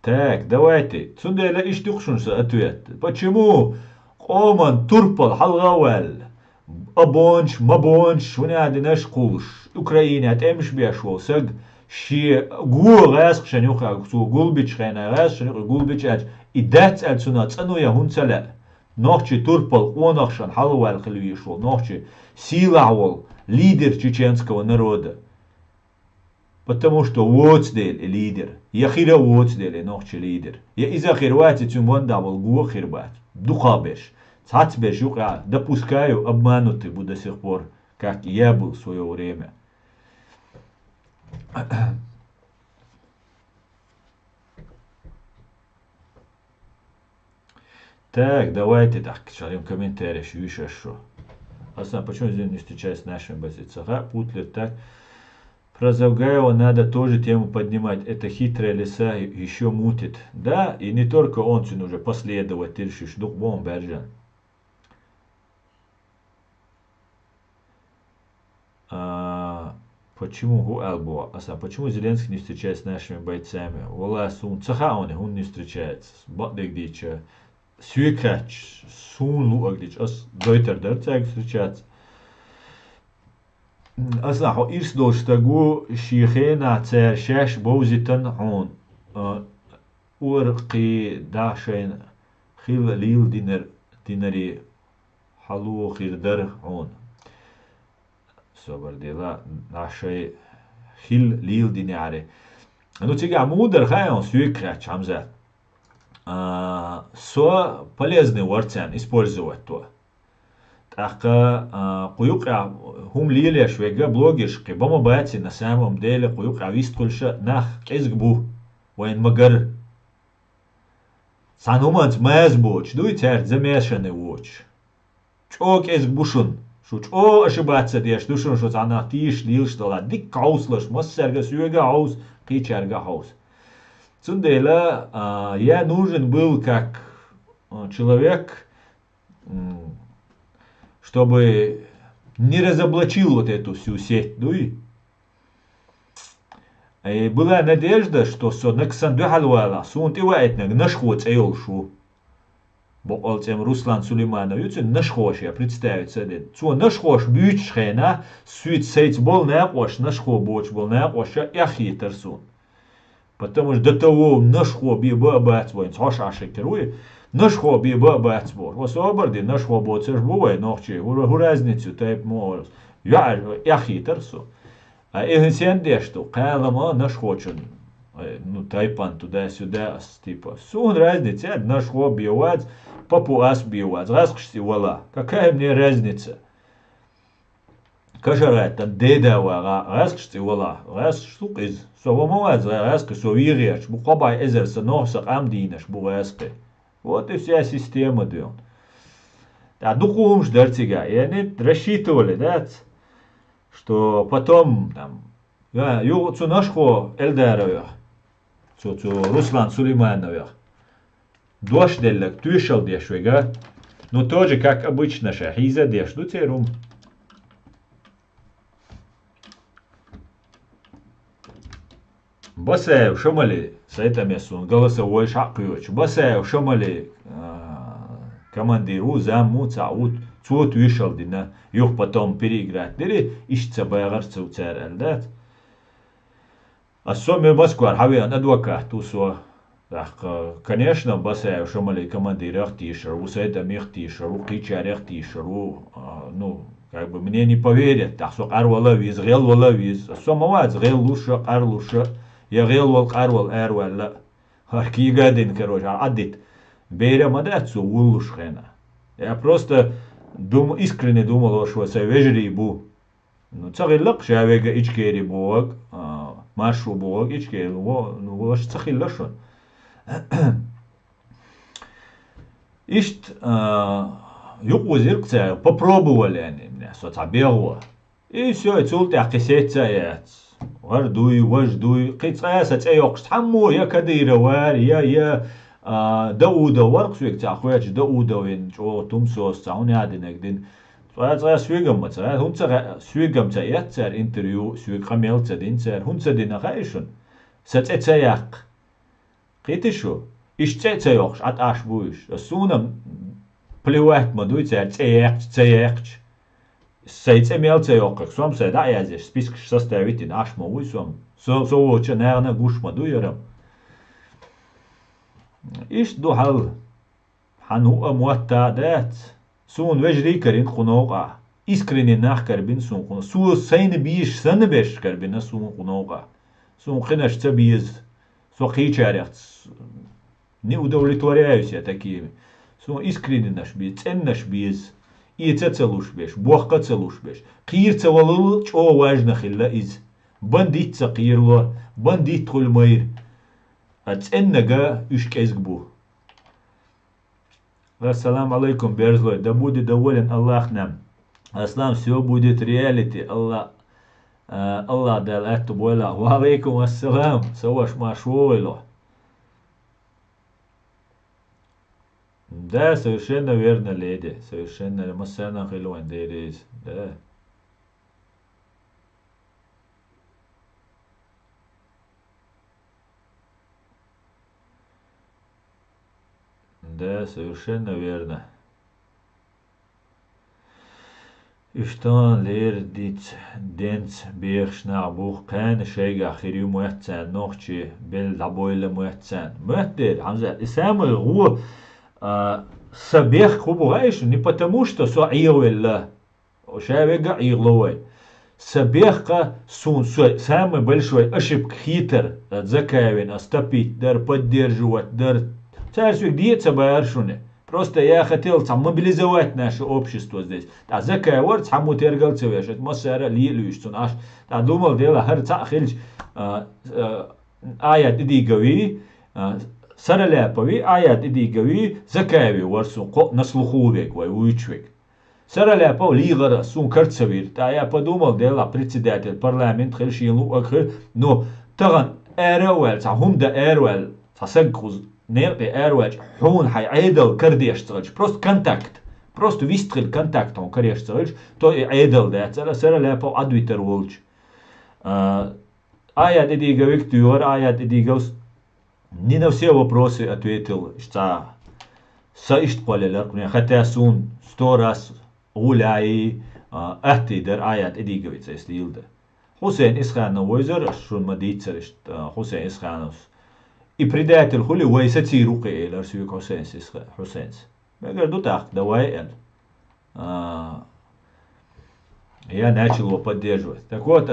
Так, давайте. Цундела иштухшунса ответ. Почему Оман турпал халгавал? Абонш, мабонш, ونادي نشقوش. Украина отемш бешвол. Саг شي гу غاس شنيوخا سو гулбич خينا غاس شنيوخا гулбич اج إدات ألسنا تأنو يهون سلا نوحشي توربال ونخشان حلوال خلويشول نوحشي силавол лидер чеченского народа. Потому что вот лидер. Я хира вот нохчи лидер. Я из-за хирвати тюмван давал гуа хирбат. Духабеш. Цацбеш юка. Допускаю, обманутый буду до сих пор, как я был в свое время. Так, давайте так, шарим комментарии, еще что. Аслан, почему здесь не встречаюсь с нашими позициями? Путлер, так. Про Завгаева надо тоже тему поднимать. Это хитрая лиса еще мутит. Да, и не только он, он уже последователь, шишдук бом бержан. Почему Гуэлбо? Аслан, почему Зеленский не встречается с нашими бойцами? Вала сун цаха он не встречается. Батдек дича. Сюекач, сун луагдич, ас дойтер цег встречаться. Аслан, хо ирс доштагу шихена цер шеш боузитан он. Урқи дашен хил лил динари халу хирдар он. Собор дела нашей хил лил динари. Ну тига мудр хайон сюекач хамзат. Со полезный варцан использовать то. така куюка хум лилеш вега блогершки бама бати на самом деле куюка висткульша нах кезгбу вен магар сануманц мэзбоч дуйтер замешаны воч чо кезгбушун шу чо ошибаться деш душун шу цана тиш лил что ла дик кауслаш массерга сюга хаус кичерга хаус цундела я нужен был как человек, чтобы не разоблачил вот эту всю сеть. Ну и была надежда, что Наксанду Халвала, сунт и вайтнаг, наш ход эйлшу. Боколцем Руслан Сулейманов, наш хош, я представить себе. Цу наш хош бюч шхена, сует сейт был на хош, наш хо боч был на хош, я хитер сун. Потому что до того наш хо би бабать воин, хош ашекеруй. Наш хобби бабать бор. Вот оборди наш хобби цеш бувай ночи. У разницу тайп морс. Я хитерсу. А инсен дешту. Кайлама наш хочен. Ну тайпан туда-сюда типа. Сун разница. Наш хобби бивать. Папу ас бивать. Раскшти вала. Какая мне разница? Кажарай там деда вара. Раскшти вала. Раскштук из. Совомовать раски совирияч. Бухабай эзерса носак амдинаш буваски. Вот и вся система, да. А духом ждартига. И они рассчитывали, да, что потом, там, цу нашхо Элдаровых, цу Руслан Сулеймановых, дождь делек, тушал дешвега, но тоже, как обычно, шахиза деш, ну терум. Басаев шамали с этим сун голосовой шакыч. Басаев шамали командиру заму цаут цут вышел дина. Юх потом переиграть. Дери ищется байгарцев царь. А соме Москва хавиан адвокат усо. Конечно, Басаев шамали командир ахтишер, у сайта мехтишер, у кичар ахтишер, ну как бы мне не поверят. Так что арвалавиз, гел валавиз. Сомават гел луша, арлуша. Я гел вал карвал эрвал харки гадин короче адит берем адацу улушхена. Я просто искренне думал, что это вежри бу. Ну цагиллак шавега ичкери бог, машу бог ичкери, ну ваш цагиллашон. Ишт юкузиркца попробовали они меня соцабело. И все, и цулт акисеца вождуй, кицаса цеёкс хаммо я кадира вар, я Дауда варксвик цахвяч Даудовин, чо тумсос цаунядинэгдин. Цаа свигам цаа хунца свигам цаятцар интервью свиг хамелца динцар хунца динахайшун. Сацэцаяк. Китишу. Ишцэцаёкс аташ буиш. Сунам плевать мадуйцар цэяк. Сейце мелце ёкак сом се да язеш список составить и наш мовой сом. Со че наверное гуш мадуйерам. Иш духал хану амуатта дат. Сун вежри карин хунога. Искренне нахкарбин сун хунога. Су сейне биш сане беш карбин сун хунога. Сун хинаш цабиз. Со хичаряц. Не удовлетворяюсь я такими. Сун искренне наш биз, цен наш биз. И целуш беш, бухка целуш беш. Кир цевалыл чо важно хилла из. Бандит цакирло, бандит хульмайр. А ценнага ушкезгбу. Ассаламу алейкум, берзлой. Да будет доволен Аллах нам. Аслам, все будет реалити. Аллах дал эту бойла. Ва алейкум ассалам. Саваш машуйло. Да, совершенно верно, леди. Совершенно масана хилуан дерез. Да. Да, совершенно верно. И что лердить денц бешна бух кан шейга хирю муатсан нохчи бел дабойле муатсан. Муаттер, хамза, и самый гу сабех хубугаиш не потому, что суаируэлла. Шавега игловой. Сабеха сун самый большой ошибка хитр закавин, остопить, дар поддерживать, дар царь свик диеца байаршуне. Просто я хотел мобилизовать наше общество здесь. Та закай ворд хаму тергалцевеш, атмосфера лилюш, аш. Та думал дела хар цахильч аят идигави, сараляпови, аят идигави, закаеви ворсун, на слухувек, вай уичвек. Сараляпов лигара сун карцевир. Та я подумал дела председатель парламент хельшилу акхер, но таган эруэл, та хунда эруэл, та сагкуз. Нерпи эруэч хун хай эйдл кардешцэлч. Просто контакт. Просто вистрил контактом кардешцэлч. То и эйдл дэцэла сараляпов адвитер волч. Аят идига Виктор, аят идига не на все вопросы ответил, что саишт полелер, хотя сун 100 раз гуляй, ахтидер аят идиговица если илда. Хусейн Исханов войзер, шун мадицер, Хусейн Исханов. И предатель хули вайсати руки элер сюк Хусейн. Я говорю, так, давай эл. Я начал его поддерживать. Так вот,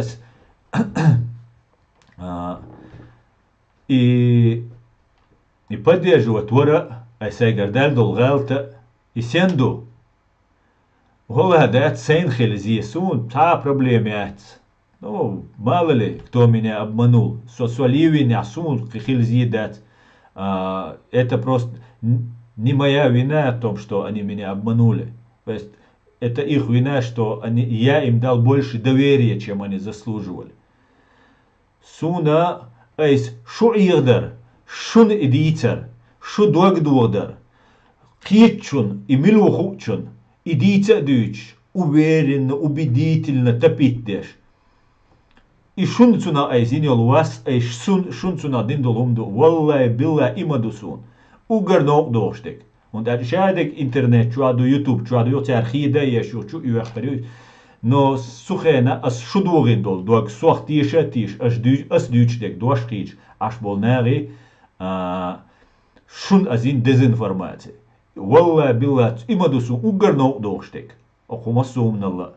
и поддерживать вора, айсайгар дальдол галта, и сенду. Гола дает сейнхель зиесун, та проблемяц. Ну, мало ли, кто меня обманул. Соливин, асун, хильзи дать. Это просто не моя вина в том, что они меня обманули. То есть, это их вина, что я им дал больше доверия, чем они заслуживали. Суна, эйс, шу ирдар, шун идитер, шу догдордар, хитчун и милухучун, идитер дюч, уверенно, убедительно топиттеш. И шунцуна айзиньол вас, эйш шунцуна диндолумду, валлай билла имадусун, угарнок доштек. Und schadek internet, чуаду YouTube, чуаду йоти архида, ешу, чу юахтарю. Но сухена, as шудурин дол, дуак суах тиша тиш, as дючдек, дуаш хич, аш болнари, шун азин дезинформация. Валла билла имадусун, угарнок доштек. Окума сумнала.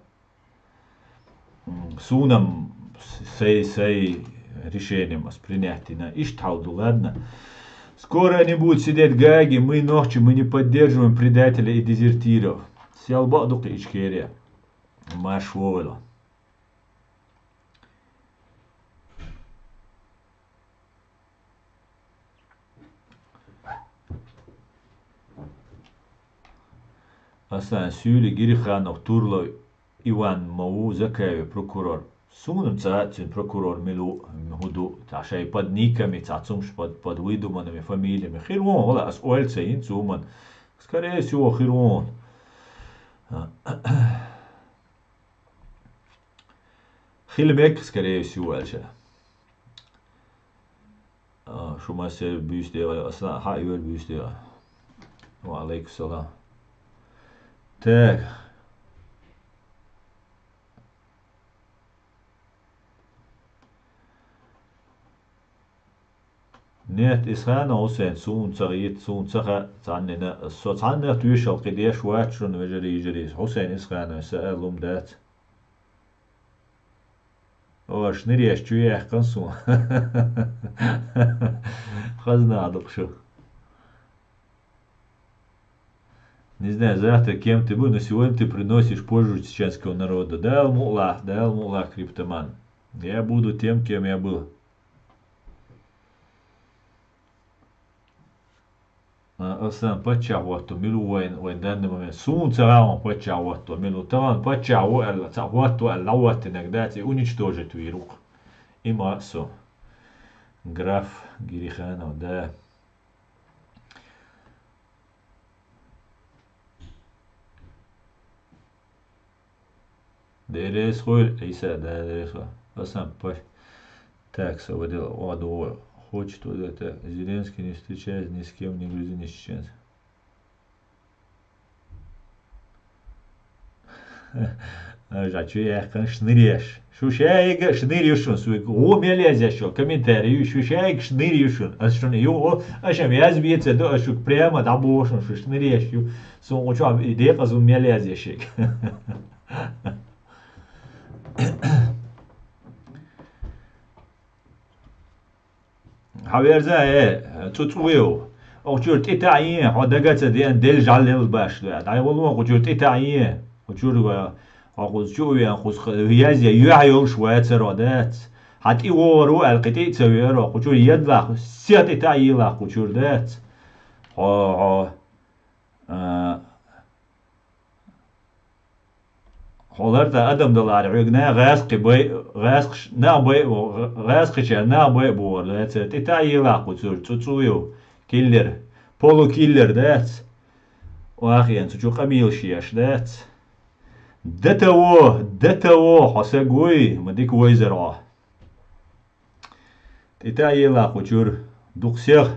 Сунам сей решением принятия на иштауду, ладно. Скоро они будут сидеть гаги, мы ночью, мы не поддерживаем предателей и дезертиров. Сялба дук ичкерия. Маш вовела. Асан Сюли Гириханов Турло Иван Мау Закаеве прокурор. Сунам цацин прокурор милу худу ташай под никами, цацумш под выдуманными фамилиями. Хирон, ола ас уэльца инцуман. Скорее всего, Хирон. Хилмек, скорее всего, альча. Шумасе бюстера, аса хайвер бюстера. Ва алейкум салам. Так. Нет, Исхана Хусейн сун цагит сун цаха цаннина со цанна тюшал кидеш вачрун вежери жери Хусейн Исхана саалум дат. О, шныреш чуях консун. Хазнадок шо. Не знаю, завтра кем ты будешь, но сегодня ты приносишь пользу чеченского народа. Дал мула, криптоман. Я буду тем, кем я был. Осан пачавато милу вайн данный момент. Сун цараон пачавато милу таран пачаво эл цавато эл лават иногда уничтожить вирук. Има со. Граф Гириханов, да. Дерес хуй, Иса, да, дерес хуй. Осан пач. Так, соводил, о, хочет вот это. Зеленский не встречаясь ни с кем, ни грузин, ни чеченцем. А что я шнырешь? Шушайга шнырюшун, суик. О, мелезя что, комментарий, шушайга шнырюшун. А что не ю, а чем я сбиться, да, шук прямо да бошун, что шнырешь ю. Сон учу, идея казу мелезя шик. Haverza цуцуеу. وجورت إتاعية حدقت دين دل جعل باش ده داي والله وجورت إتاعية وجور أخذ شو يعني أخذ هيازي يعيل شوية سرادات حتى يورو القتي تسويرو وجور يدلا سيات إتاعية لا وجور دات حضرت أدم دلار عقنا غاسق بي غاسق نا بي غاسق شل نا بي بور دات إتاعية لا وجور تسويو كيلر بولو كيلر دات واخي انت شو قميل شياش دات دتو حسقوي مديك ويزرا تتاي لا قجور دوقسيغ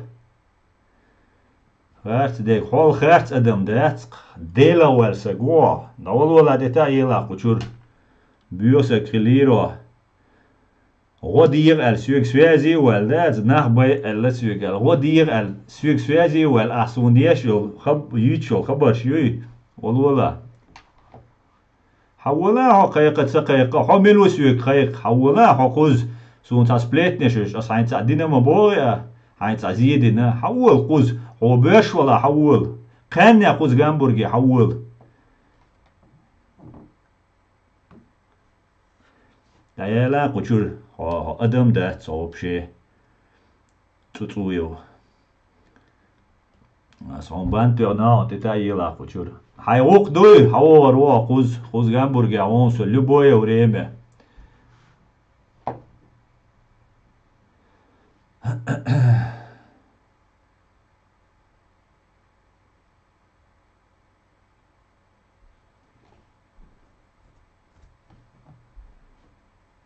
خارت ديك حول خارت ادم دات ديلا ورسقوا نول ولا تتاي لا قجور بيوسا كليرو غدير السوق سوازي والدات نخبي السوق الغدير السوق سوازي والأحسونيش خب يتشو خبر شوي والله حولها حقيقة سقيقة حمل وسوق خيق حولها حقوز سون تسبليت نشوش أصعين تعدينا مبوغة حين تعزيدنا حول قوز هو باش ولا حول كان يقوز جامبورجي حول دايلا قجور أدم ده صوب شيء تطويو صوم بانتو تتايي لا قجور هاي وق دوي حور وقوز خوز جامبورجي عونسو لبوي وريمه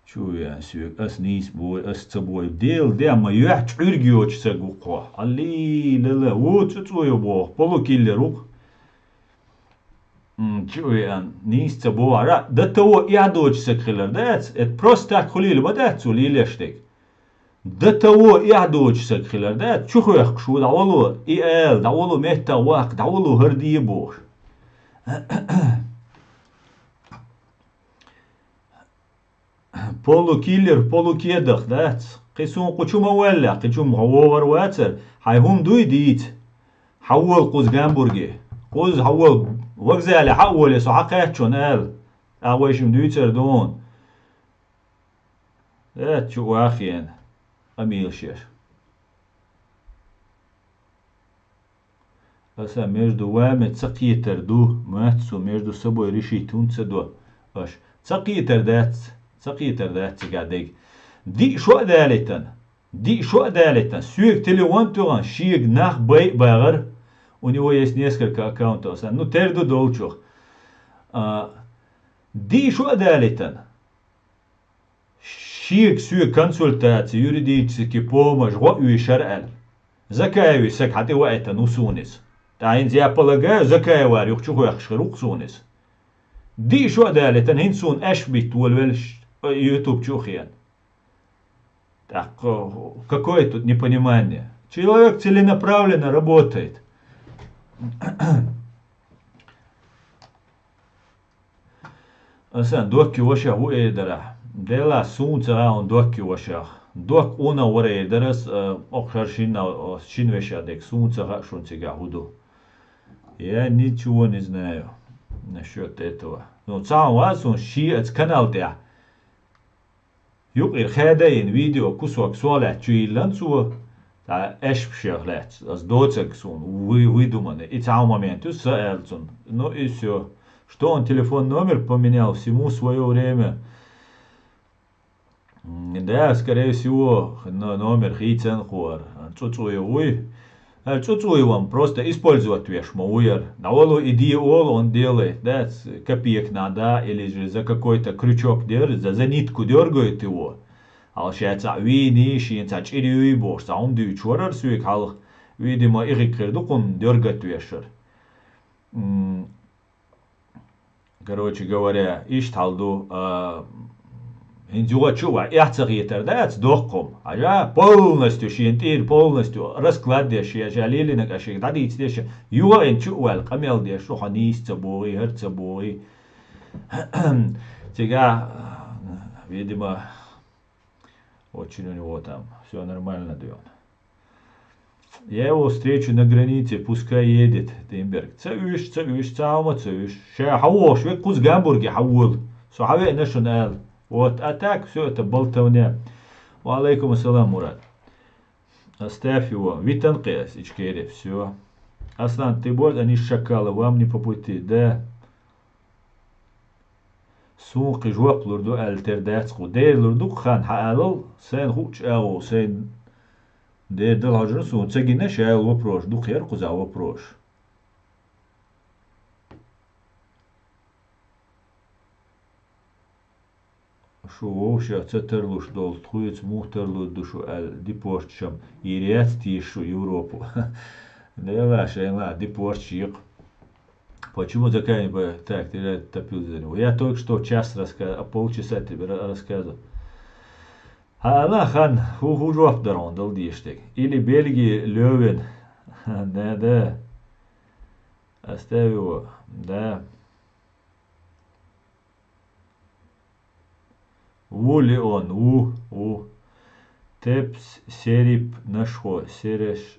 شو يعني سوق اس نيس بوي اس تبوي ديل ما يحت عرجيوش سقوقه اللي لا و تطوي بو بولو كيلروق شو يعني نيس تبو را دتو يعدوش سكخلر دات ات بروستا خليل بدات سولي ليشتك دتو يعدوش سكخلر دات شو خوخ شو داولو ال داولو مهتا واق داولو هردي بوش بولو كيلر بولو كيدخ دات قيسون قشوم ولا قشوم غوور واتر هاي هم دوي ديت حول قوز جامبورجي قوز حول وقزالي حول يسو حقيتشون ال اغويشم دويتر دون دات شو واخيان اميل شير اسا между вами цакитер ду мацу между собой решить дو اش цакитер дат سقيتر ذات قاعدك دي شو دالتن سويك تلي وانتوغان شيك ناخ باي باغر у него есть несколько аккаунтов ну терду долчух دي شو دالتن شيك سويك консультации юридический помощь غوي شرعل زكاوي سك حتى وقتا نوسونس تعين زي полагаю زكاوار يخشوخو يخشخروق سونس دي شو دالتن هنسون اشبت والولش YouTube чухиян. Так, какое тут непонимание? Человек целенаправленно работает. Sen dokki washa hu edera. Dela sunca on dokki washa. Dok una wara ederas okshar шинвеша дек sunca шунцига худу. Я ничего не знаю насчет этого. Но сам вас он шиец канал der. يقير خادين فيديو كسوك سوالات جيلان سو تا اش بشغلات از دوتسك سون выдуманы и цау моменту саэлцун ну и все что он телефон номер поменял всему свое время да скорее всего номер хитцен хор цуцуевой цуцуевым просто использовать веш мауер наволу иди ол он делает да копеек надо или же за какой-то крючок держит за нитку дергает его алшаца вини шин цачири бош саум ду чорар суик хал видимо ирикрду кун дергать вешер короче говоря ишталду Индюга чува, яцагитер, да, дохком. А я полностью шинтир, полностью раскладешь, я жалели на кашик, да, дичь, юга инчуэл, камел деш, ханис цабуи, herцабуи. Сега, видимо, очень у него там все нормально дает. Я его встречу на границе, пускай едет, Тимберг. Цаюш, цаума цаюш. Ша хавош, век куз гамбурги хавул. Сухаве нашунал. Вот, а так все это болтовня. Валейкум ассалам, Мурат. Оставь его. Витанкес, ичкере, все. Аслан, ты борт, они шакалы, вам не по пути, да? سوق جواب لردو التردات خو دير لردو خان حالل سين خوش او سين دير دل هجر سون تسجينا شايل وبروش دو خير قزا وبروش شو شا تترلوش دول تخويت موترلو دو شو ال ديبورت شم يريات تيشو يوروبو لا شايل لا ديبورت شيق. Почему такая бы так теряет топил за него? Я только что час рассказал, полчаса тебе рассказывал. А она хан хужов дарон дал диштек. Или Бельгии Левин. Да. Оставь его. Да. Вули он. У. Тепс серип нашо. Сереш.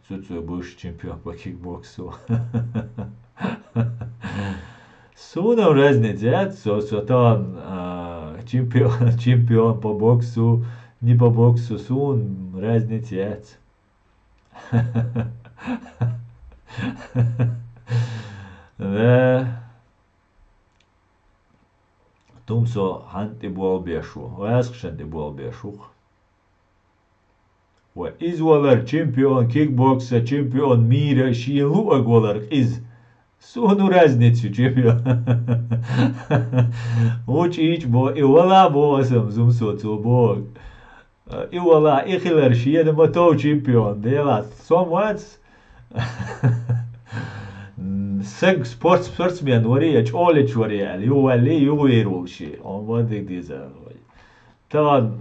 Цуцу бывший чемпион по кикбоксу. Суном разница, что он чемпион по боксу, не по боксу, сун разница. Да. Тумсо ханти буалбешу, васкшанти буалбешух. وإزولر чемпион кикбокса, чемпион мира, шиелу оголар из. Суну разницу чемпион. Учич бо, и вала босом зумсоцу бог. И вала, и хилер шиеда мотов чемпион. Дела, somewhat. Сэг спортсмен варияч, олич вариял, ювали, ювирул ши. Он вот их диза. Тан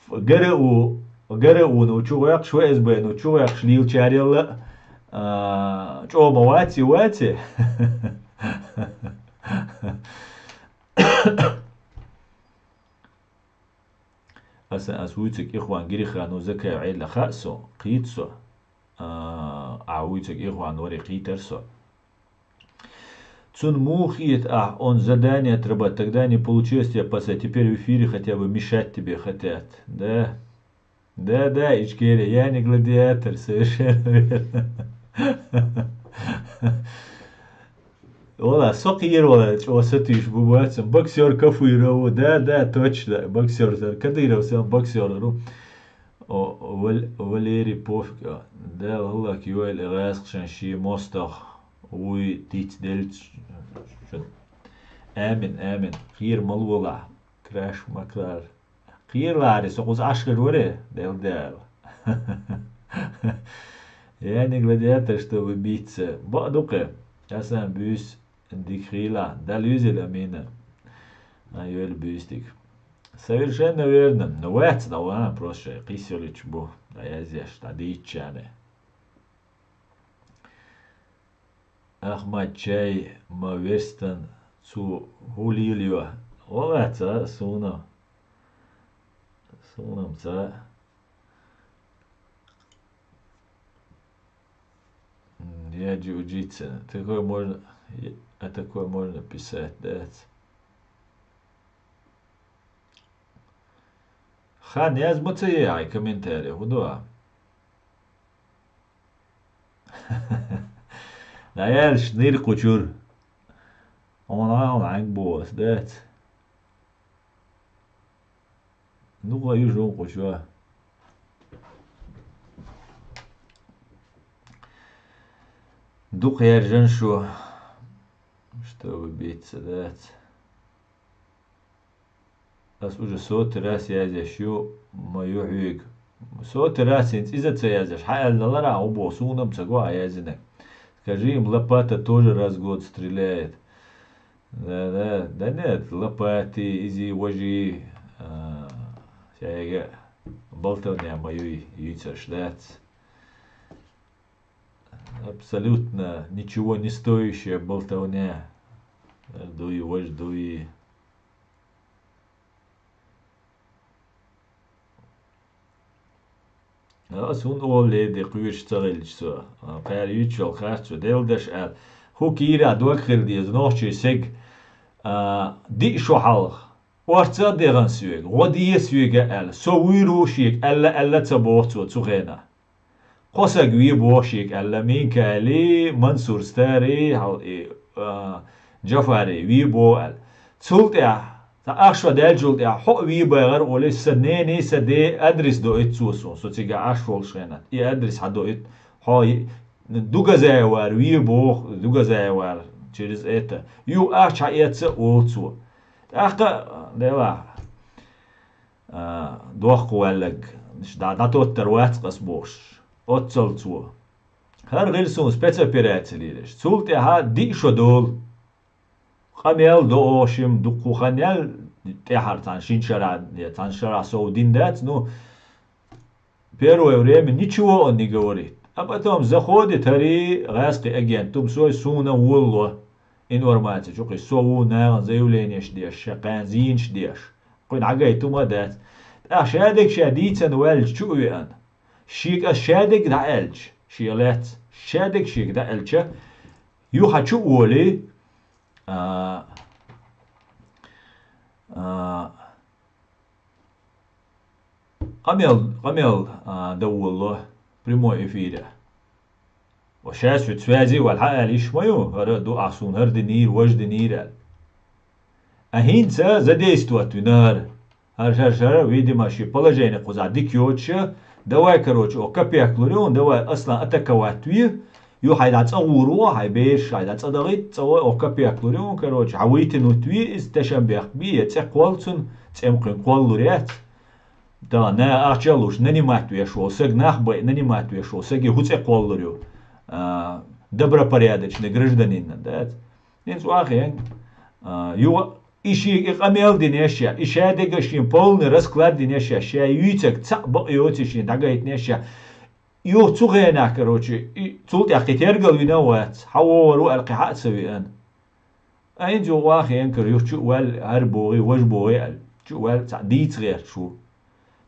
гару научуяк швейс бе научуяк шлил чарил чома вати. أسويتك إخوان جريخا نوزكا عيد لخاسو قيتسو أعويتك إخوان وري قيترسو Цун мухит, он задание отрабатывает, тогда не получилось тебя спасать. Теперь в эфире хотя бы мешать тебе хотят. Да, Ичкери, я не гладиатор, совершенно верно. Ола, сокировала, чего сатишь, бывает, боксер Кафыров, да, точно, боксер, Кадыров, сам боксер, Валерий Пофиг, да, Аллах, Юэль, Раскшан, Ши, Мостах, Уй, Тиц, Дельц, Амин, Хир, Малвола, Краш, Маклар, Хир, Ларис, Окуз, Ашкар, Уре, Дел. Я не гладиатор, чтобы биться. Бадука, я сам бюсь, Дикрила, Далюзеля мина, а Юэль бюстик. Совершенно верно. Но это да, просто Кисёлич бу, да я здесь, да дичане. Ахмад Чай, Маверстан, Цу Хулилио. Олаца, Сунам, ца. Я джиу-джитсу. Такое можно писать, да. Хан, я сбоцеяй комментарий, удуа. Да я шныр кучур. Он анг босс, да. Ну, говорю, жон кучуа. Дух я женшу, чтобы биться, да. Раз уже сотый раз я защу мою хюг. Сотый раз из-за я защ. Хай доллара обо сунам цагва я зинек. Скажи им, лопата тоже раз в год стреляет. Да нет, лопаты, изи, вожи, болтовня мою яйца ждать. абсолютно ничего не стоящая болтовня. Дуй, вож, дуй. Sun olledi kuurstallilso. Per utsjal khartso deeldes el. Hoe kira doorkhildi is nog sig. Die scho halg. Wartsa degan sueg. Rodie suege el. So wiru shik ella taboortso tsugena. قصق ويبوشيك ألا مين كالي منصور ستاري جفاري ويبو ال تسولت يا تأخشوا دالجولت يا حق ويبو غير ولي سنيني سدي أدرس دو إتسوسو سو تيجا أشفول شغنات إي أدرس حدو إت هاي دوغا زايوار ويبو دوغا زايوار تشيرز إتا يو أخش حقيتس أولتسو أختا ديوا دوخ قوالك دا توتر واتقس بوش отцолцу. Хар гилсун спецоперациялиш. Цулте ха ди шодол. Хамел до ошим дуку ханял техар таншиншара, таншара Саудин дать, ну первое время ничего он не говорит. А потом заходит Хари газки агент, тум свой суна улло информация, чукай соу на заявление ждешь, шаканзин ждешь. Кой нагай тума дать. А шадик шадицан уэльч чуян. شيك الشادق دا ألج شيلات شادق شيك دا ألج يو هاتشو ولي قميل دولله прямой эфире وشاس في تسوازي والحق ليش مايو هردو أحسون هرد نير وجد نير أهين سا زديستوات نار هر видимо ماشي положение قزع ديك يوتشا давай, короче, о копеек лурион, давай, аслан атаковать ви, ю хайдац агуру, хайбеш, хайдац адагит, цавай о копеек лурион, короче, хавитинут ви, из тешамбех би, цеквалцун, цемкин квал луриат. Да, не ахчалуш, нанимать вешо, сег нахбай, нанимать вешо, сеги хуце квал лурио. Добропорядочный гражданин, да. Инс вахен, ю Иши иqamel dineshya, ishadegashim полный расклад dineshya, ща ютек цаб йотишин дагайт нешя. Ю цугена, короче, цулт ахтергал виноват, хавору алqihат савиан. Айн جو واخي انكر يوتشو وال هربوغي وجبوغي شو وال ديت غير شو.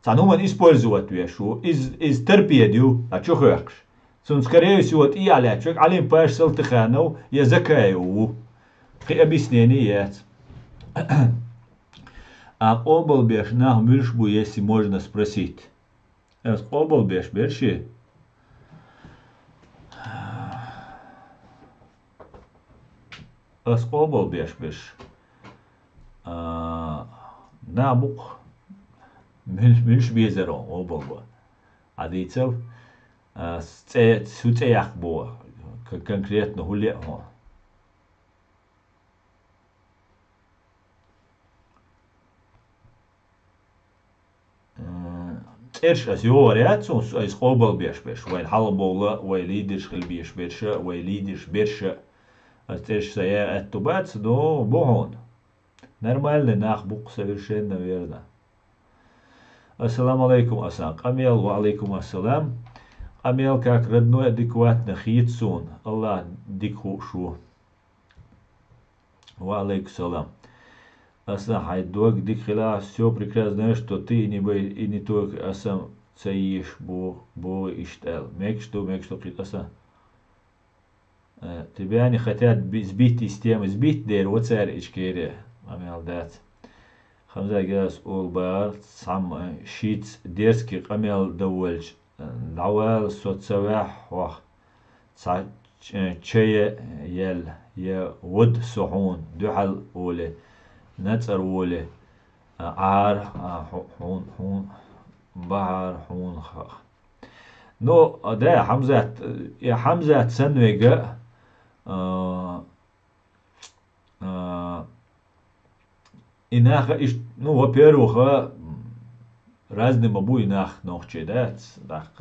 Цануман использовать вешу, из торпедию, а чё хэкш. Сон скорее всего и алячек, алим пашсал тханов, языкаю. При объяснении есть. А обалбеш на мюшбу, если можно спросить. Обалбеш берши. Обалбеш беш. Набук. Мюш безерон обалба. Адицев. Суцеях бо. Конкретно хуле. إيش أسيوريات سونس أيس قبل بيش وين حلبولا ويليدش خل بيش ويليدش بيش أتيش سيا أتوبات دو بوهون نورمально ناخ بوق совершенно верно. Ассаламу алейкум асан. Амел ва алейкум ассалам. Амел как родной адекватно хитсун. Аллах дикху шу. Ва алейкум салам. Асан хайдуак дикхила все прекрасно знаешь, что ты и не только асан цаиш бо иштел. Мек что кит асан. Тебя не хотят сбить из темы, сбить дер вацар ичкере. Амел дат. Хамза гас олбар сам шит дерский камел довольч. Давал соцсавах вах. چه يل ود صحون دحل أولي نتر أولي عار حون بحر حون خخ نو ده حمزة يا حمزة سنوجة إنها إيش نو во-первых разным обуйнах ночи да так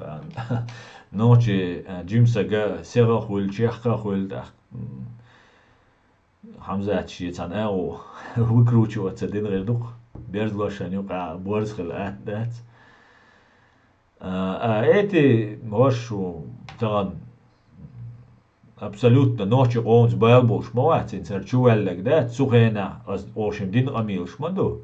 ночи джимсага сера хул чехка хул да حمزة شيء تناو وكروتشو تدين غيردوق بيرزلوشان يقع بورز خلقات دات ايتي موشو تغن абсолютно ночи гонс байлбулш моватин сар чуэллэг да цухена аз ошим дин амилш маду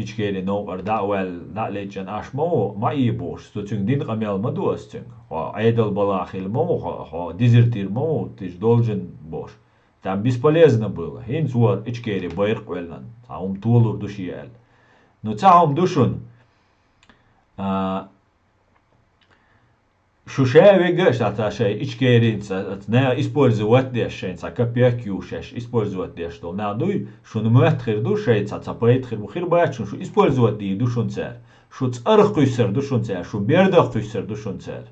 ичкери no ардауэл да лечен ашмо маи бош стуцин дин амел маду астин айдал балахил мо дезертир мо ты должен бош там бесполезно было хин зуар ичкери байрквелнан таум тулур душиэл но цаум душун шушевега штаташей ичкеринца не использовать дешенца копиакюшеш использовать дештол на дуй шун мэтхир душейца цапайтхир бухир бачун шу использовать ди душунцер шу цархкуйсер душунцер шу бердахкуйсер душунцер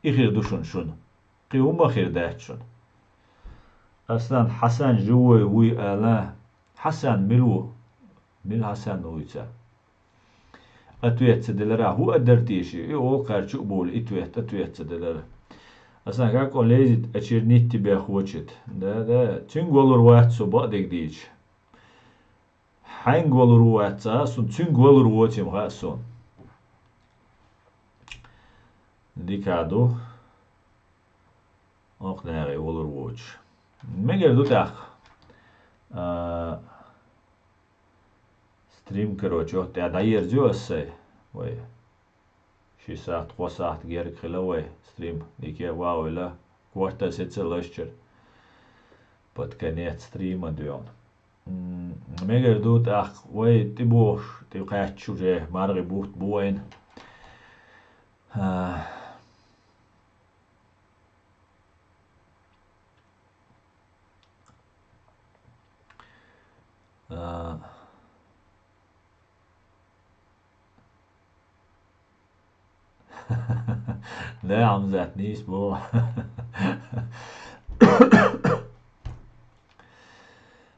ихир душун шун قيومخير داتشون أصلا حسن جوي وي ألا حسن مل حسن ويتا أتويت دلرا هو أدرتيشي يقول قارشو بول أتويت دلرا أصلا كاكو ليزت أشيرنيت تبيا خوشت ده تنقولور وات سو بعدك ديش حنقولور وات سون تنقولور واتيم غاسون ديكادو أقنعي ولور واتش مگر دو تاخ سтрим короче вот я даер зёссе ой 6 saat 3 saat гер хиловой стрим дике вау ла кварта сецелощер под конец стрима дён мегер ду тах ой ты бош ты кач уже марги бухт буэн لا عم زعتنيش بو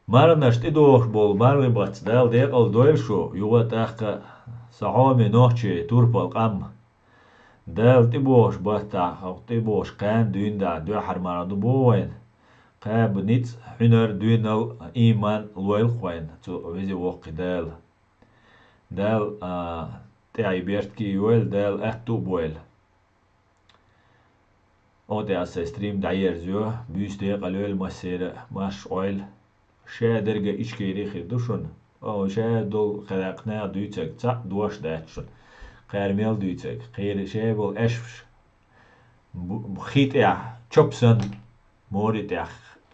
مرنا شتدوش بول مري بات دال ديقل دويلشو يوات اخ صحامي نوحشي توربال قم دال تبوش باتا او تبوش قان دين دا دو حرمانا دو بوين قاب نيت حنر دينال ايمان لويل خوين تو ويزي وقي دال تاعي بيرتكي يويل دال احتو بويل او ده از استریم دایر زیو بیست دقیقه لول مسیر ماش اویل شه درگه ایش کیری خیردوشون او شه دول خلقنا دویتک تا دوش داتشون قرمیل دویتک خیر شه بول اشفش خیت یا چوبسن مورد یا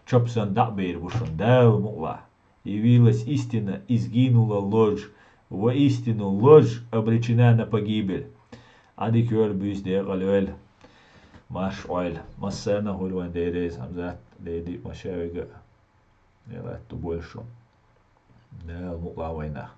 چوبسن دابیر بوشون дал мула явилась истина и сгинула ложь воистину ложь обречена на погибель адикёр بیست دقیقه لول ماش اويل مسانا هو الوان ديريز همزات ديدي مشاويقة يلا تبولشو لا مقلا وينه